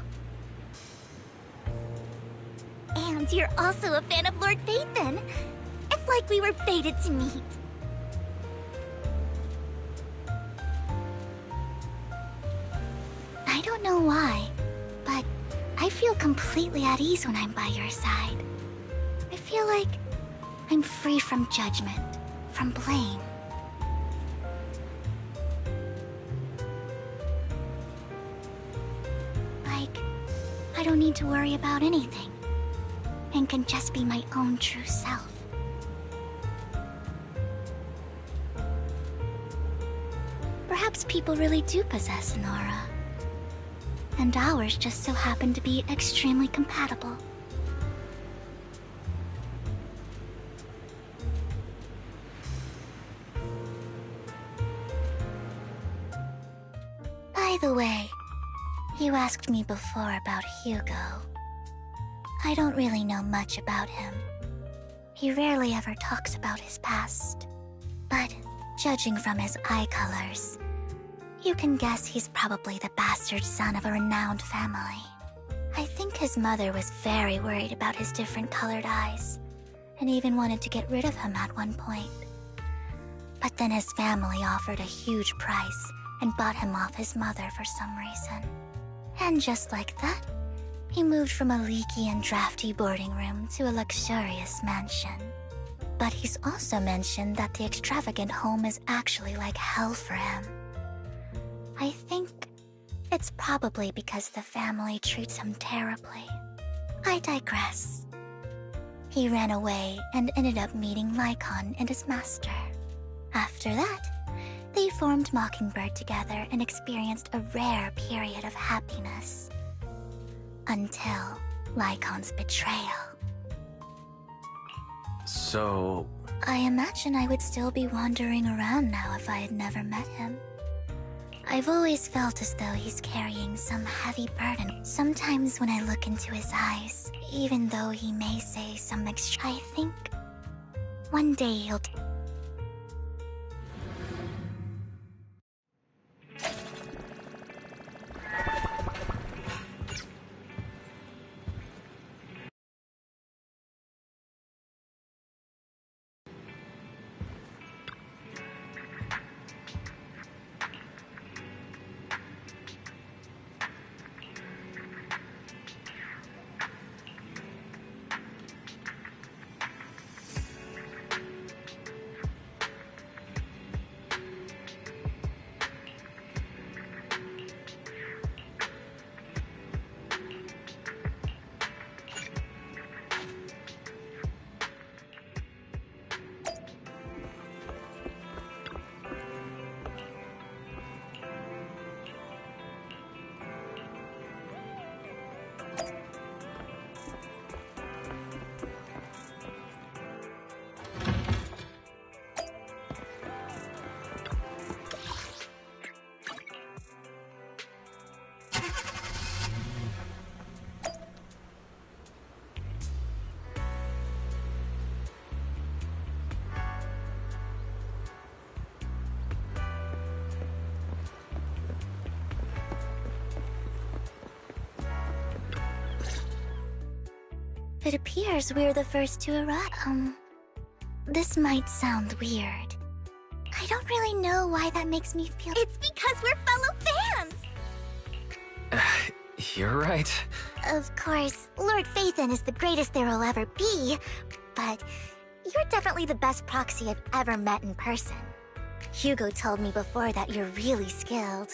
And you're also a fan of Lord Phaethon. It's like we were fated to meet. I don't know completely at ease when I'm by your side. I feel like I'm free from judgment, from blame. Like, I don't need to worry about anything, and can just be my own true self. Perhaps people really do possess an aura, and ours just so happen to be extremely compatible. By the way, you asked me before about Hugo. I don't really know much about him. He rarely ever talks about his past. But judging from his eye colors, you can guess he's probably the bastard son of a renowned family. I think his mother was very worried about his different colored eyes, and even wanted to get rid of him at one point. But then his family offered a huge price and bought him off his mother for some reason. And just like that, he moved from a leaky and drafty boarding room to a luxurious mansion. But he's also mentioned that the extravagant home is actually like hell for him. I think it's probably because the family treats him terribly. I digress. He ran away and ended up meeting Lycon and his master. After that, they formed Mockingbird together and experienced a rare period of happiness. Until Lycon's betrayal. So... I imagine I would still be wandering around now if I had never met him. I've always felt as though he's carrying some heavy burden. Sometimes when I look into his eyes, even though he may say some I think one day he'll... It appears we're the first to arrive. This might sound weird. I don't really know why that makes me feel— It's because we're fellow fans! You're right. Of course, Lord Phaethon is the greatest there will ever be, but you're definitely the best proxy I've ever met in person. Hugo told me before that you're really skilled,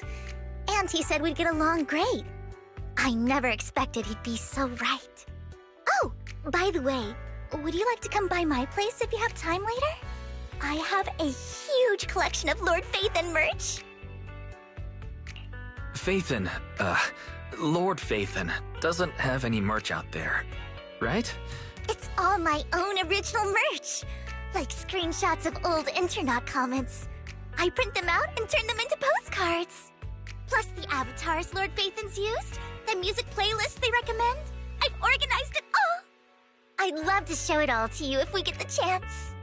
and he said we'd get along great. I never expected he'd be so right. Oh, by the way, would you like to come by my place if you have time later? I have a huge collection of Lord Phaethon merch. Phaethon, Lord Phaethon doesn't have any merch out there, right? It's all my own original merch, like screenshots of old internet comments. I print them out and turn them into postcards. Plus the avatars Lord Phaethon's used, the music playlists they recommend. I've organized it all. I'd love to show it all to you if we get the chance.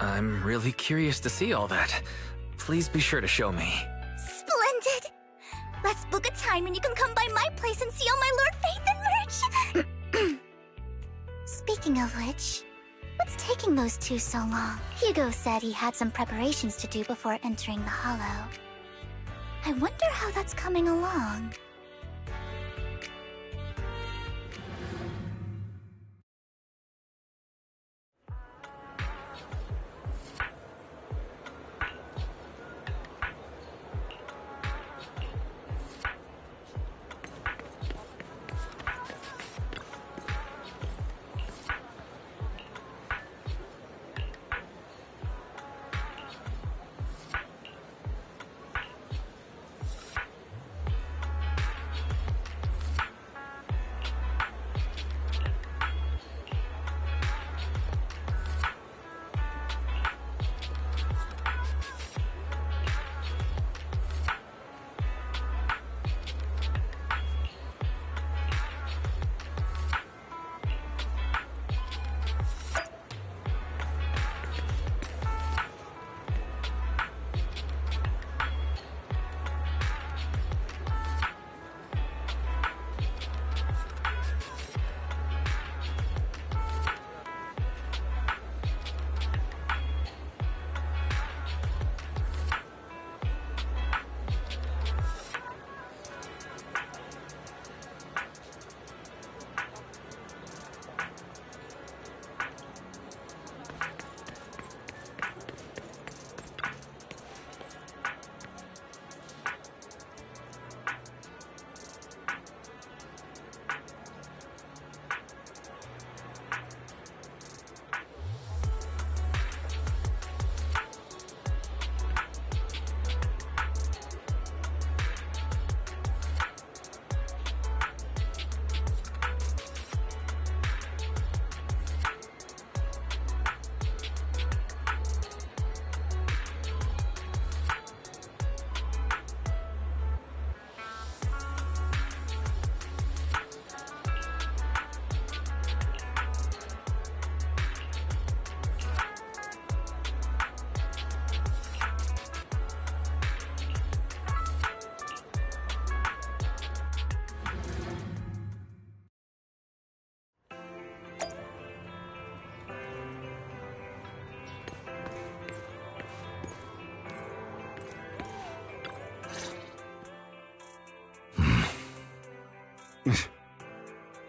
I'm really curious to see all that. Please be sure to show me. Splendid! Let's book a time and you can come by my place and see all my Lord Phaethon merch! Speaking of which, what's taking those two so long? Hugo said he had some preparations to do before entering the Hollow. I wonder how that's coming along.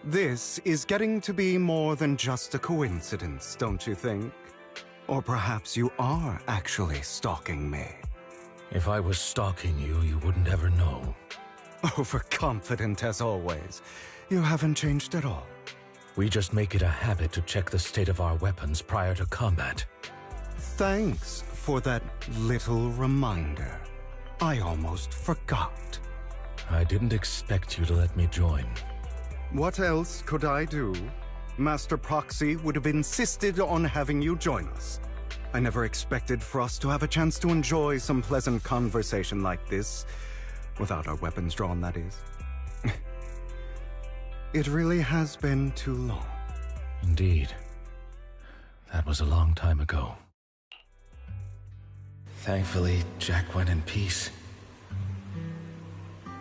This is getting to be more than just a coincidence, don't you think? Or perhaps you are actually stalking me. If I was stalking you, you wouldn't ever know. Overconfident as always. You haven't changed at all. We just make it a habit to check the state of our weapons prior to combat. Thanks for that little reminder. I almost forgot. I didn't expect you to let me join. What else could I do? Master Proxy would have insisted on having you join us. I never expected for us to have a chance to enjoy some pleasant conversation like this. Without our weapons drawn, that is. It really has been too long. Indeed. That was a long time ago. Thankfully, Jack went in peace.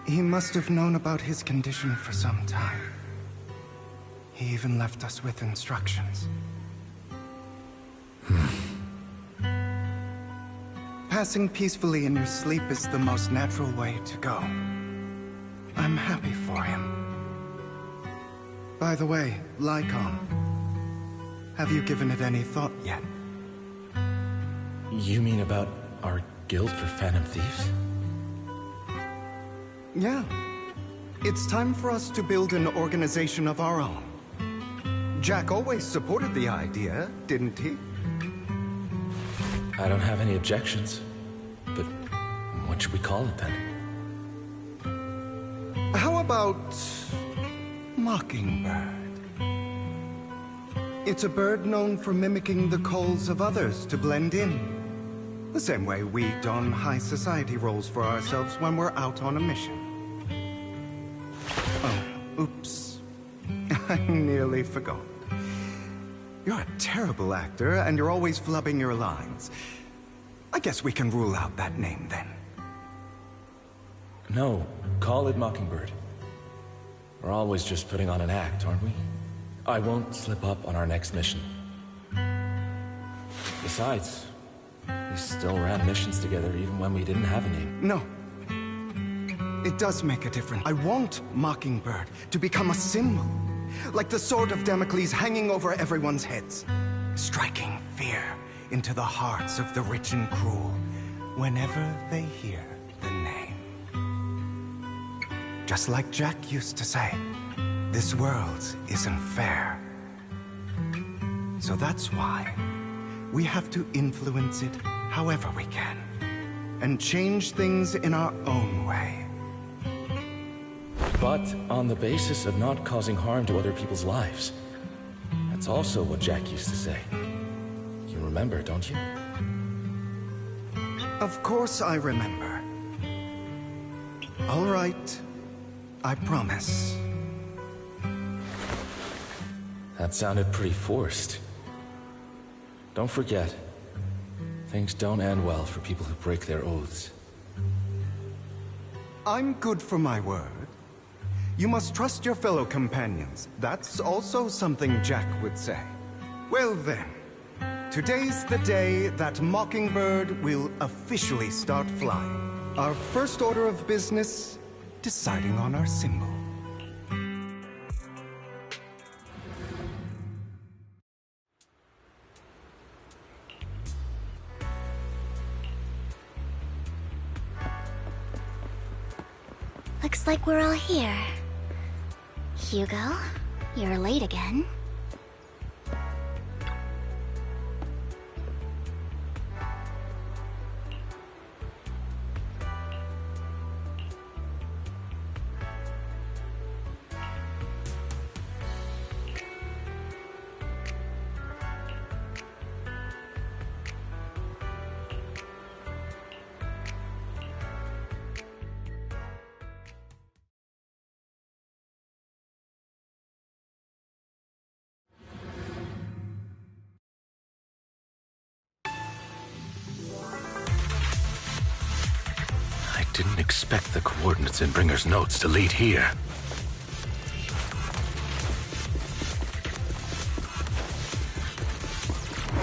He must have known about his condition for some time. He even left us with instructions. Passing peacefully in your sleep is the most natural way to go. I'm happy for him. By the way, Lycon, have you given it any thought yet? You mean about our guild for Phantom Thieves? Yeah. It's time for us to build an organization of our own. Jack always supported the idea, didn't he? I don't have any objections. But what should we call it then? How about Mockingbird? It's a bird known for mimicking the calls of others to blend in. The same way we don high society roles for ourselves when we're out on a mission. Oh, oops. I nearly forgot. You're a terrible actor, and you're always flubbing your lines. I guess we can rule out that name, then. No, call it Mockingbird. We're always just putting on an act, aren't we? I won't slip up on our next mission. Besides, we still ran missions together even when we didn't have a name. No. It does make a difference. I want Mockingbird to become a symbol, like the sword of Damocles hanging over everyone's heads, striking fear into the hearts of the rich and cruel whenever they hear the name. Just like Jack used to say, this world isn't fair. So that's why we have to influence it however we can, and change things in our own way. But on the basis of not causing harm to other people's lives. That's also what Jack used to say. You remember, don't you? Of course I remember. All right, I promise. That sounded pretty forced. Don't forget, things don't end well for people who break their oaths. I'm good for my word. You must trust your fellow companions. That's also something Jack would say. Well then, today's the day that Mockingbird will officially start flying. Our first order of business, deciding on our symbol. Looks like we're all here. Hugo, you're late again. I didn't expect the coordinates in Bringer's notes to lead here.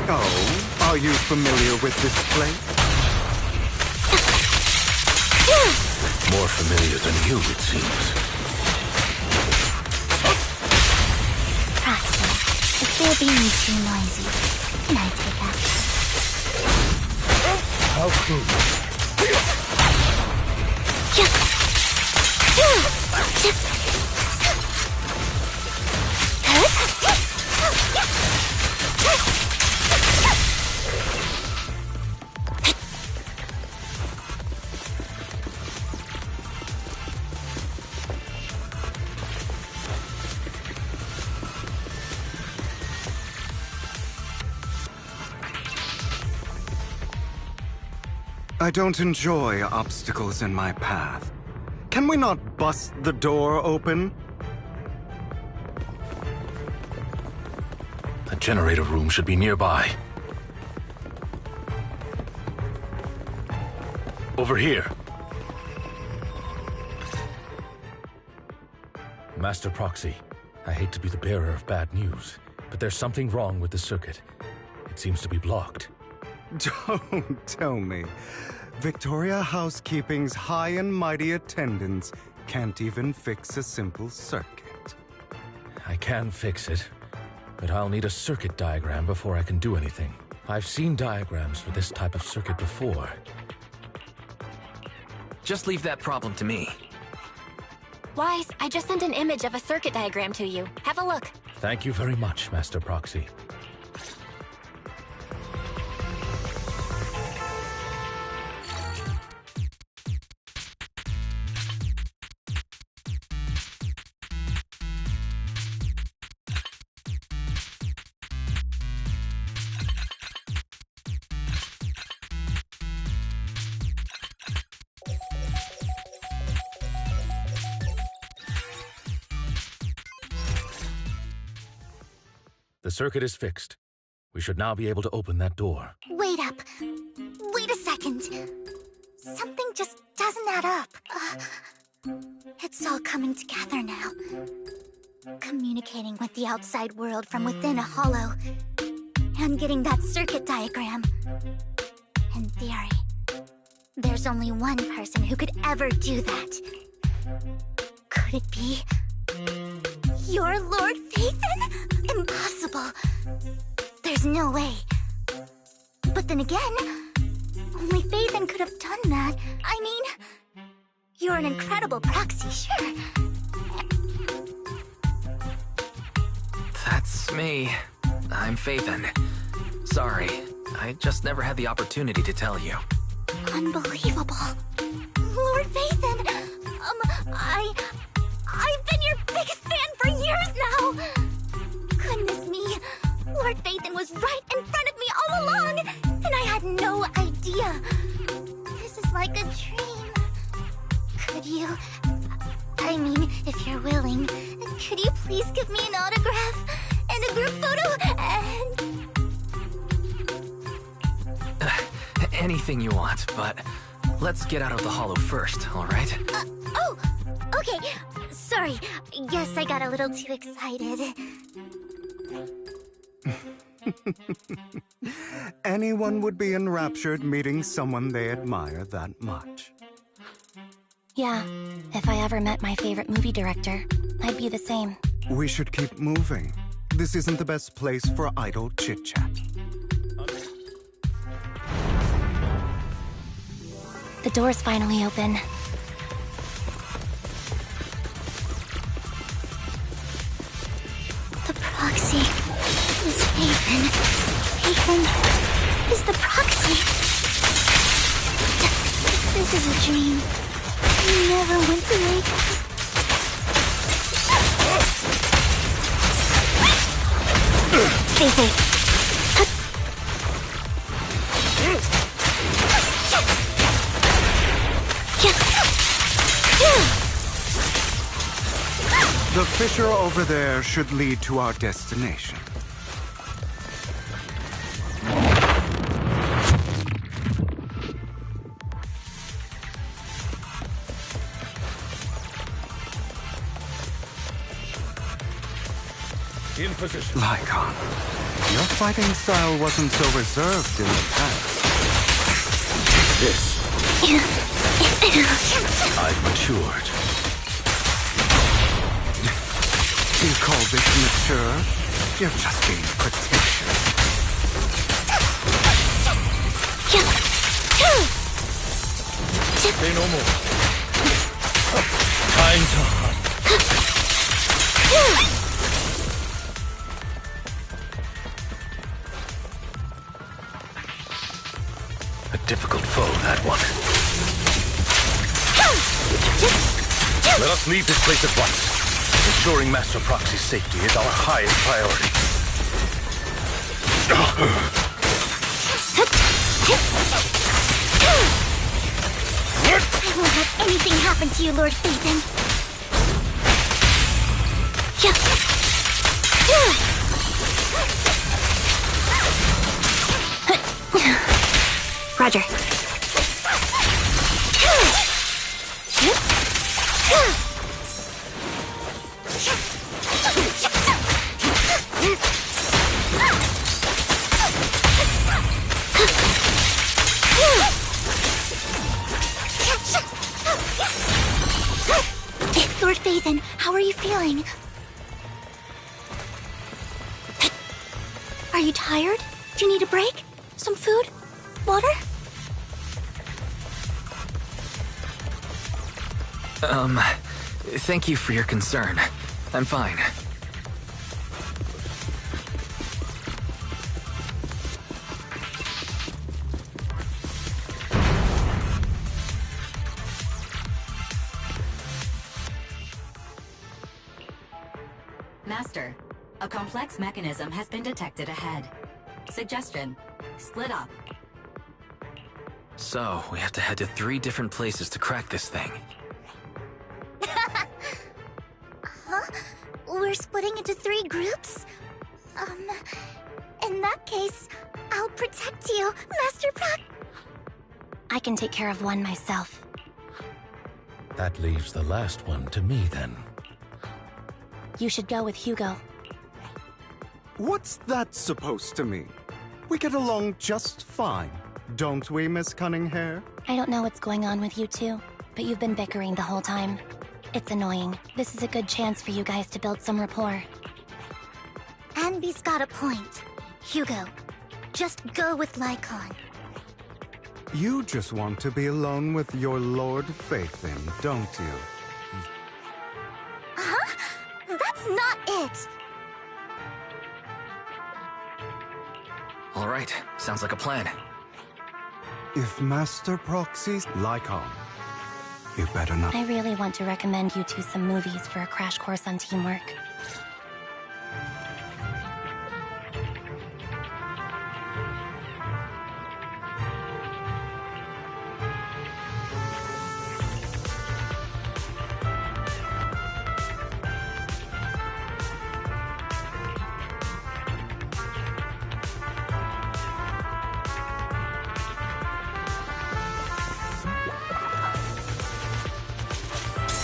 Oh, are you familiar with this place? More familiar than you, it seems. Proxy, if they're being too noisy, can I take action? How cool. I don't enjoy obstacles in my path. Can we not bust the door open? The generator room should be nearby. Over here. Master Proxy, I hate to be the bearer of bad news, but there's something wrong with the circuit. It seems to be blocked. Don't tell me. Victoria Housekeeping's high and mighty attendants can't even fix a simple circuit. I can fix it, but I'll need a circuit diagram before I can do anything. I've seen diagrams for this type of circuit before. Just leave that problem to me. Wise, I just sent an image of a circuit diagram to you. Have a look. Thank you very much, Master Proxy. The circuit is fixed. We should now be able to open that door. Wait up. Wait a second. Something just doesn't add up. It's all coming together now. Communicating with the outside world from within a hollow. And getting that circuit diagram. In theory, there's only one person who could ever do that. Could it be your Lord Phaethon? Impossible. There's no way. But then again, only Phaethon could have done that. I mean, you're an incredible proxy, sure. That's me. I'm Phaethon. Sorry, I just never had the opportunity to tell you. Unbelievable. Lord Phaethon, I've been your biggest fan for years now. Goodness me, Lord Phaethon was right in front of me all along, and I had no idea. This is like a dream. Could you, I mean, if you're willing, could you please give me an autograph and a group photo and... Anything you want, but let's get out of the hollow first, alright? Oh, okay. Sorry. Guess I got a little too excited. Anyone would be enraptured meeting someone they admire that much. Yeah, if I ever met my favorite movie director, I'd be the same. We should keep moving. This isn't the best place for idle chit-chat. The door's finally open. The proxy is Phaethon. Phaethon is the proxy. This is a dream. You never went to wake up. Phaethon. The fissure over there should lead to our destination. In position. Lycon, your fighting style wasn't so reserved in the past. This. I've matured. You call this mature? You're just being pretentious. Say no more. Time to hunt. A difficult foe, that one. Let us leave this place at once. Ensuring Master Proxy's safety is our highest priority. I won't let anything happen to you, Lord Phaethon. Roger. Lord Phaethon, how are you feeling? Are you tired? Do you need a break? Some food? Water? Thank you for your concern. I'm fine. Master, a complex mechanism has been detected ahead. Suggestion, split up. So, we have to head to 3 different places to crack this thing. Huh? We're splitting into 3 groups? In that case, I'll protect you, Master Proc. I can take care of one myself. That leaves the last one to me, then. You should go with Hugo. What's that supposed to mean? We get along just fine, don't we, Miss Cunninghair? I don't know what's going on with you two, but you've been bickering the whole time. It's annoying. This is a good chance for you guys to build some rapport. Anby's got a point. Hugo, just go with Lycon. You just want to be alone with your Lord Faithin, don't you? Huh? That's not it! All right, sounds like a plan. If Master Proxy's Lycon, you better not. I really want to recommend you two some movies for a crash course on teamwork.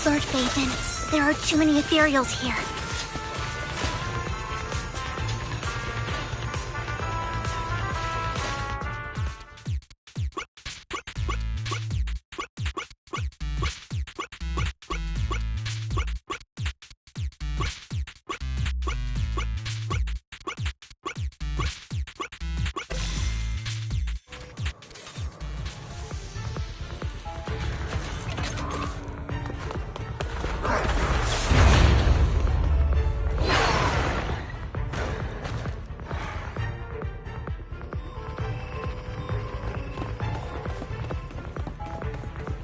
Lord Faithin, there are too many ethereals here.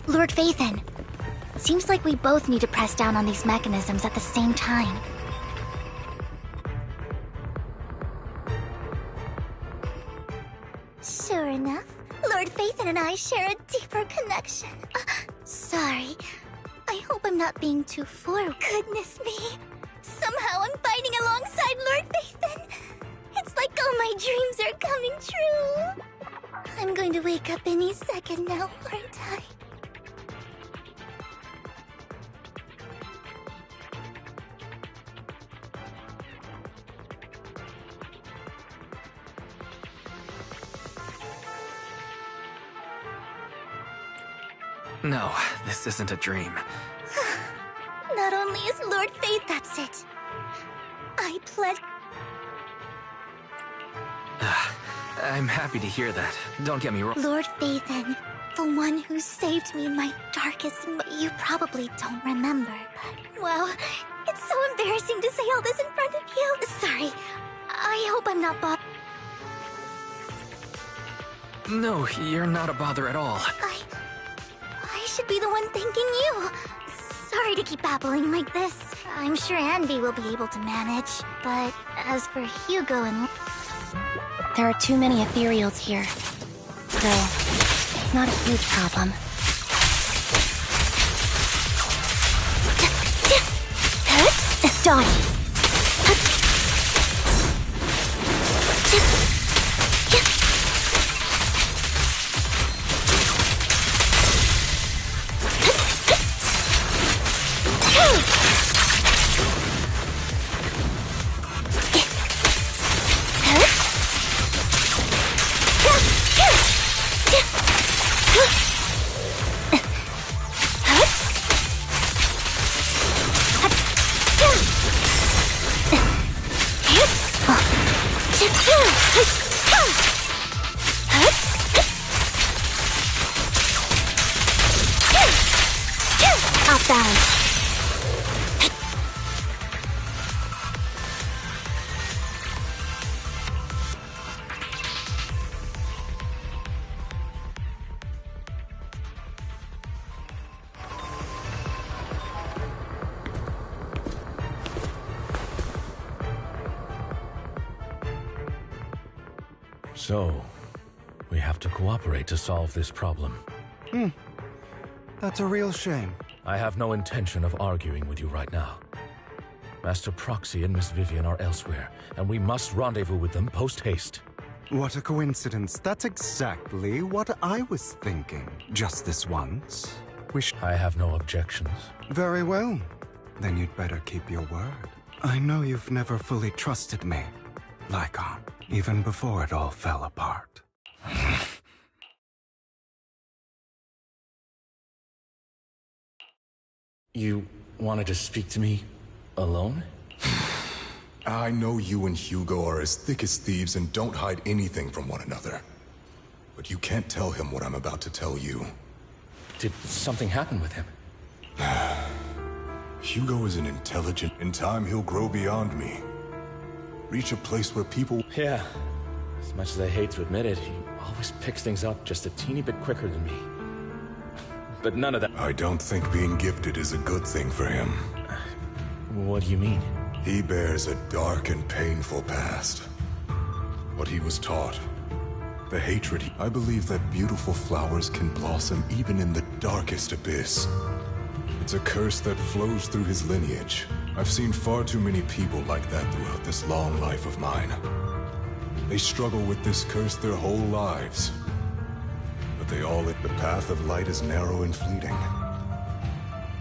Lord Faithin, seems like we both need to press down on these mechanisms at the same time. Sure enough, Lord Faithin and I share a deeper connection. Sorry. I hope I'm not being too forward. Goodness me. Somehow I'm fighting alongside Lord Faithin. It's like all my dreams are coming true. I'm going to wake up any second now, aren't I? No, this isn't a dream. Not only is Lord Faith, that's it. I pledge. I'm happy to hear that. Don't get me wrong. Lord Faithin, the one who saved me in my darkest. You probably don't remember, but well, it's so embarrassing to say all this in front of you. Sorry. I hope I'm not bothered. No, you're not a bother at all. I should be the one thanking you. Sorry to keep babbling like this. I'm sure Anby will be able to manage, but as for Hugo and... There are too many ethereals here. Still, it's not a huge problem. Done. Off balance. So, we have to cooperate to solve this problem. That's a real shame. I have no intention of arguing with you right now. Master Proxy and Miss Vivian are elsewhere, and we must rendezvous with them post-haste. What a coincidence. That's exactly what I was thinking. Just this once. I have no objections. Very well. Then you'd better keep your word. I know you've never fully trusted me, Lycon, even before it all fell apart. You wanted to speak to me alone? I know you and Hugo are as thick as thieves and don't hide anything from one another. But you can't tell him what I'm about to tell you. Did something happen with him? Hugo is an intelligent... In time, he'll grow beyond me. Reach a place where people... Yeah. As much as I hate to admit it, he always picks things up just a teeny bit quicker than me. But none of that... I don't think being gifted is a good thing for him. What do you mean? He bears a dark and painful past. What he was taught. The hatred I believe that beautiful flowers can blossom even in the darkest abyss. It's a curse that flows through his lineage. I've seen far too many people like that throughout this long life of mine. They struggle with this curse their whole lives. But they all... The path of light is narrow and fleeting.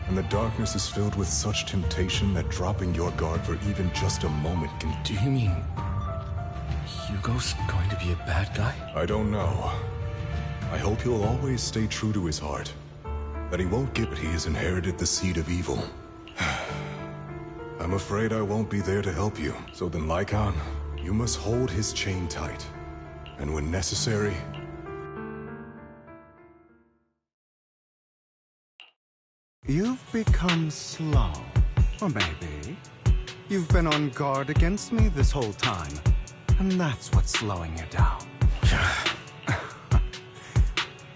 And the darkness is filled with such temptation that dropping your guard for even just a moment can... Do you mean... Hugo's going to be a bad guy? I don't know. I hope he'll always stay true to his heart. That he won't give it. He has inherited the seed of evil. I'm afraid I won't be there to help you. So then, Lycon, you must hold his chain tight. And when necessary... You've become slow. Or maybe you've been on guard against me this whole time. And that's what's slowing you down.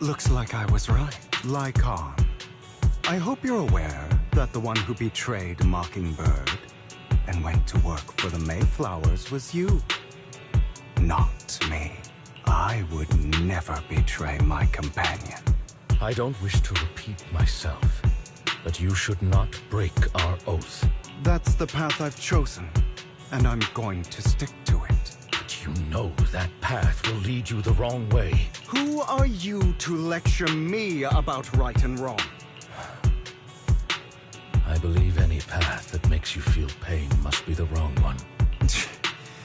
Looks like I was right. Lycon. I hope you're aware that the one who betrayed Mockingbird and went to work for the Mayflowers was you. Not me. I would never betray my companion. I don't wish to repeat myself, but you should not break our oath. That's the path I've chosen, and I'm going to stick to it. But you know that path will lead you the wrong way. Who are you to lecture me about right and wrong? I believe any path that makes you feel pain must be the wrong one.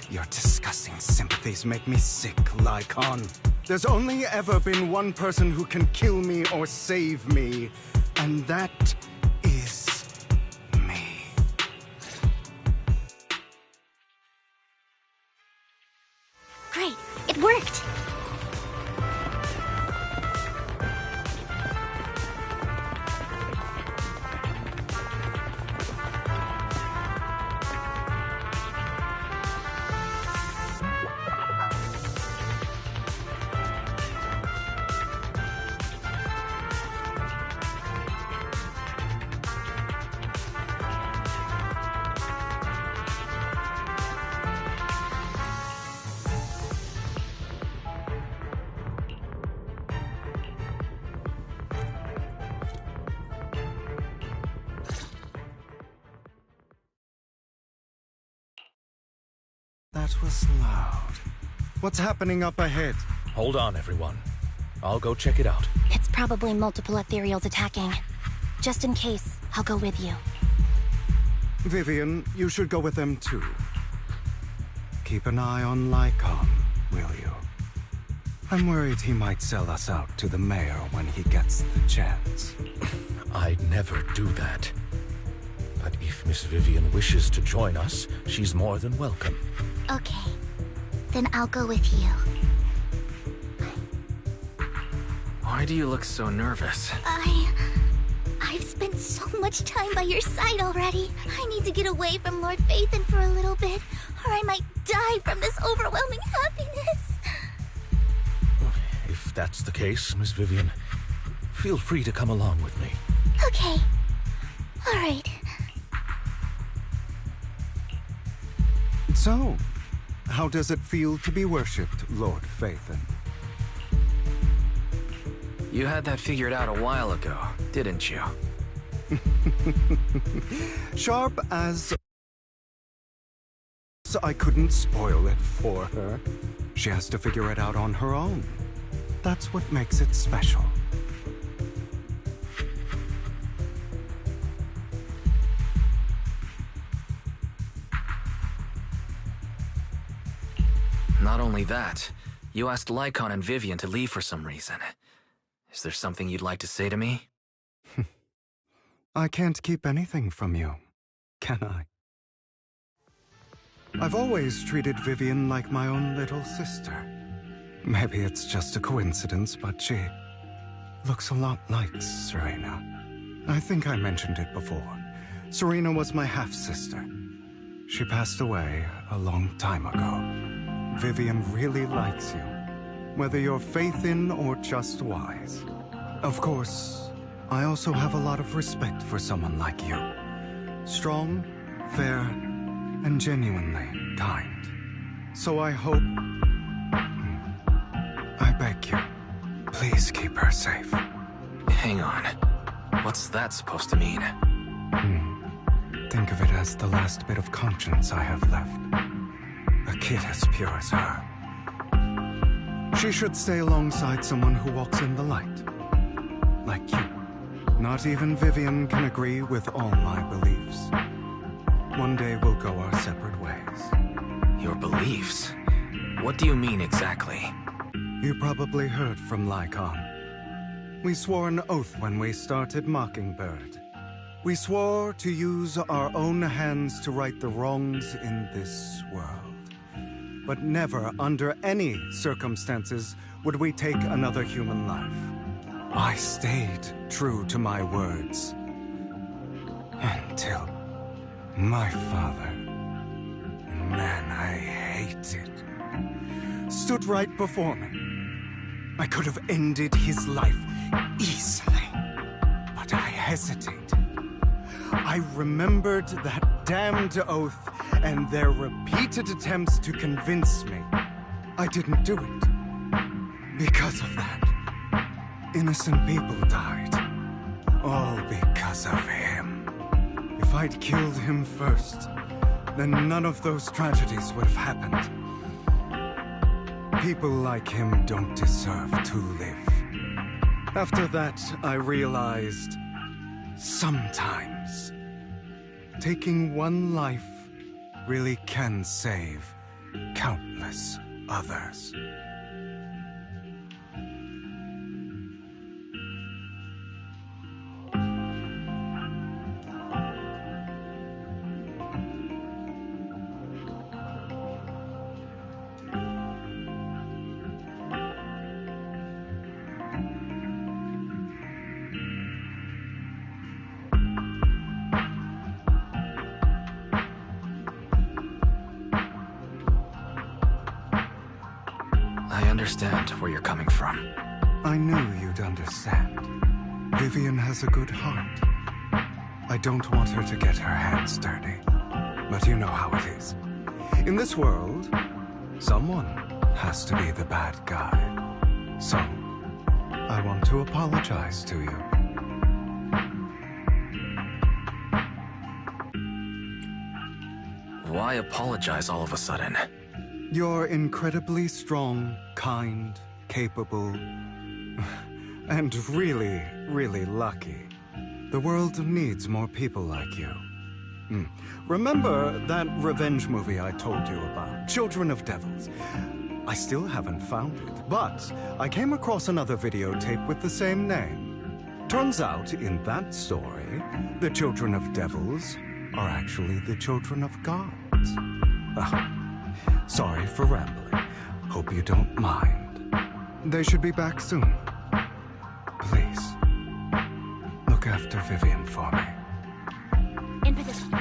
Your disgusting sympathies make me sick, Lycon. There's only ever been one person who can kill me or save me, and that is me. Great, it worked! That was loud. What's happening up ahead? Hold on, everyone. I'll go check it out. It's probably multiple ethereals attacking. Just in case, I'll go with you. Vivian, you should go with them too. Keep an eye on Lycon, will you? I'm worried he might sell us out to the mayor when he gets the chance. I'd never do that. But if Miss Vivian wishes to join us, she's more than welcome. Okay. Then I'll go with you. Why do you look so nervous? I've spent so much time by your side already. I need to get away from Lord Phaethon for a little bit, or I might die from this overwhelming happiness. If that's the case, Miss Vivian, feel free to come along with me. Okay. All right. So, how does it feel to be worshipped, Lord Phaethon? You had that figured out a while ago, didn't you? Sharp as... I couldn't spoil it for her. She has to figure it out on her own. That's what makes it special. Not only that, you asked Lycon and Vivian to leave for some reason. Is there something you'd like to say to me? I can't keep anything from you, can I? I've always treated Vivian like my own little sister. Maybe it's just a coincidence, but she looks a lot like Serena. I think I mentioned it before. Serena was my half-sister. She passed away a long time ago. Vivian really likes you, whether you're faith in or just wise. Of course, I also have a lot of respect for someone like you. Strong, fair, and genuinely kind. So I hope... I beg you, please keep her safe. Hang on. What's that supposed to mean? Think of it as the last bit of conscience I have left. A kid as pure as her. She should stay alongside someone who walks in the light. Like you. Not even Vivian can agree with all my beliefs. One day we'll go our separate ways. Your beliefs? What do you mean exactly? You probably heard from Lycon. We swore an oath when we started Mockingbird. We swore to use our own hands to right the wrongs in this world. But never, under any circumstances, would we take another human life. I stayed true to my words. Until my father, man I hated, stood right before me. I could have ended his life easily, but I hesitated. I remembered that damned oath and their repeated attempts to convince me I didn't do it. Because of that, innocent people died. All because of him. If I'd killed him first, then none of those tragedies would have happened. People like him don't deserve to live. After that, I realized, sometimes, taking one life really can save countless others. I understand where you're coming from. I knew you'd understand. Vivian has a good heart. I don't want her to get her hands dirty. But you know how it is. In this world, someone has to be the bad guy. So, I want to apologize to you. Why apologize all of a sudden? You're incredibly strong, kind, capable, and really, really lucky. The world needs more people like you. Remember that revenge movie I told you about, Children of Devils? I still haven't found it, but I came across another videotape with the same name. Turns out, in that story, the Children of Devils are actually the children of gods. Sorry for rambling. Hope you don't mind. They should be back soon. Please, look after Vivian for me. In position.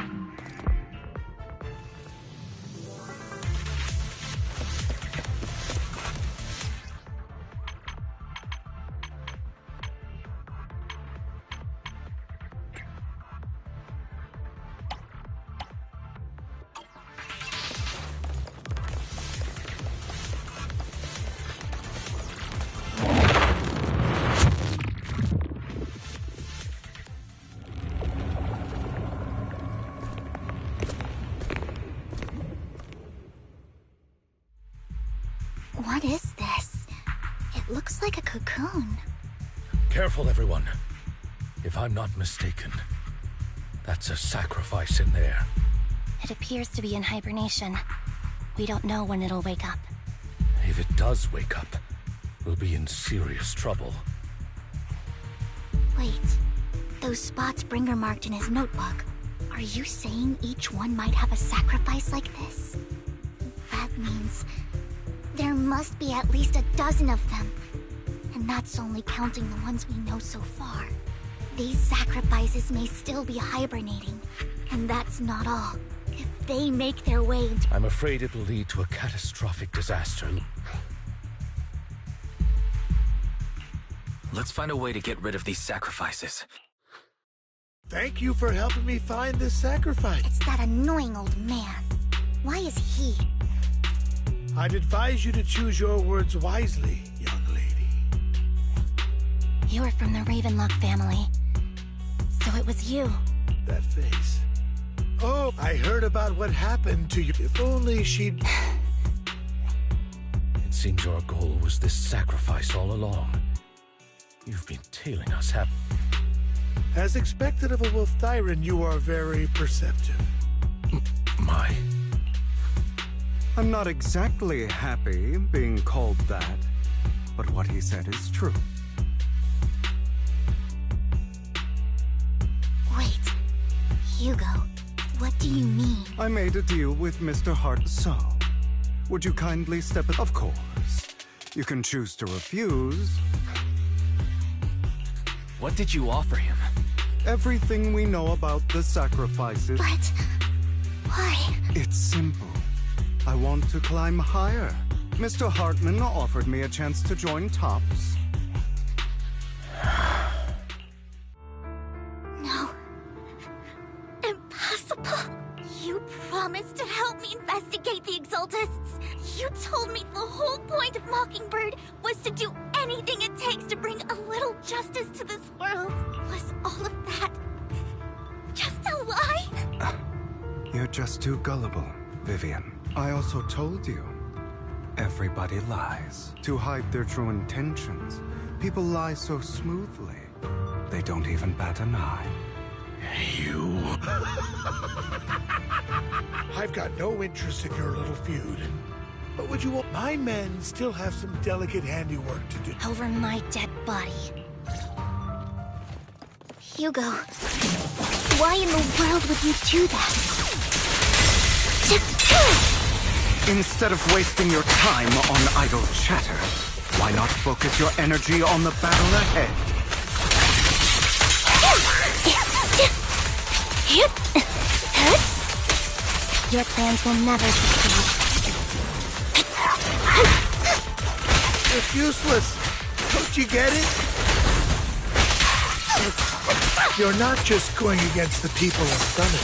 What is this? It looks like a cocoon. Careful, everyone. If I'm not mistaken, that's a sacrifice in there. It appears to be in hibernation. We don't know when it'll wake up. If it does wake up, we'll be in serious trouble. Wait, those spots Bringer marked in his notebook, are you saying each one might have a sacrifice like this? That means there must be at least a dozen of them. And that's only counting the ones we know so far. These sacrifices may still be hibernating, and that's not all. If they make their way into— I'm afraid it will lead to a catastrophic disaster. Let's find a way to get rid of these sacrifices. Thank you for helping me find this sacrifice. It's that annoying old man. Why is he? I'd advise you to choose your words wisely, young lady. You're from the Ravenlock family. So it was you. That face. Oh, I heard about what happened to you. If only she'd... It seems your goal was this sacrifice all along. You've been tailing us, have... As expected of a Wolf Thyran, you are very perceptive. My... I'm not exactly happy being called that, but what he said is true. Wait, Hugo, what do you mean? I made a deal with Mr. Hart, so would you kindly step it? Of course. You can choose to refuse. What did you offer him? Everything we know about the sacrifices. But why? It's simple. I want to climb higher. Mr. Hartman offered me a chance to join Tops. No. Impossible. You promised to help me investigate the Exaltists. You told me the whole point of Mockingbird was to do anything it takes to bring a little justice to this world. Was all of that just a lie? You're just too gullible, Vivian. I also told you, everybody lies to hide their true intentions. People lie so smoothly, they don't even bat an eye. You... I've got no interest in your little feud. But would you want... My men still have some delicate handiwork to do. Over my dead body. Hugo, why in the world would you do that? Instead of wasting your time on idle chatter, why not focus your energy on the battle ahead? Your plans will never succeed. It's useless. Don't you get it? You're not just going against the people of Summit.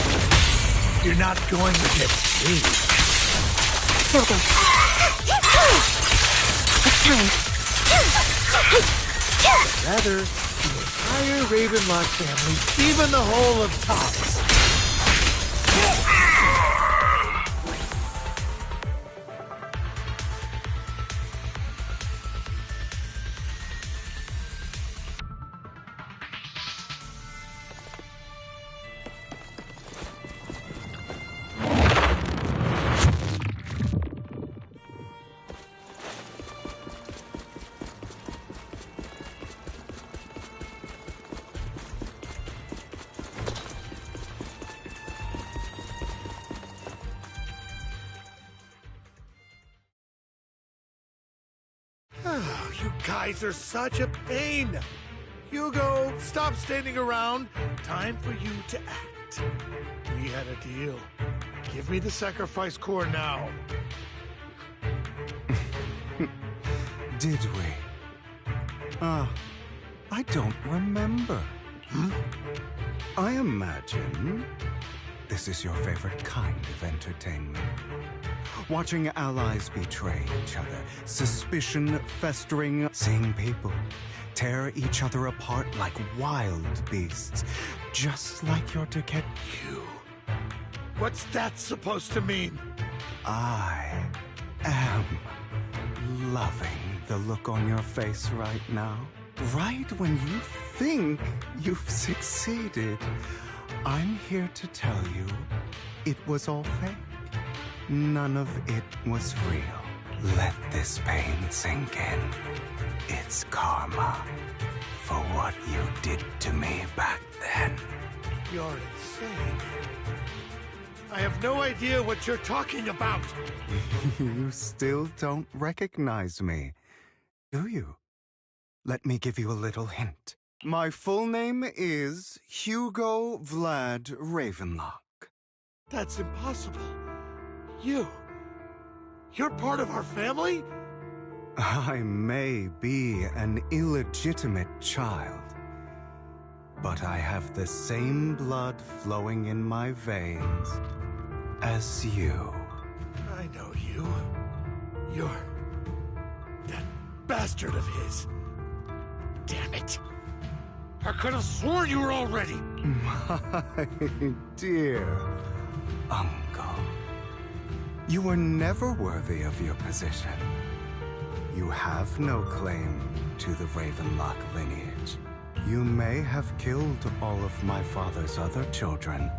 You're not going against me. Hugo. It's time. Rather, the entire Ravenlock family, even the whole of Tops. You guys are such a pain. Hugo, stop standing around. Time for you to act. We had a deal. Give me the sacrifice core now. Did we? I don't remember. I imagine this is your favorite kind of entertainment. Watching allies betray each other, suspicion festering, seeing people tear each other apart like wild beasts, just like your decay. You. What's that supposed to mean? I am loving the look on your face right now. Right when you think you've succeeded, I'm here to tell you it was all fake. None of it was real. Let this pain sink in. It's karma for what you did to me back then. then. You're insane. I have no idea what you're talking about. You still don't recognize me, do you? Let me give you a little hint. My full name is Hugo Vlad Ravenlock. That's impossible. You're part of our family? I may be an illegitimate child, but I have the same blood flowing in my veins as you. I know you. You're that bastard of his. Damn it. I could have sworn you were already. My dear uncle, you were never worthy of your position. You have no claim to the Ravenlock lineage. You may have killed all of my father's other children,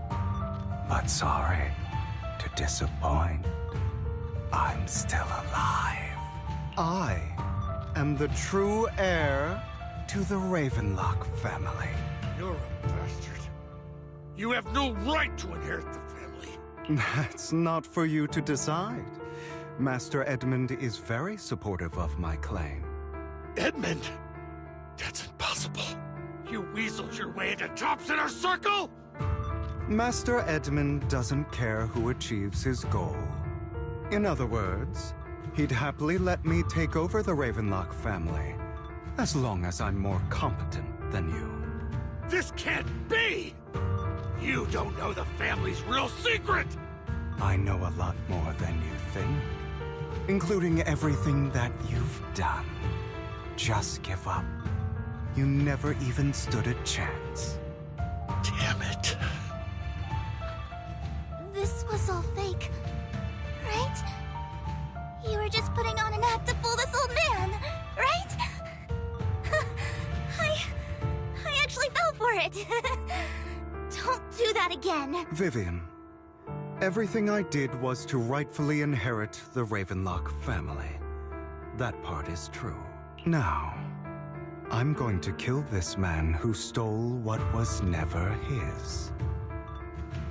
but sorry to disappoint. I'm still alive. I am the true heir to the Ravenlock family. You're a bastard. You have no right to inherit the family. That's not for you to decide. Master Edmund is very supportive of my claim. Edmund? That's impossible. You weaseled your way into Top's inner circle? Master Edmund doesn't care who achieves his goal. In other words, he'd happily let me take over the Ravenlock family, as long as I'm more competent than you. This can't be! You don't know the family's real secret! I know a lot more than you think, including everything that you've done. Just give up. You never even stood a chance. Damn it. This was all fake, right? You were just putting on an act to fool this old man, right? I actually fell for it. Don't do that again. Vivian, everything I did was to rightfully inherit the Ravenlock family. That part is true. Now, I'm going to kill this man who stole what was never his.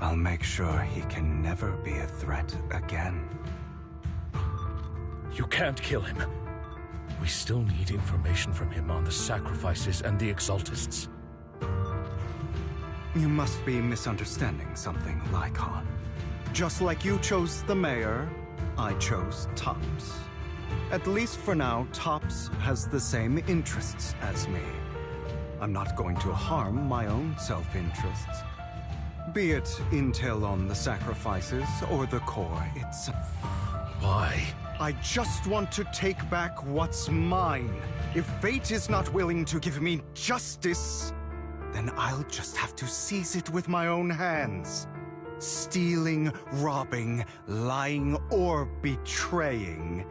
I'll make sure he can never be a threat again. You can't kill him. We still need information from him on the sacrifices and the Exaltists. You must be misunderstanding something, Lycon. Just like you chose the mayor, I chose Tops. At least for now, Tops has the same interests as me. I'm not going to harm my own self-interests. Be it intel on the sacrifices or the core itself. Why? I just want to take back what's mine. If fate is not willing to give me justice, then I'll just have to seize it with my own hands. Stealing, robbing, lying, or betraying.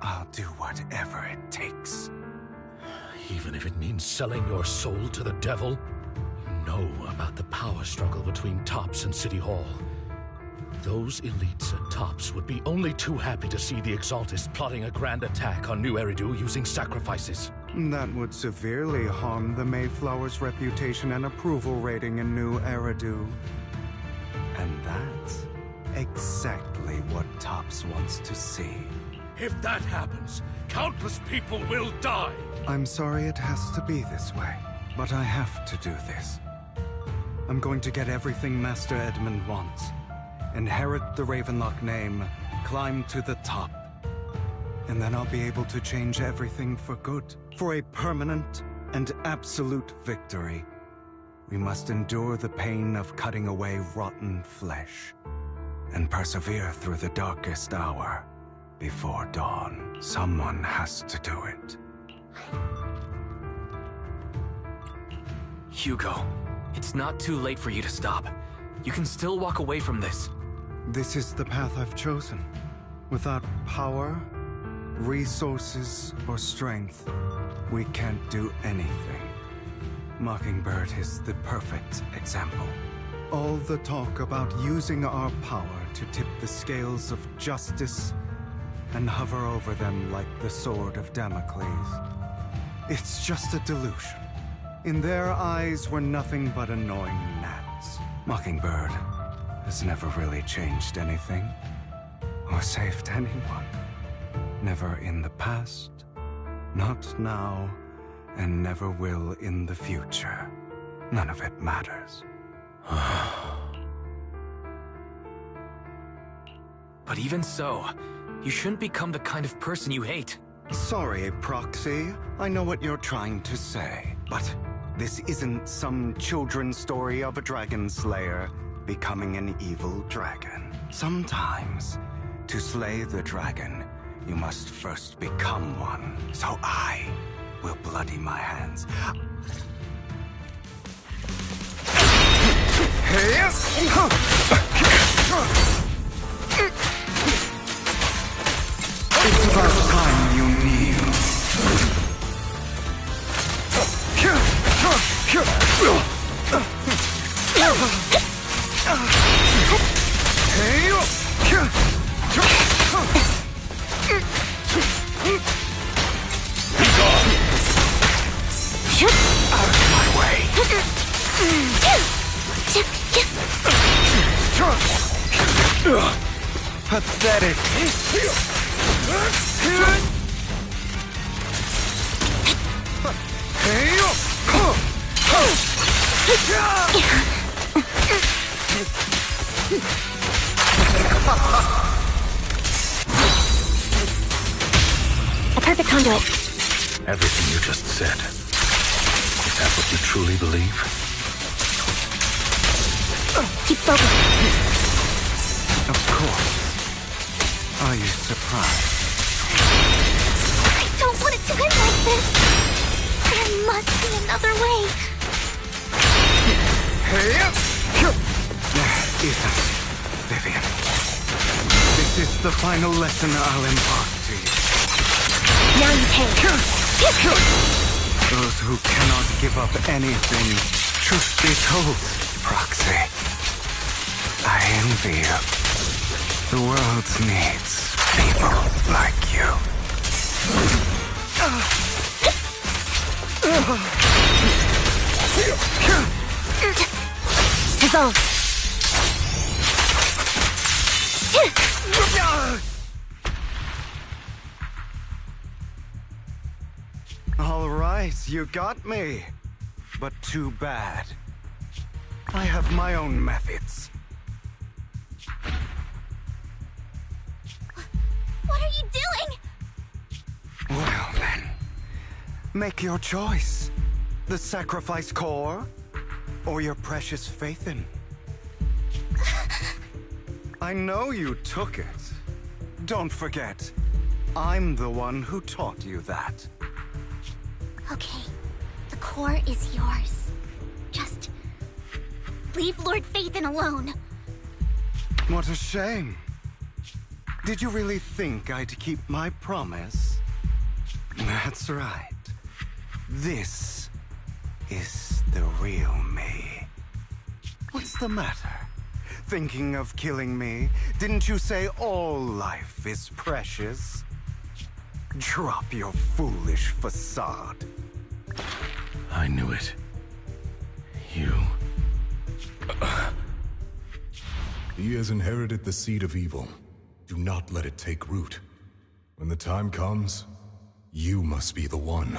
I'll do whatever it takes. Even if it means selling your soul to the devil? You know about the power struggle between Tops and City Hall. Those elites at Tops would be only too happy to see the Exaltists plotting a grand attack on New Eridu using sacrifices. That would severely harm the Mayflower's reputation and approval rating in New Eridu. And that's exactly what Tops wants to see. If that happens, countless people will die. I'm sorry it has to be this way, but I have to do this. I'm going to get everything Master Edmund wants. Inherit the Ravenlock name, climb to the top. And then I'll be able to change everything for good. For a permanent and absolute victory, we must endure the pain of cutting away rotten flesh and persevere through the darkest hour before dawn. Someone has to do it. Hugo, it's not too late for you to stop. You can still walk away from this. This is the path I've chosen. Without power, resources, or strength, we can't do anything. Mockingbird is the perfect example. All the talk about using our power to tip the scales of justice and hover over them like the sword of Damocles. It's just a delusion. In their eyes were nothing but annoying gnats. Mockingbird has never really changed anything, or saved anyone. Never in the past, not now, and never will in the future. None of it matters. But even so, you shouldn't become the kind of person you hate. Sorry, Proxy. I know what you're trying to say, but this isn't some children's story of a dragon slayer becoming an evil dragon. Sometimes, to slay the dragon, you must first become one. So I will bloody my hands. It's about time you kneel. Out of my way. Pathetic. A perfect conduit. Everything you just said. Is that what you truly believe? Keep focused. Of course. Are you surprised? I don't want it to end like this. There must be another way. There isn't, Vivian. This is the final lesson I'll impart to you. Now you pay. Those who cannot give up anything, truth be told, Proxy, I envy you. The world needs people like you. Dissolve. All right, you got me. But too bad. I have my own methods. What are you doing? Well then, make your choice. The sacrifice core, or your precious Faithin. I know you took it. Don't forget, I'm the one who taught you that. Okay, the core is yours. Just leave Lord Faithin alone. What a shame. Did you really think I'd keep my promise? That's right. This is the real me. What's the matter? Thinking of killing me? Didn't you say all life is precious? Drop your foolish facade. I knew it. You... He has inherited the seed of evil. Do not let it take root. When the time comes, you must be the one.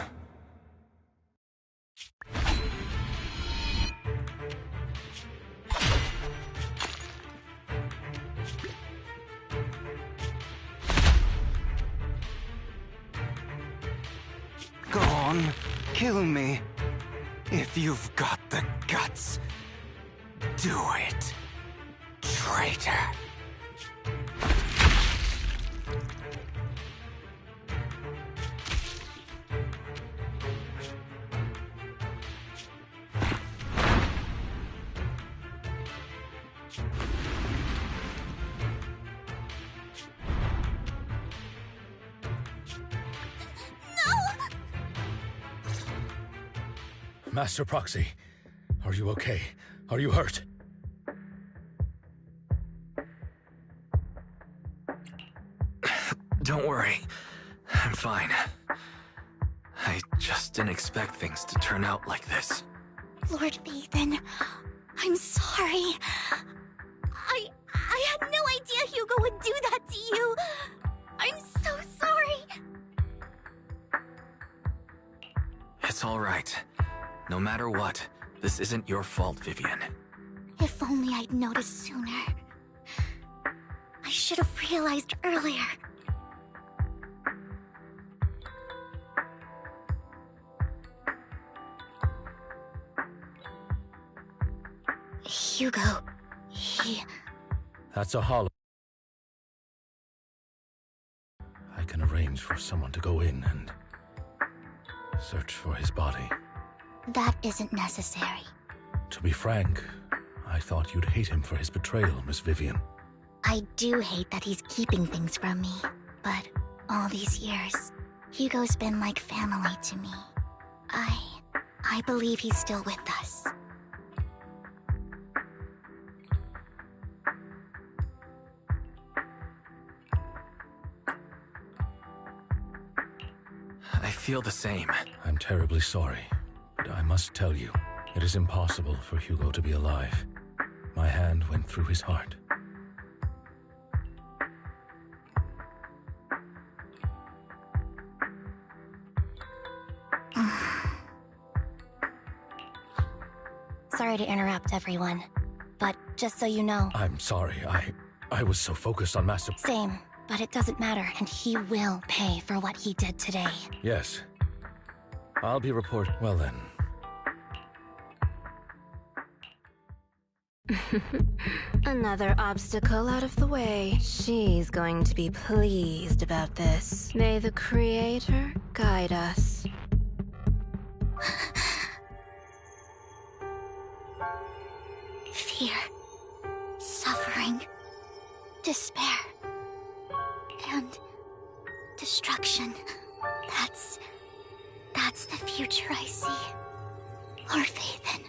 Go on, kill me. If you've got the guts, do it, traitor. Master Proxy, are you okay? Are you hurt? Don't worry. I'm fine. I Just didn't expect things to turn out like this. Lord Vathan, I'm sorry. I had no idea Hugo would do that to you. I'm so sorry. It's all right. No matter what, this isn't your fault, Vivian. If only I'd noticed sooner. I should have realized earlier. Hugo, That's a hollow. I can arrange for someone to go in and search for his body. That isn't necessary. To be frank, I thought you'd hate him for his betrayal, Miss Vivian. I do hate that he's keeping things from me, but all these years, Hugo's been like family to me. I believe he's still with us. I feel the same. I'm terribly sorry, but I must tell you, it is impossible for Hugo to be alive. My hand went through his heart. Sorry to interrupt everyone, but just so you know... I'm sorry, I was so focused on Master... Same, but it doesn't matter, and he will pay for what he did today. Yes. I'll be well then. Another obstacle out of the way. She's going to be pleased about this. May the Creator guide us. Fear, suffering, despair, and destruction. That's the future I see. Lord Vathan.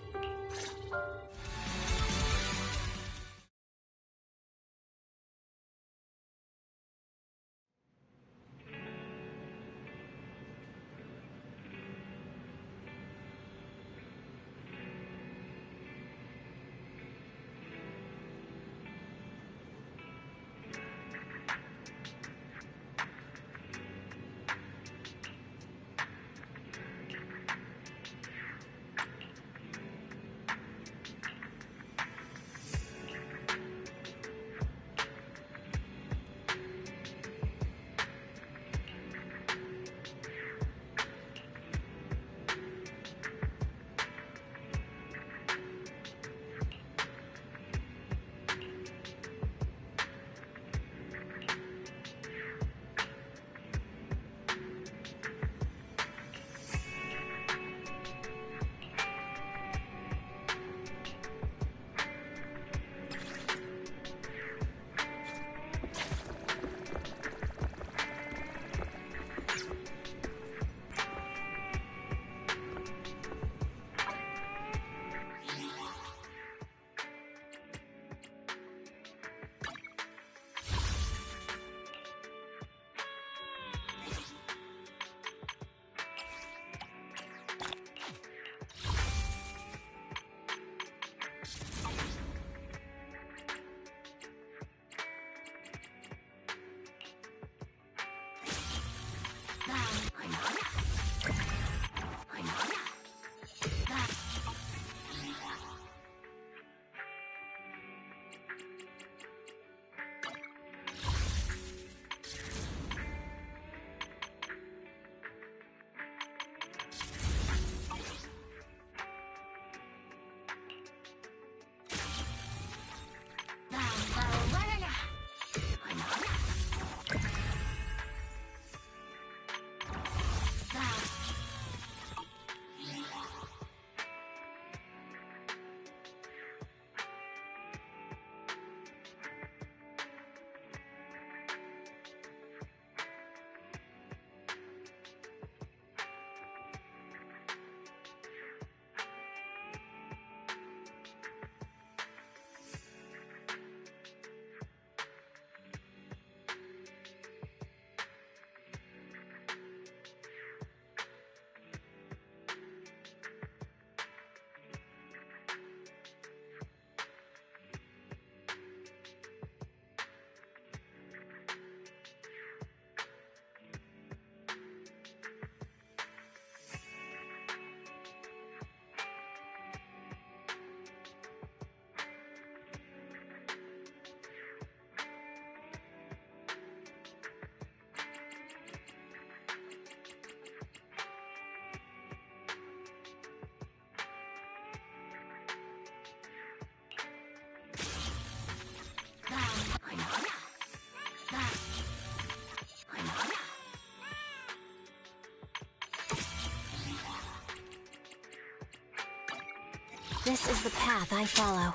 This is the path I follow.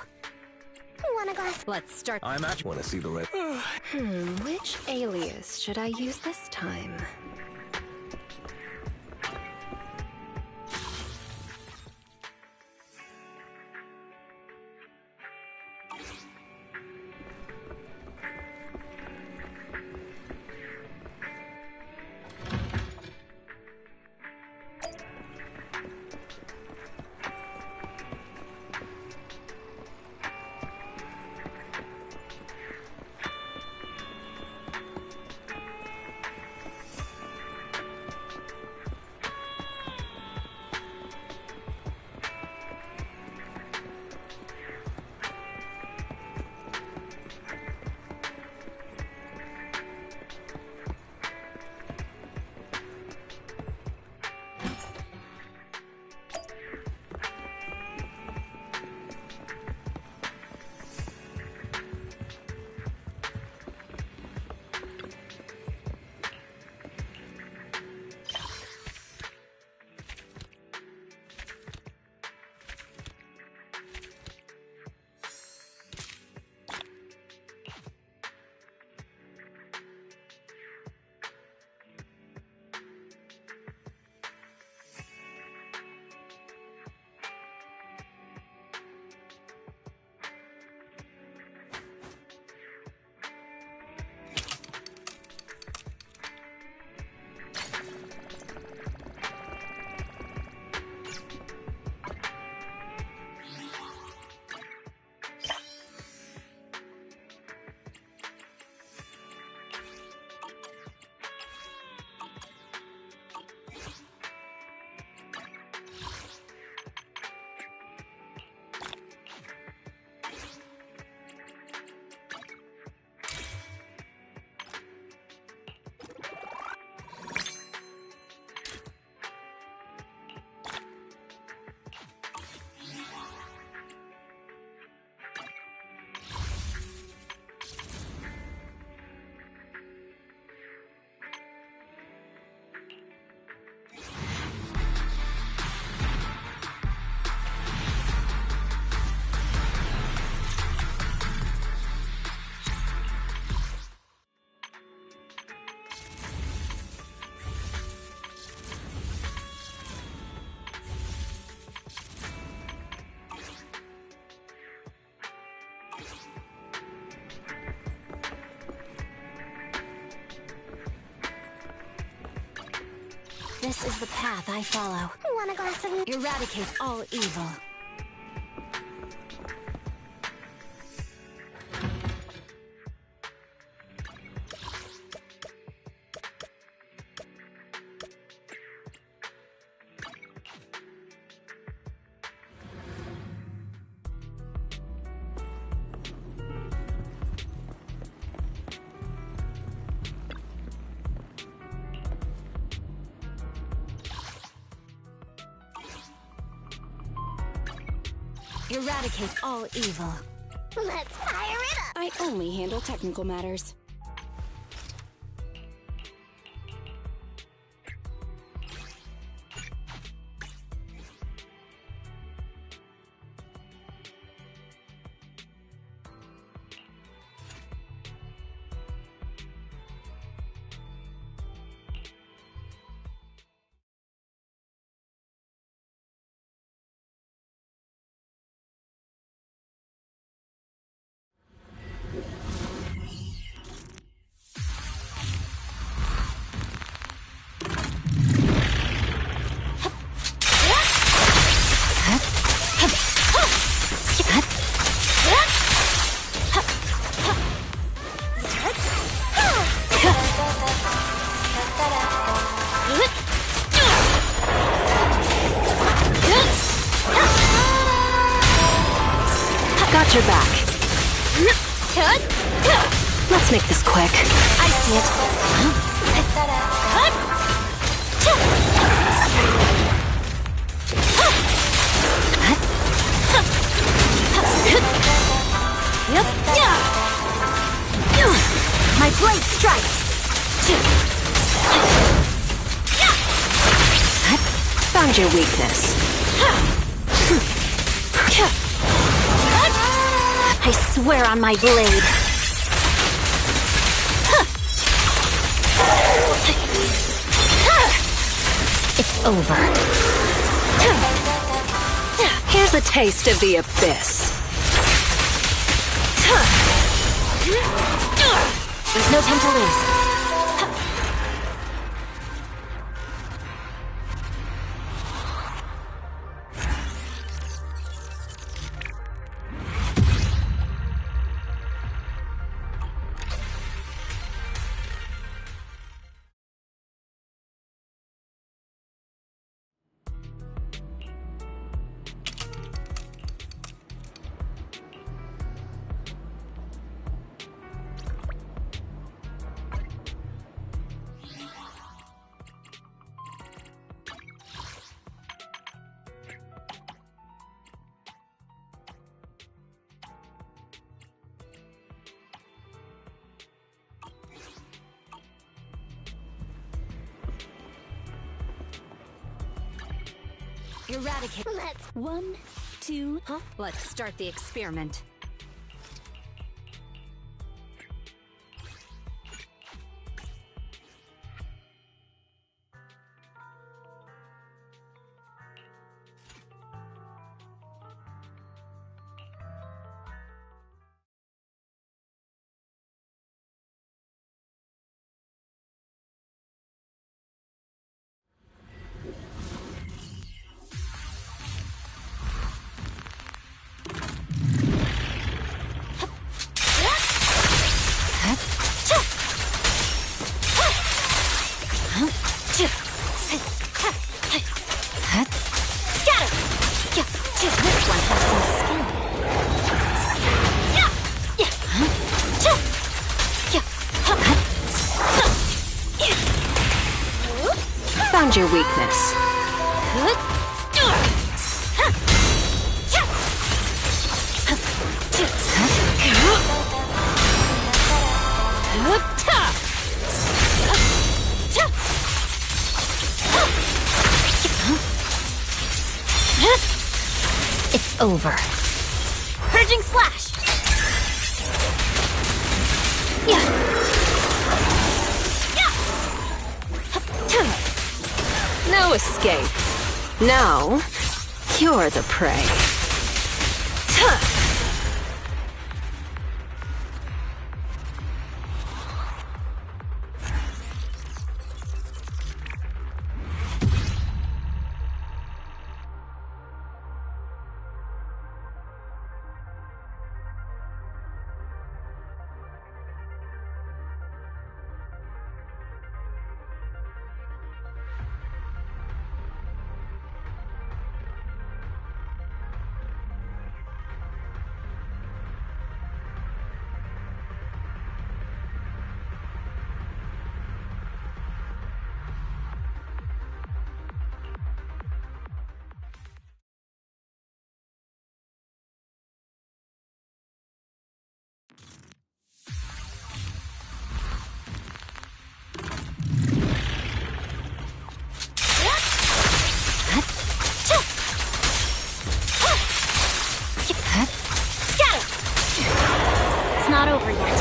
Want a glass? Let's start. I'm at you. Want to see the red? Which alias should I use this time? This is the path I follow. Want a glass of... Eradicate all evil. Eradicate all evil. Let's fire it up! I only handle technical matters. Got your back. Let's make this quick. I see it. Yep. My blade strikes. Found your weakness. I swear on my blade. It's over. Here's a taste of the abyss. There's no time to lose. Eradicate. Let's 1, 2, huh? Let's start the experiment. Found your weakness. It's over. Purging slash. No escape. Now, you're the prey. Not over yet.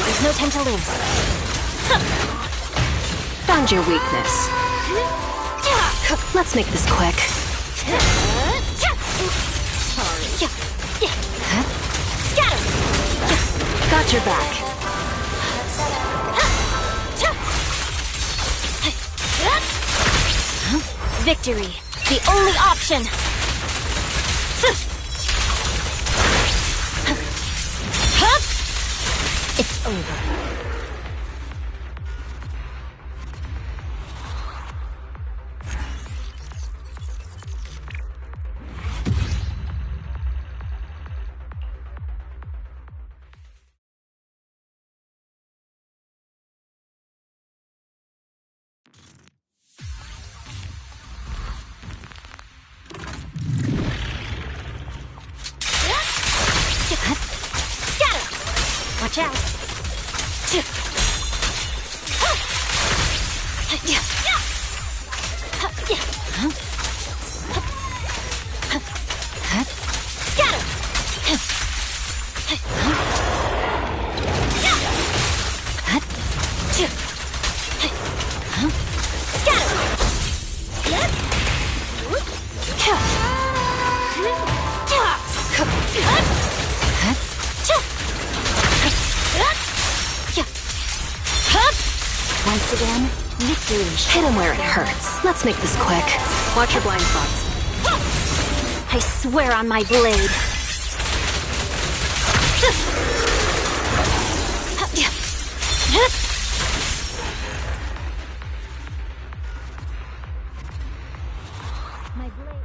There's no time to lose. Found your weakness. Let's make this quick. Got your back. Victory, the only option. It's over. Watch out. Once again, victory. Hit him where it hurts. Let's make this quick. Watch your blind spots. I swear on my blade. My blade.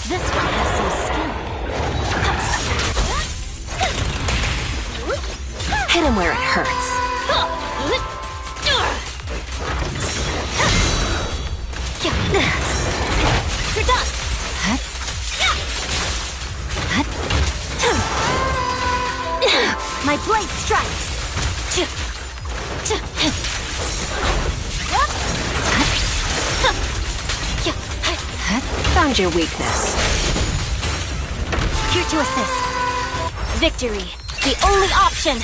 This one has some skill. Hit him where it hurts. You're done. My blade strikes. Found your weakness. Here to assist. Victory, the only option.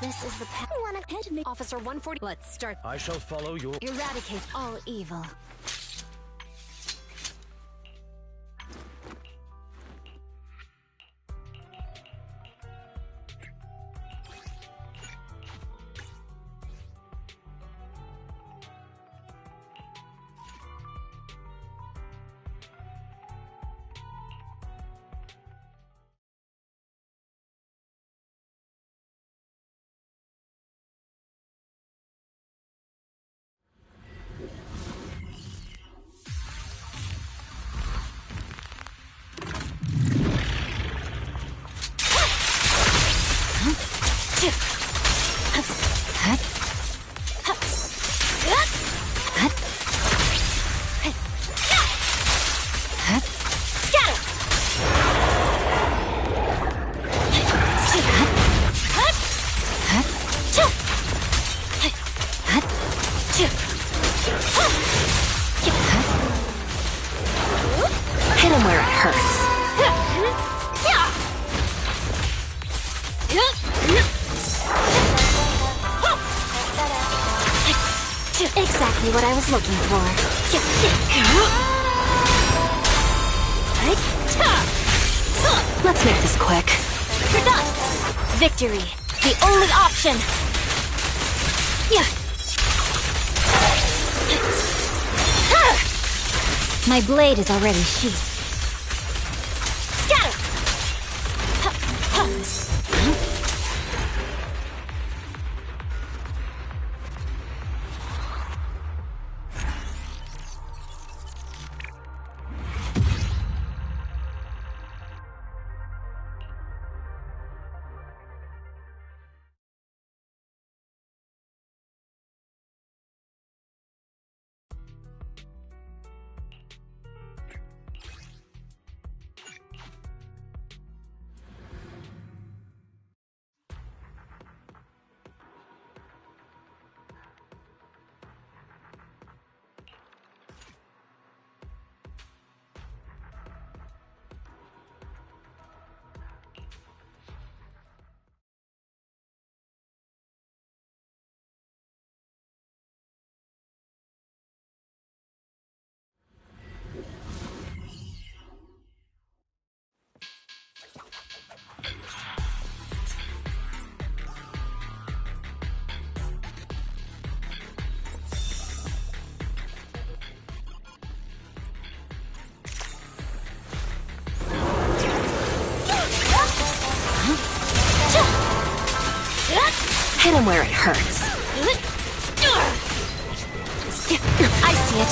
This is the path. Head me, Officer 140. Let's start. I shall follow your... Eradicate all evil. Hit him where it hurts. Exactly what I was looking for. Let's make this quick. You're done! Victory, the only option! My blade is already sheathed. Scatter! Hit him where it hurts. I see it.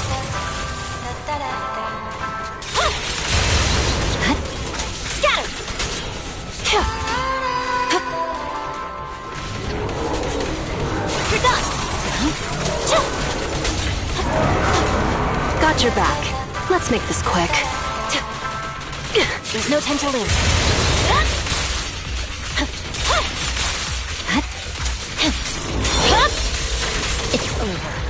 Scatter! You're done! Got your back. Let's make this quick. There's no time to lose. It's over.